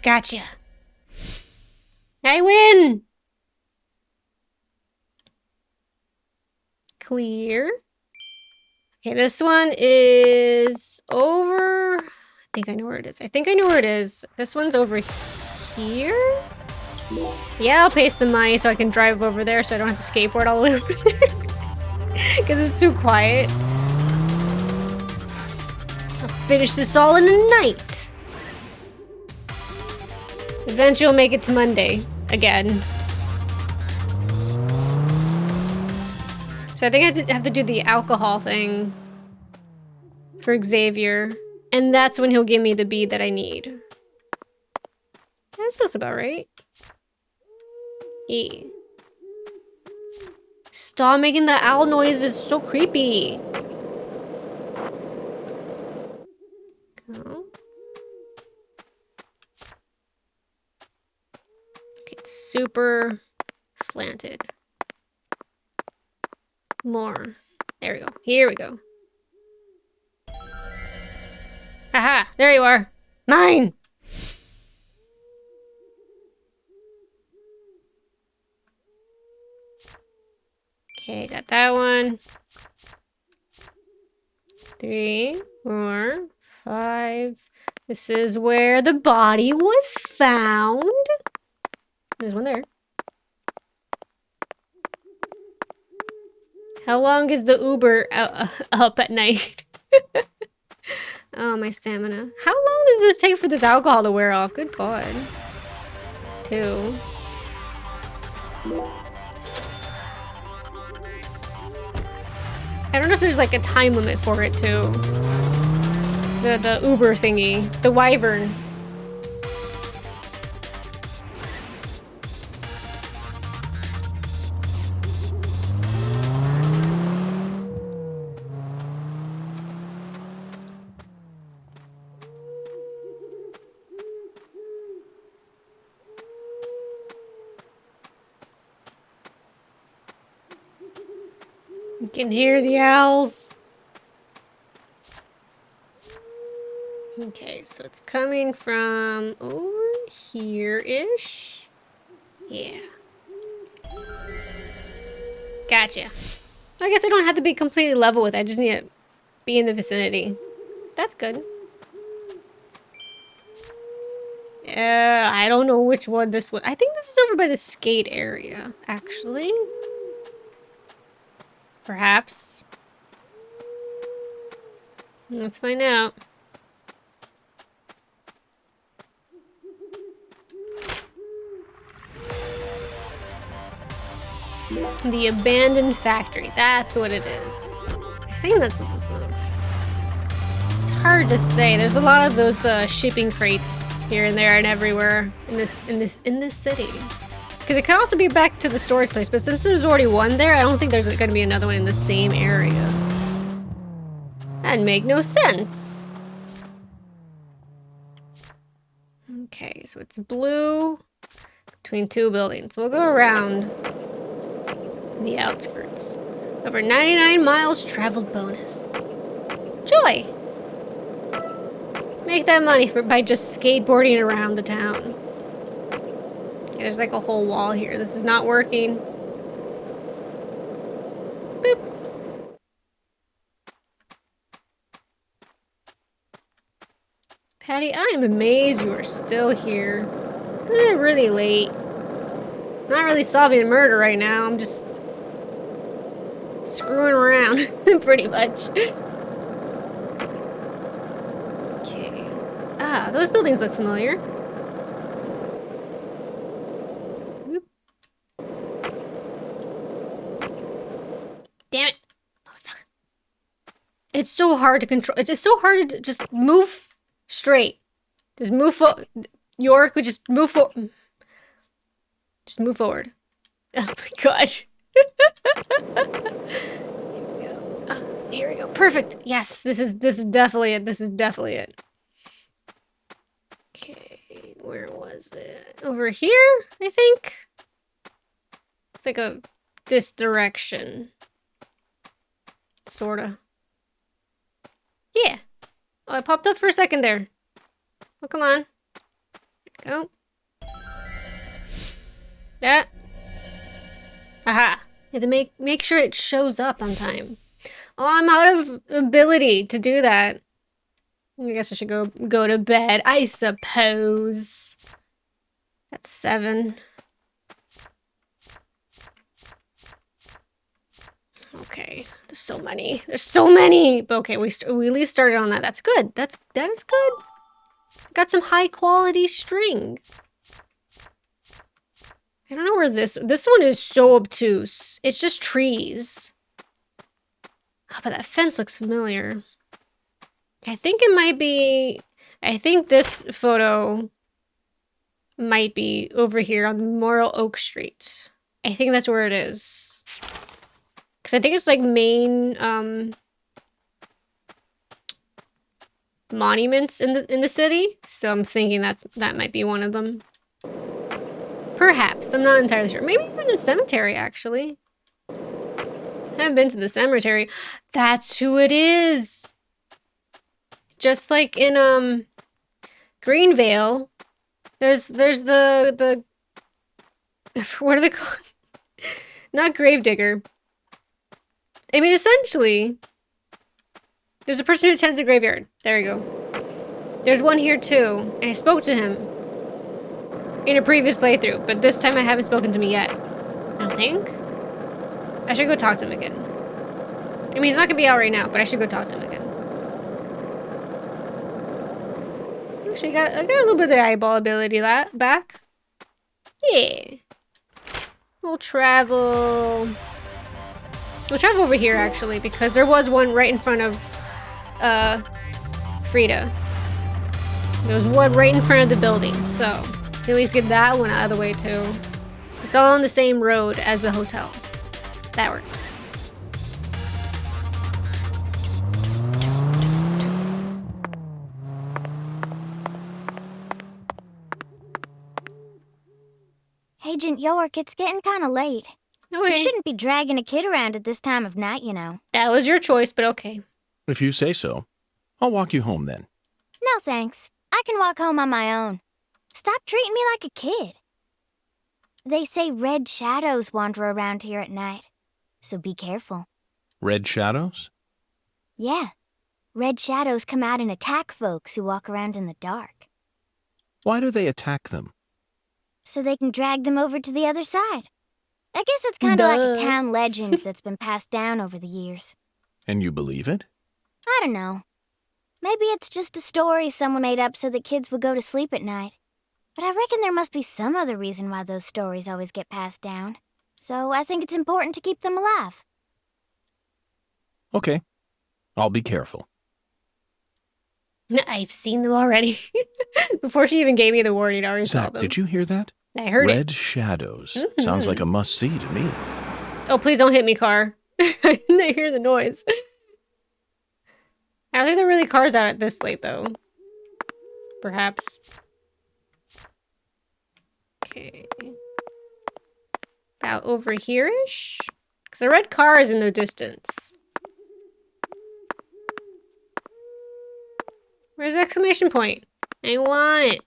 Gotcha. I win! Clear. Okay, this one is over... I think I know where it is. I think I know where it is. This one's over here? Yeah, I'll pay some money so I can drive over there so I don't have to skateboard all the way over there. Because it's too quiet. I'll finish this all in a night. Eventually I'll make it to Monday. again. So I think I have to do the alcohol thing for Xavier. And that's when he'll give me the bead that I need. That feels about right. E. Stop making the owl noise, it's so creepy. Go. Okay, it's super slanted. More. There we go. Here we go. Haha, there you are. Mine! Okay, got that one. 3, 4, 5. This is where the body was found. There's one there. How long is the Uber up at night? Oh, my stamina. How long did this take for this alcohol to wear off? Good God. 2. I don't know if there's like a time limit for it too. The Uber thingy. The wyvern. You can hear the owls. Okay, so it's coming from over here-ish. Yeah. Gotcha. I guess I don't have to be completely level with it. I just need to be in the vicinity. That's good. I don't know which one this was. I think this is over by the skate area, actually. Perhaps. Let's find out. The abandoned factory. That's what it is. I think that's what this is. It's hard to say. There's a lot of those shipping crates here and there and everywhere in this city. Because it could also be back to the storage place, but since there's already one there, I don't think there's going to be another one in the same area. That'd make no sense. Okay, so it's blue between 2 buildings. We'll go around the outskirts. Over 99 miles traveled bonus. Joy! Make that money by just skateboarding around the town. There's like a whole wall here. This is not working. Boop. Patty, I am amazed you are still here. This is really late. I'm not really solving a murder right now. I'm just screwing around, pretty much. Okay. Ah, those buildings look familiar. Damn it. Motherfucker. It's so hard to control. It's just so hard to just move straight. Just move forward. York would just move forward. Just move forward. Oh my god. Here we go. Oh, here we go. Perfect. Yes, this is definitely it. This is definitely it. Okay, where was it? Over here, I think. It's like this direction. Sorta. Yeah. Oh, it popped up for a second there. Oh, come on. There we go. That. Aha. You have to make sure it shows up on time. Oh, I'm out of ability to do that. I guess I should go to bed, I suppose. That's 7. Okay, there's so many. There's so many. But okay, we at least started on that. That's good. That is good. Got some high quality string. I don't know where this one is so obtuse. It's just trees. Oh, but that fence looks familiar. I think it might be... I think this photo might be over here on Memorial Oak Street. I think that's where it is. Because I think it's like main monuments in the city. So I'm thinking that might be one of them. Perhaps. I'm not entirely sure. Maybe even the cemetery, actually. I haven't been to the cemetery. That's who it is. Just like in Greenvale, there's the what are they called? Not gravedigger. I mean, essentially, there's a person who tends the graveyard. There you go. There's one here too, and I spoke to him in a previous playthrough, but this time I haven't spoken to me yet. I think I should go talk to him again. I mean, he's not gonna be out right now, but I should go talk to him again. Actually, I got a little bit of the eyeball ability back. Yeah. We'll travel over here, actually, because there was one right in front of Frida. There was one right in front of the building, so at least get that one out of the way too. It's all on the same road as the hotel. That works. Agent York, it's getting kind of late. Okay. You shouldn't be dragging a kid around at this time of night, you know. That was your choice, but okay. If you say so. I'll walk you home then. No thanks. I can walk home on my own. Stop treating me like a kid. They say red shadows wander around here at night, so be careful. Red shadows? Yeah. Red shadows come out and attack folks who walk around in the dark. Why do they attack them? So they can drag them over to the other side. I guess it's kind of like a town legend that's been passed down over the years. And you believe it? I don't know. Maybe it's just a story someone made up so that kids would go to sleep at night. But I reckon there must be some other reason why those stories always get passed down. So I think it's important to keep them alive. Okay. I'll be careful. I've seen them already. Before she even gave me the warning, I already saw Zach, them. did you hear that? I heard Red shadows. Sounds like a must-see to me. Oh, please don't hit me, car. I didn't hear the noise. I don't think there are really cars out at this late, though. Perhaps. Okay. About over here-ish? Because the red car is in the distance. Where's the exclamation point? I want it.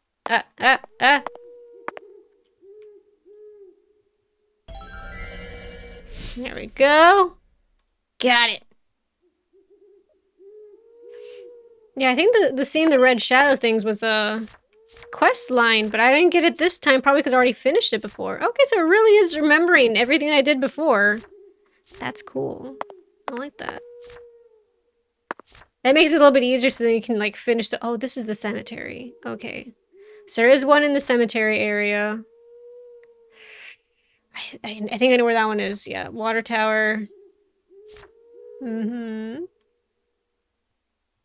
There we go. Got it. Yeah, I think the seeing the red shadow things was a quest line, but I didn't get it this time, probably because I already finished it before. Okay, so it really is remembering everything I did before. That's cool. I like that. That makes it a little bit easier so then you can, like, finish the... Oh, this is the cemetery. Okay. So there is one in the cemetery area. I think I know where that one is. Yeah, water tower. Mm-hmm.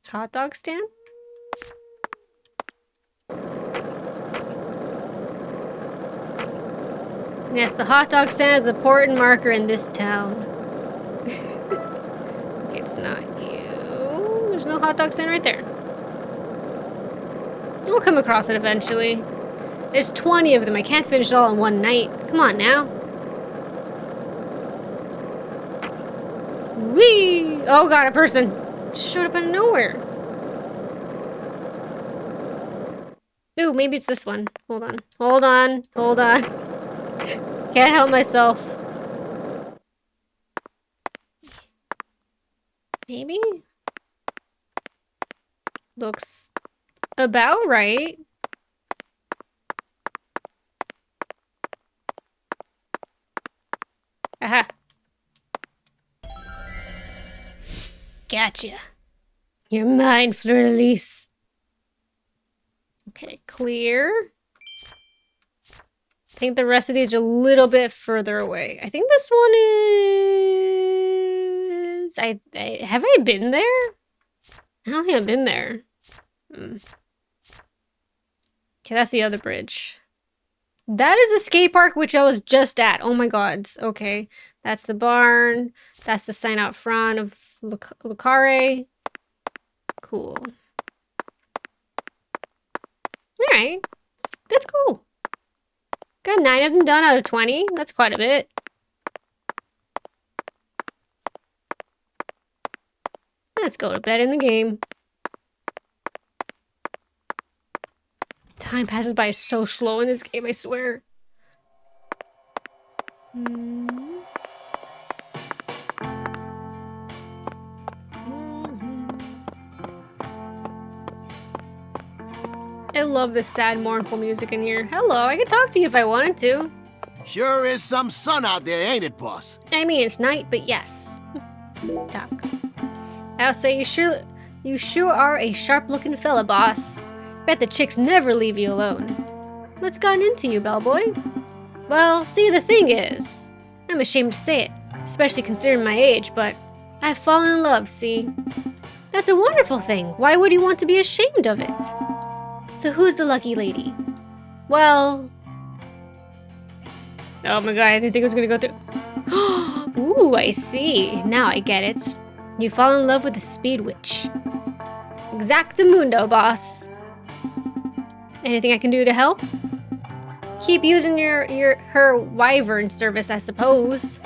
Hot dog stand? Yes, the hot dog stand is the important marker in this town. Okay, it's not you. There's no hot dog stand right there. We'll come across it eventually. There's 20 of them. I can't finish it all in one night. Come on now. Whee! Oh god, a person showed up out of nowhere. Ooh, maybe it's this one. Hold on. Hold on. Hold on. Can't help myself. Maybe? Looks about right. Aha. Gotcha. You're mine, Fleur-de-Lis. Okay, clear. I think the rest of these are a little bit further away. I think this one is... have I been there? I don't think I've been there. Okay, that's the other bridge. That is the skate park, which I was just at. Oh my god. Okay, that's the barn. That's the sign out front of Lucare. Cool. Alright. That's cool. Got 9 of them done out of 20. That's quite a bit. Let's go to bed in the game. Time passes by so slow in this game, I swear. I love this sad, mournful music in here. Hello, I could talk to you if I wanted to. Sure is some sun out there, ain't it, boss? I mean, it's night, but yes. Talk. I'll say you sure are a sharp-looking fella, boss. Bet the chicks never leave you alone. What's gotten into you, bellboy? Well, see, the thing is, I'm ashamed to say it, especially considering my age, but I've fallen in love, see? That's a wonderful thing. Why would you want to be ashamed of it? So who's the lucky lady? Well... Oh my god, I didn't think it was gonna go through. Ooh, I see. Now I get it. You fall in love with the speed witch. Exactamundo, boss. Anything I can do to help? Keep using her wyvern service, I suppose.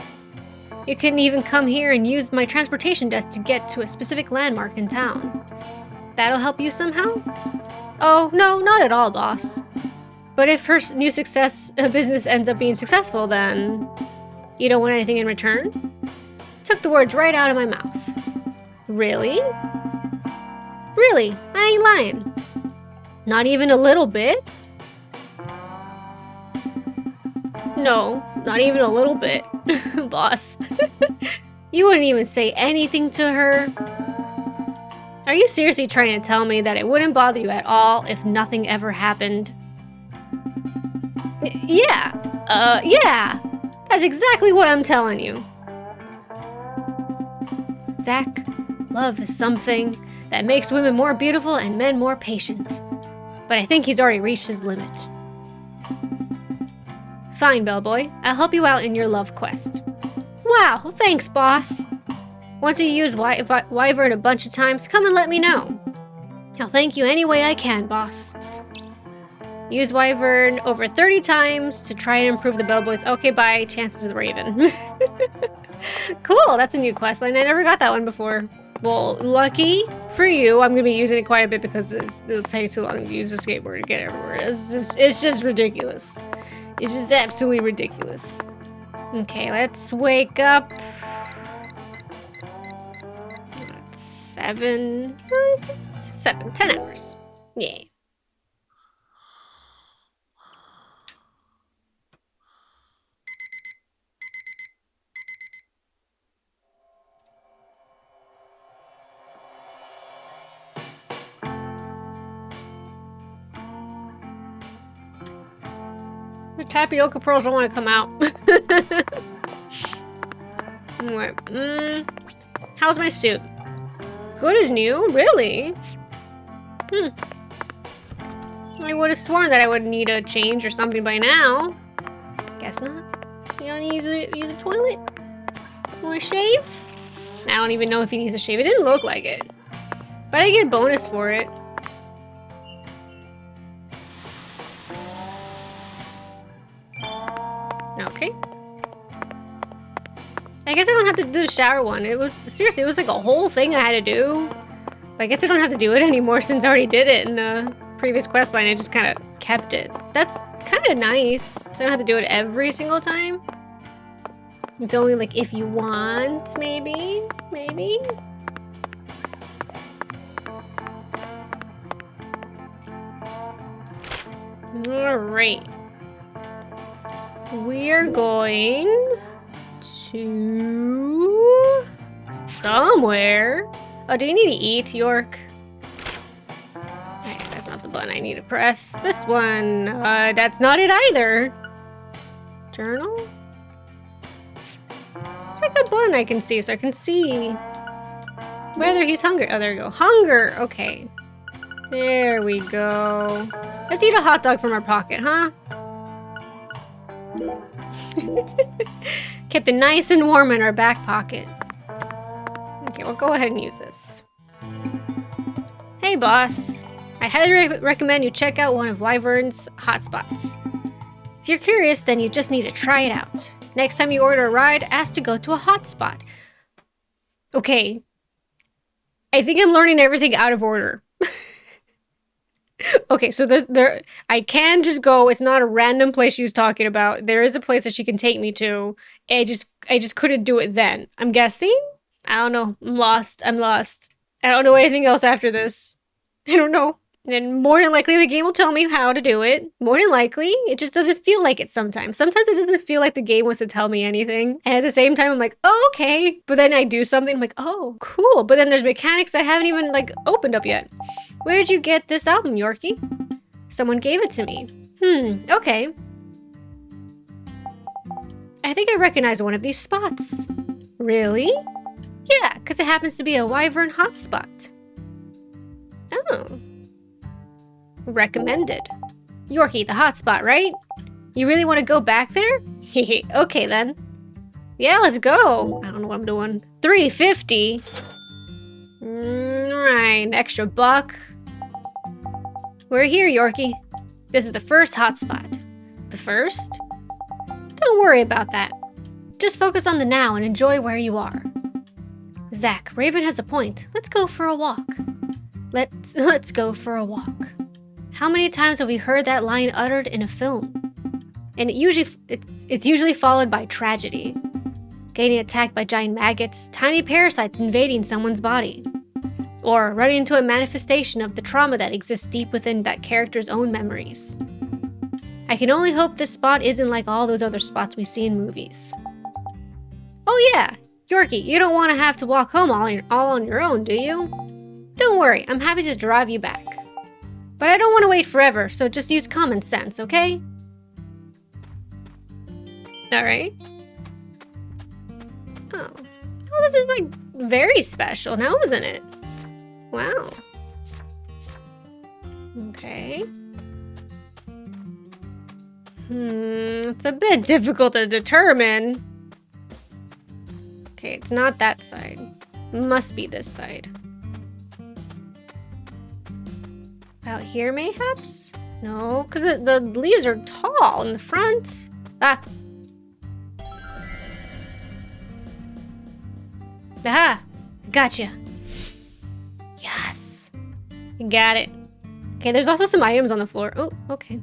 You can even come here and use my transportation desk to get to a specific landmark in town. That'll help you somehow? Oh, no, not at all, boss. But if her new business ends up being successful, then you don't want anything in return? Took the words right out of my mouth. Really? Really, I ain't lying. Not even a little bit? No, not even a little bit, boss. You wouldn't even say anything to her? Are you seriously trying to tell me that it wouldn't bother you at all if nothing ever happened? Yeah. That's exactly what I'm telling you. Zach, love is something that makes women more beautiful and men more patient. But I think he's already reached his limit. Fine, bellboy. I'll help you out in your love quest. Wow, thanks, boss. Once you use wyvern a bunch of times, come and let me know. I'll thank you any way I can, boss. Use wyvern over 30 times to try and improve the bellboy's okay bye chances of the raven. Cool, that's a new quest line. I never got that one before. Well, lucky for you, I'm gonna be using it quite a bit because it'll take too long to use the skateboard to get everywhere. It's just ridiculous. It's just absolutely ridiculous. Okay, let's wake up. 10 hours. Yay. The tapioca pearls don't want to come out. How's my suit? Good as new? Really? I would have sworn that I would need a change or something by now. Guess not. You want to use the toilet? Want to shave? I don't even know if he needs to shave. It didn't look like it. But I get a bonus for it. Okay. I guess I don't have to do the shower one. It was like a whole thing I had to do. But I guess I don't have to do it anymore since I already did it in the previous quest line. I just kind of kept it. That's kind of nice. So I don't have to do it every single time. It's only like if you want, maybe. All right. We're going to somewhere. Oh, do you need to eat, York? Okay, that's not the button I need to press. This one, that's not it either. Journal? It's like a button I can see, so I can see whether he's hungry. Oh, there we go. Hunger! Okay. There we go. Let's eat a hot dog from our pocket, huh? Kept it nice and warm in our back pocket. Okay, we'll go ahead and use this. Hey, boss. I highly recommend you check out one of Wyvern's hotspots. If you're curious, then you just need to try it out. Next time you order a ride, ask to go to a hotspot. Okay. I think I'm learning everything out of order. Okay, so I can just go. It's not a random place she's talking about. There is a place that she can take me to. I just couldn't do it then. I'm guessing? I don't know. I'm lost. I don't know anything else after this. I don't know. And more than likely, the game will tell me how to do it. More than likely, it just doesn't feel like it sometimes. Sometimes it doesn't feel like the game wants to tell me anything. And at the same time, I'm like, oh, okay. But then I do something, I'm like, oh, cool. But then there's mechanics I haven't even, like, opened up yet. Where'd you get this album, Yorkie? Someone gave it to me. Okay. I think I recognize one of these spots. Really? Yeah, because it happens to be a Wyvern hotspot. Oh. Recommended. Yorkie, the hotspot, right? You really want to go back there? Okay then. Yeah, let's go. I don't know what I'm doing. $3.50. Right, extra buck. We're here, Yorkie. This is the first hotspot. The first? Don't worry about that. Just focus on the now and enjoy where you are. Zach, Raven has a point. Let's go for a walk. Let's go for a walk. How many times have we heard that line uttered in a film? And it's usually followed by tragedy. Getting attacked by giant maggots, tiny parasites invading someone's body. Or running into a manifestation of the trauma that exists deep within that character's own memories. I can only hope this spot isn't like all those other spots we see in movies. Oh yeah, Yorkie, you don't want to have to walk home all on your own, do you? Don't worry, I'm happy to drive you back. But I don't want to wait forever, so just use common sense, okay? Alright. Oh, this is like very special now, isn't it? Wow. Okay. It's a bit difficult to determine. Okay, it's not that side. Must be this side. Out here, mayhaps? No, because the leaves are tall in the front. Ah. Aha! Gotcha. Yes. Got it. Okay, there's also some items on the floor. Oh, okay.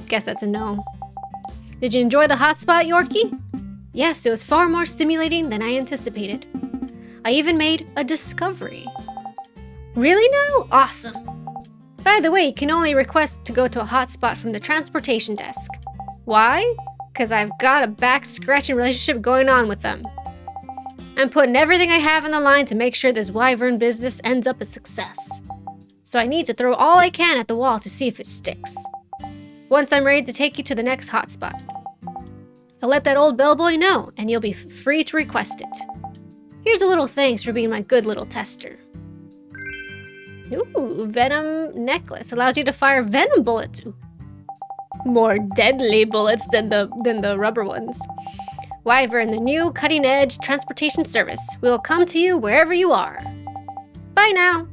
Guess that's a no. Did you enjoy the hotspot, Yorkie? Yes, it was far more stimulating than I anticipated. I even made a discovery. Really now? Awesome. By the way, you can only request to go to a hotspot from the transportation desk. Why? Because I've got a back-scratching relationship going on with them. I'm putting everything I have on the line to make sure this Wyvern business ends up a success. So I need to throw all I can at the wall to see if it sticks. Once I'm ready to take you to the next hotspot, I'll let that old bellboy know, and you'll be free to request it. Here's a little thanks for being my good little tester. Ooh, venom necklace allows you to fire venom bullets. More deadly bullets than the rubber ones. Wyvern, the new cutting-edge transportation service. We'll come to you wherever you are. Bye now.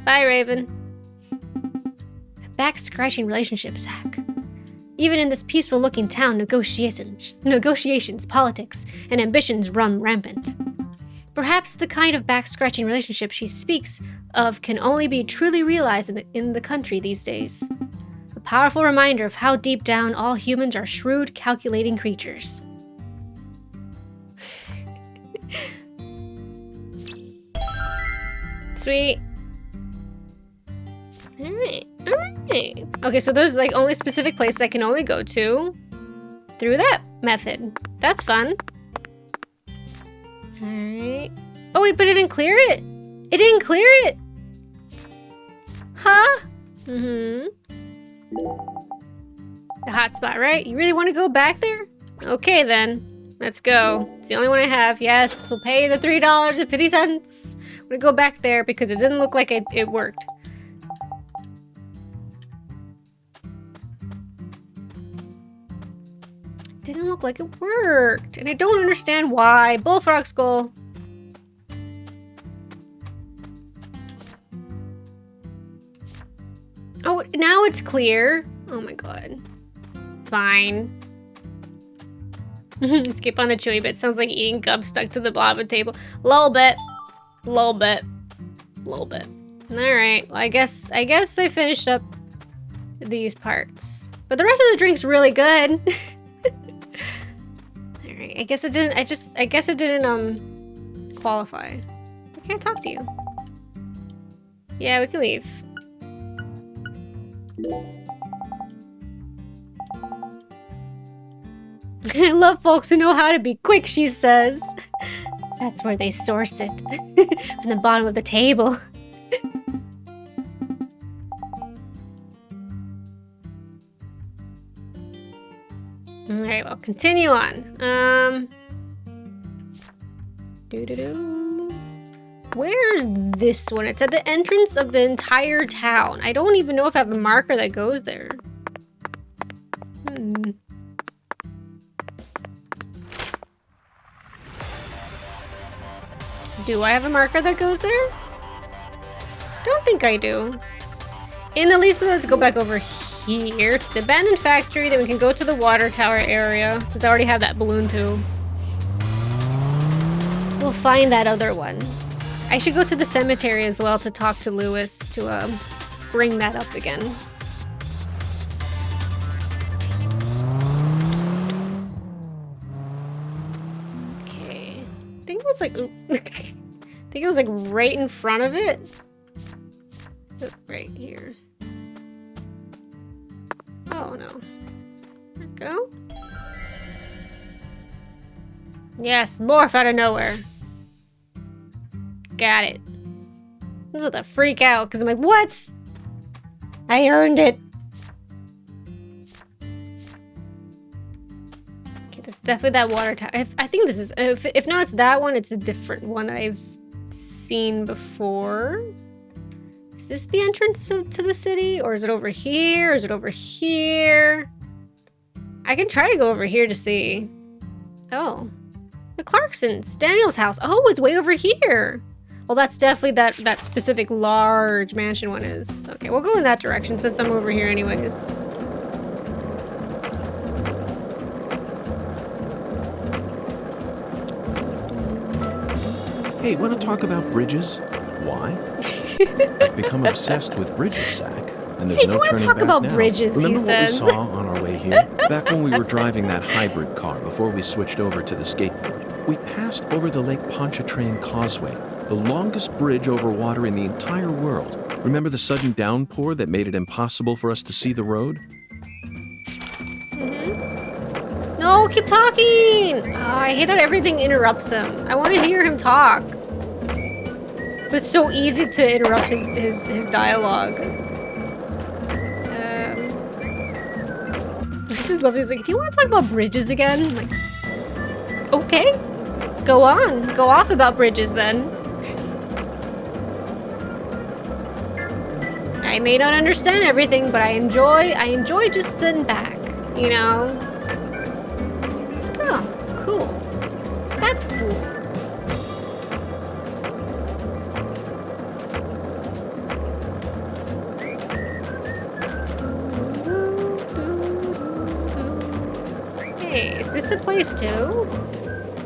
Bye, Raven. A back-scratching relationship, Zach. Even in this peaceful-looking town, negotiations, politics, and ambitions run rampant. Perhaps the kind of back-scratching relationship she speaks of can only be truly realized in the country these days. A powerful reminder of how deep down all humans are shrewd, calculating creatures. Sweet. Alright. Okay, so there's like only specific places I can only go to through that method. That's fun. Alright. Oh wait, but it didn't clear it? It didn't clear it! Huh? The hotspot, right? You really want to go back there? Okay, then. Let's go. It's the only one I have. Yes, we'll pay the $3.50. I'm gonna go back there because it didn't look like it worked. Didn't look like it worked. And I don't understand why. Bullfrog skull. Oh, now it's clear. Oh my god. Fine. Skip on the chewy bit. Sounds like eating gum stuck to the bottom of the table. Little bit. Little bit. Little bit. Alright. Well, I guess I finished up these parts. But the rest of the drink's really good. Alright. I guess it didn't qualify. I can't talk to you. Yeah, we can leave. I love folks who know how to be quick, she says. That's where they source it. From the bottom of the table. Alright, well, continue on. Where's this one? It's at the entrance of the entire town. I don't even know if I have a marker that goes there. Do I have a marker that goes there? Don't think I do. In the least, but let's go back over here to the abandoned factory. Then we can go to the water tower area, since I already have that balloon too. We'll find that other one. I should go to the cemetery as well to talk to Lewis to bring that up again. Okay. I think it was like, oop. I think it was like right in front of it. Right here. Oh no. There we go. Yes, morph out of nowhere. Got it. I was about to freak out because I'm like, what? I earned it. Okay, this is definitely that water tower. I think this is, if not it's that one, it's a different one that I've seen before. Is this the entrance to the city? Or is it over here? Or is it over here? I can try to go over here to see. Oh. The Clarksons. Daniel's house. Oh, it's way over here. Well, that's definitely that specific large mansion one is. Okay, we'll go in that direction since I'm over here anyways. Hey, want to talk about bridges? Why? I've become obsessed with bridges, Zach. And there's hey, no you want to turning talk back about now. bridges, Remember he says. what we saw on our way here? Back when we were driving that hybrid car before we switched over to the skateboard. We passed over the Lake Pontchartrain Causeway, the longest bridge over water in the entire world. Remember the sudden downpour that made it impossible for us to see the road? Mm-hmm. No, keep talking! Oh, I hate that everything interrupts him. I want to hear him talk. But it's so easy to interrupt his dialogue. I just love it. He's like, do you want to talk about bridges again? I'm like, okay. Go on. Go off about bridges then. I may not understand everything, but I enjoy just sitting back, you know? It's like, oh, cool. That's cool. Hey, is this a place too?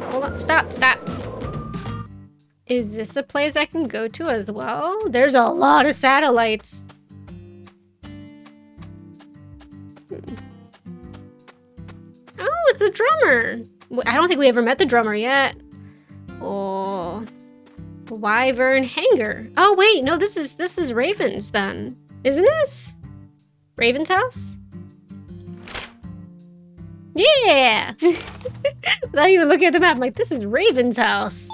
Hold on, stop. Is this a place I can go to as well? There's a lot of satellites. Oh, it's the drummer. I don't think we ever met the drummer yet. Oh, Wyvern Hangar. Oh wait, no, this is Raven's then, isn't it? Raven's house? Yeah! Without even looking at the map, I'm like, this is Raven's house.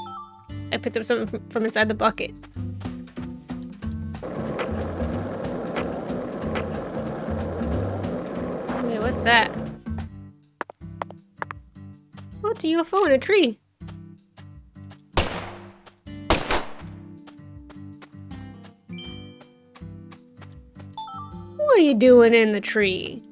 I picked up something from inside the bucket. Wait, what's What's that? Oh, it's a UFO in a tree. What are you doing in the tree?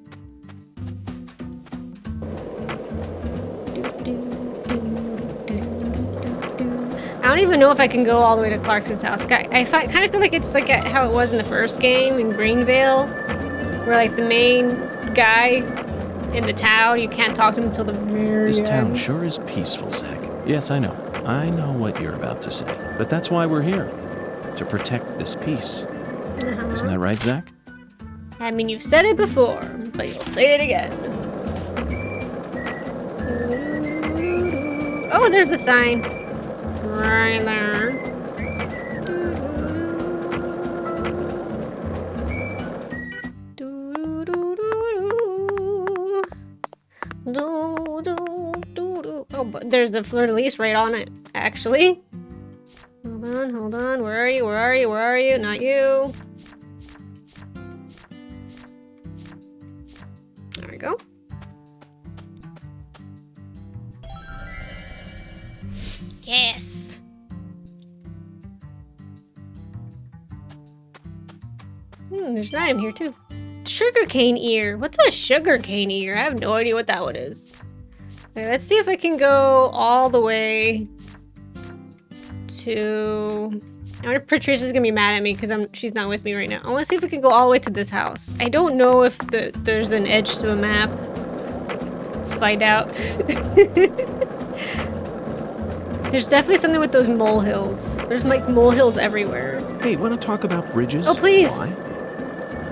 I don't even know if I can go all the way to Clarkson's house. I kind of feel like it's like how it was in the first game in Greenvale, where like the main guy in the town, you can't talk to him until the very This end. town sure is peaceful, Zach. Yes, I know. I know what you're about to say. But that's why we're here. To protect this peace. Isn't that right, Zach? I mean, you've said it before, but you'll say it again. Oh, there's the sign. Right there. Oh, but there's the fleur-de-lis right on it, actually. Hold on. Where are you? Not you. There we go. Yes. There's an item here too. Sugarcane ear. What's a sugarcane ear? I have no idea what that one is. Okay, let's see if I can go all the way to... I wonder if Patricia's gonna be mad at me because she's not with me right now. I want to see if we can go all the way to this house. I don't know if there's an edge to a map. Let's find out. There's definitely something with those molehills. There's like molehills everywhere. Hey, want to talk about bridges? Oh, please. Why?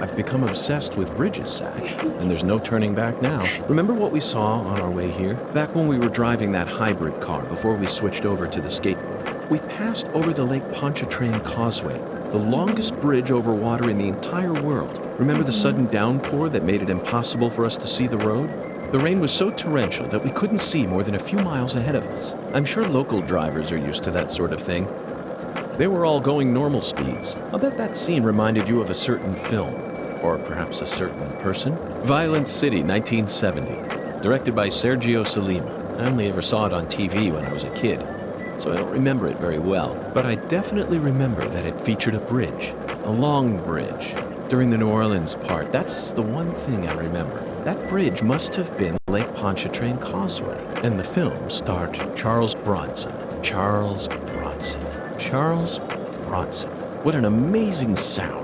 I've become obsessed with bridges, Zach, and there's no turning back now. Remember what we saw on our way here? Back when we were driving that hybrid car before we switched over to the skateboard. We passed over the Lake Pontchartrain Causeway, the longest bridge over water in the entire world. Remember the sudden downpour that made it impossible for us to see the road? The rain was so torrential that we couldn't see more than a few miles ahead of us. I'm sure local drivers are used to that sort of thing. They were all going normal speeds. I'll bet that scene reminded you of a certain film. Or perhaps a certain person. Violent City, 1970. Directed by Sergio Solima. I only ever saw it on TV when I was a kid, so I don't remember it very well. But I definitely remember that it featured a bridge. A long bridge. During the New Orleans part, that's the one thing I remember. That bridge must have been Lake Pontchartrain Causeway. And the film starred Charles Bronson. Charles Bronson. What an amazing sound.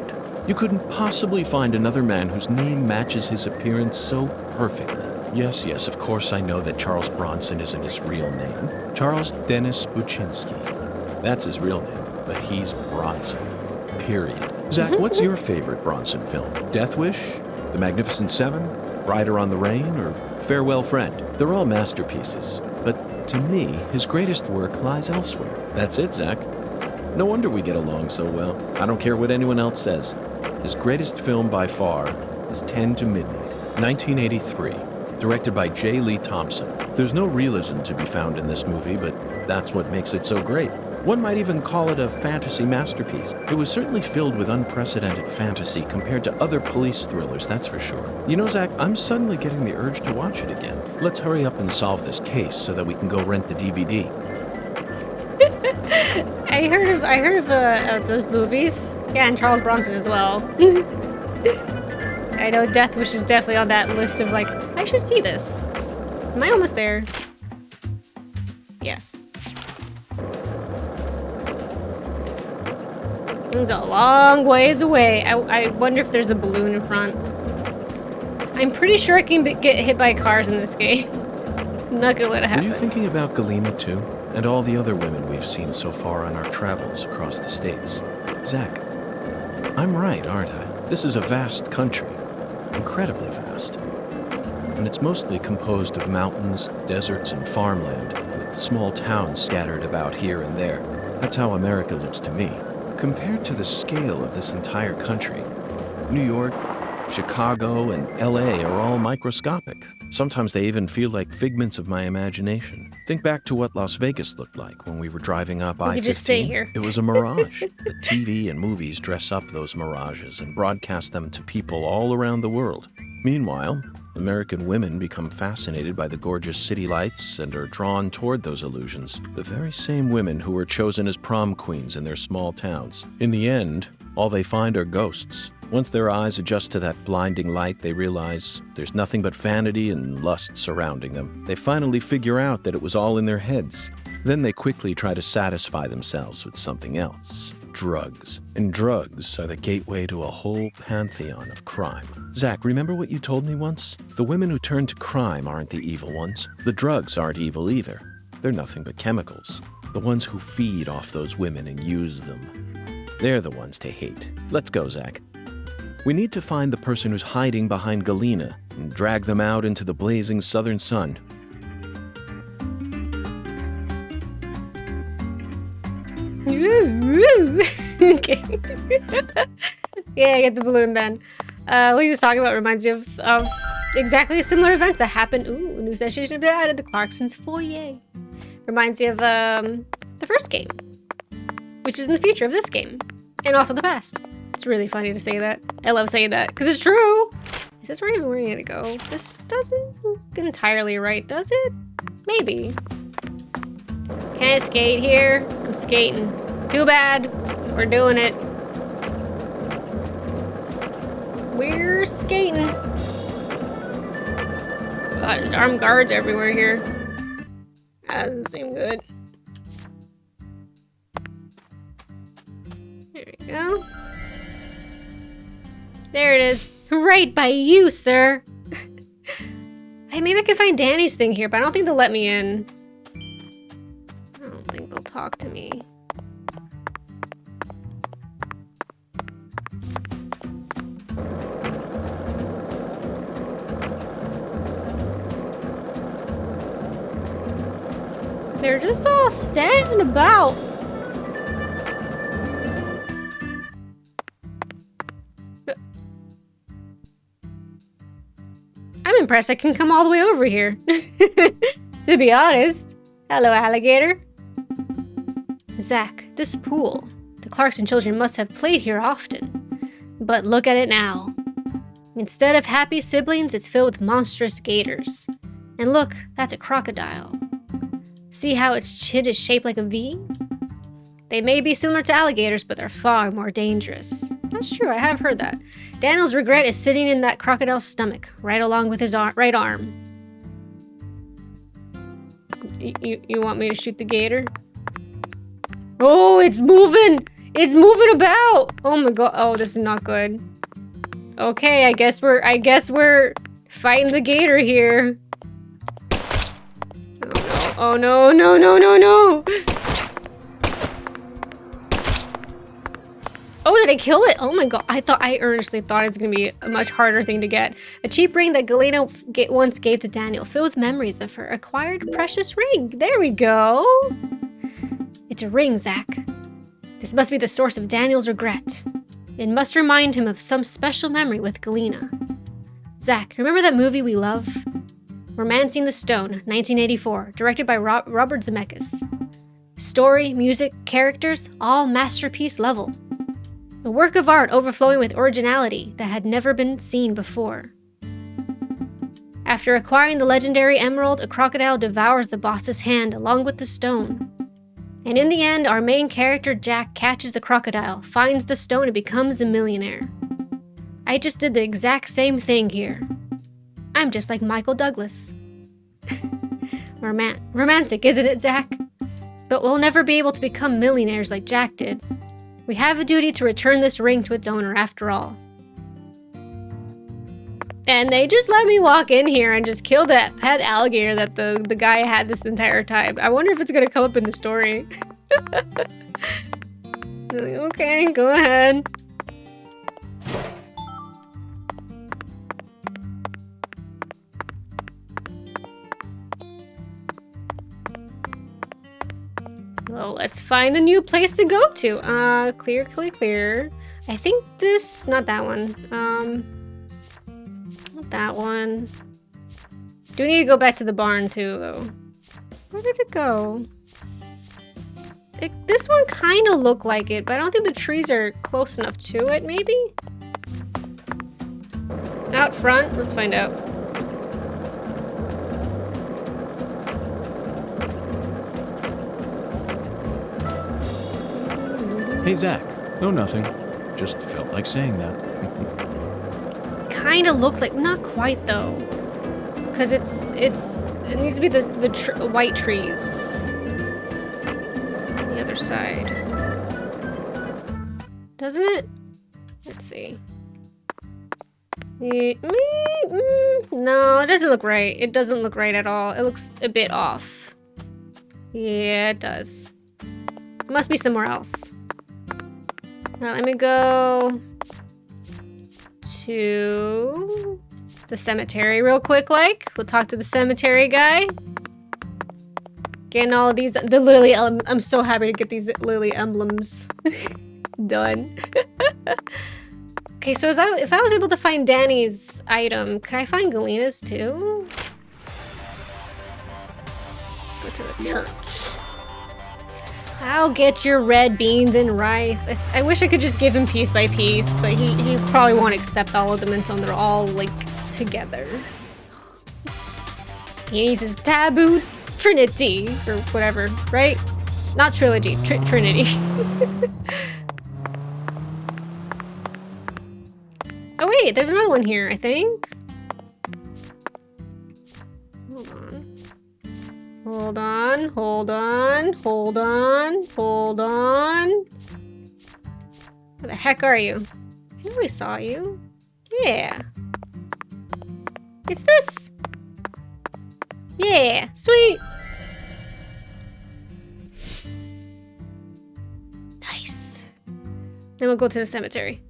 You couldn't possibly find another man whose name matches his appearance so perfectly. Yes, of course I know that Charles Bronson isn't his real name. Charles Dennis Buczynski. That's his real name, but he's Bronson. Period. Zach, what's your favorite Bronson film? Death Wish? The Magnificent Seven? Rider on the Rain? Or Farewell Friend? They're all masterpieces, but to me, his greatest work lies elsewhere. That's it, Zach. No wonder we get along so well. I don't care what anyone else says. His greatest film by far is 10 to Midnight, 1983, directed by J. Lee Thompson. There's no realism to be found in this movie, but that's what makes it so great. One might even call it a fantasy masterpiece. It was certainly filled with unprecedented fantasy compared to other police thrillers, that's for sure. You know, Zach, I'm suddenly getting the urge to watch it again. Let's hurry up and solve this case so that we can go rent the DVD. I heard of those movies. Yeah, and Charles Bronson as well. I know Death Wish is definitely on that list of like, I should see this. Am I almost there? Yes. It's a long ways away. I wonder if there's a balloon in front. I'm pretty sure I can get hit by cars in this game. I'm not gonna let it happen. Are you thinking about Galena too? And all the other women we've seen so far on our travels across the states? Zach, I'm right, aren't I? This is a vast country. Incredibly vast. And it's mostly composed of mountains, deserts, and farmland, with small towns scattered about here and there. That's how America looks to me. Compared to the scale of this entire country, New York, Chicago, and LA are all microscopic. Sometimes they even feel like figments of my imagination. Think back to what Las Vegas looked like when we were driving up I-15. We could just stay here. It was a mirage. The TV and movies dress up those mirages and broadcast them to people all around the world. Meanwhile, American women become fascinated by the gorgeous city lights and are drawn toward those illusions. The very same women who were chosen as prom queens in their small towns. In the end, all they find are ghosts. Once their eyes adjust to that blinding light, they realize there's nothing but vanity and lust surrounding them. They finally figure out that it was all in their heads. Then they quickly try to satisfy themselves with something else. Drugs. And drugs are the gateway to a whole pantheon of crime. Zach, remember what you told me once? The women who turn to crime aren't the evil ones. The drugs aren't evil either. They're nothing but chemicals. The ones who feed off those women and use them. They're the ones to hate. Let's go, Zach. We need to find the person who's hiding behind Galena and drag them out into the blazing southern sun. Okay. Yeah, get the balloon done. What he was talking about reminds you of exactly similar events that happened. Ooh, a new station has been added to Clarkson's foyer. Reminds you of the first game, which is in the future of this game, and also the past. It's really funny to say that. I love saying that because it's true. Is this right? Where we need to go? This doesn't look entirely right, does it? Maybe. Can I skate here? I'm skating. Too bad. We're doing it. We're skating. God, there's armed guards everywhere here. That doesn't seem good. There we go. There it is. Right by you, sir. Hey, maybe I can find Danny's thing here, but I don't think they'll let me in. I don't think they'll talk to me. They're just all standing about. I'm impressed I can come all the way over here. To be honest. Hello, alligator. Zach, this pool. The Clarkson children must have played here often. But look at it now. Instead of happy siblings, it's filled with monstrous gators. And look, that's a crocodile. See how its chin is shaped like a V? They may be similar to alligators, but they're far more dangerous. That's true, I have heard that. Daniel's regret is sitting in that crocodile's stomach, right along with his right arm. You want me to shoot the gator? Oh, it's moving! It's moving about! Oh my god, oh, this is not good. Okay, I guess we're fighting the gator here. Oh no, no, no, no, no! Oh, did I kill it? Oh my god, I earnestly thought it was gonna be a much harder thing to get. A cheap ring that Galena once gave to Daniel, filled with memories of her acquired precious ring. There we go! It's a ring, Zach. This must be the source of Daniel's regret. It must remind him of some special memory with Galena. Zach, remember that movie we love? Romancing the Stone, 1984, directed by Robert Zemeckis. Story, music, characters, all masterpiece level. A work of art overflowing with originality that had never been seen before. After acquiring the legendary emerald, a crocodile devours the boss's hand along with the stone. And in the end, our main character Jack catches the crocodile, finds the stone, and becomes a millionaire. I just did the exact same thing here. I'm just like Michael Douglas. Romantic, isn't it, Zach? But we'll never be able to become millionaires like Jack did. We have a duty to return this ring to its owner after all. And they just let me walk in here and just kill that pet alligator that the guy had this entire time. I wonder if it's gonna come up in the story. Okay, go ahead. Well, let's find a new place to go to. Clear, clear, clear. I think this, not that one. Not that one. Do need to go back to the barn too, though. Where did it go? This one kind of looked like it, but I don't think the trees are close enough to it, maybe? Out front? Let's find out. Hey, Zach. No, nothing. Just felt like saying that. Kinda looked like, not quite though. Because it needs to be the white trees. The other side. Doesn't it? Let's see. No, it doesn't look right. It doesn't look right at all. It looks a bit off. Yeah, it does. It must be somewhere else. Alright, let me go to the cemetery real quick, like. We'll talk to the cemetery guy. Getting all of these, the lily, I'm so happy to get these lily emblems done. Okay, so if I was able to find Danny's item, could I find Galina's too? Go to the church. I'll get your red beans and rice. I wish I could just give him piece by piece, but he probably won't accept all of them until they're all, like, together. He needs his taboo trinity, or whatever, right? Not trilogy, trinity. Oh wait, there's another one here, I think. Hold on. Hold on, hold on, hold on, hold on. Where the heck are you? I think we saw you. Yeah. It's this. Yeah, sweet. Nice. Then we'll go to the cemetery.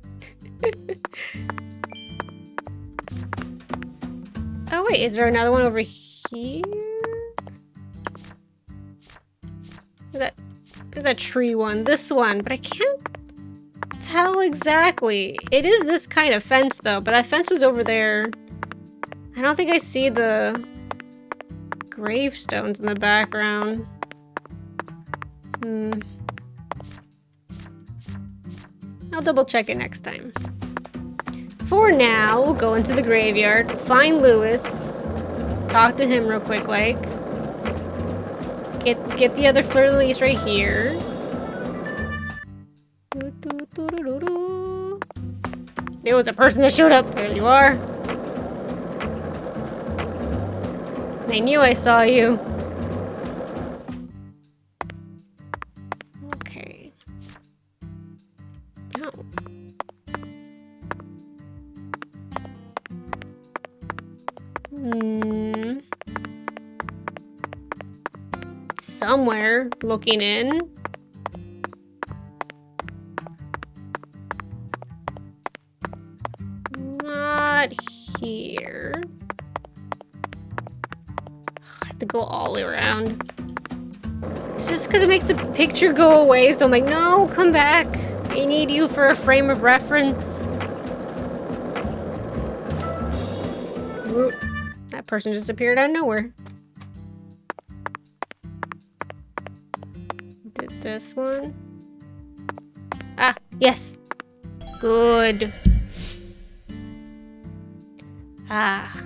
Oh wait, is there another one over here? There's that tree one, this one, but I can't tell exactly. It is this kind of fence though, but that fence was over there. I don't think I see the gravestones in the background. I'll double check it next time. For now, we'll go into the graveyard, find Lewis, talk to him real quick, like. Get the other fleur-de-lis right here. There was a person that showed up. There you are. I knew I saw you. Okay. Oh. Somewhere looking in. Not here. I have to go all the way around. It's just because it makes the picture go away, so I'm like, no, come back. I need you for a frame of reference. Ooh, that person just appeared out of nowhere. Did this one? Ah, yes. Good. Ah.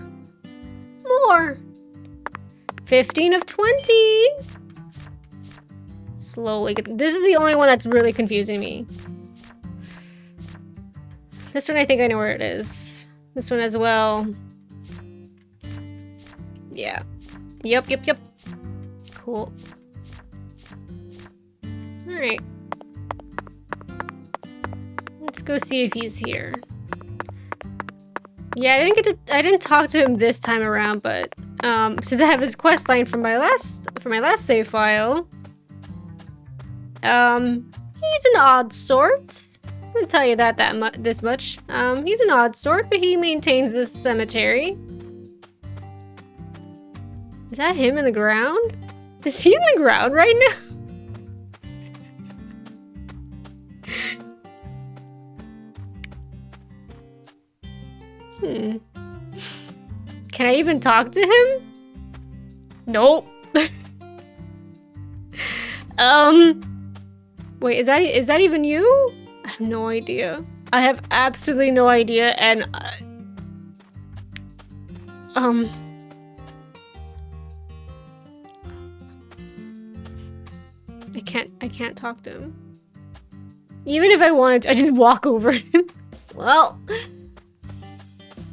More. 15 of 20. Slowly. This is the only one that's really confusing me. This one, I think I know where it is. This one as well. Yeah. Yep. Cool. Alright. Let's go see if he's here. Yeah, I didn't talk to him this time around, but since I have his quest line from my last save file, he's an odd sort. I'm gonna tell you this much. He's an odd sort, but he maintains this cemetery. Is that him in the ground? Is he in the ground right now? Can I even talk to him? Nope. Wait, is that even you? I have no idea. I have absolutely no idea, and I can't talk to him. Even if I wanted to, I just walk over him. Well,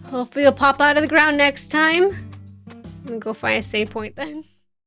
hopefully he'll pop out of the ground next time. I'm gonna go find a save point then.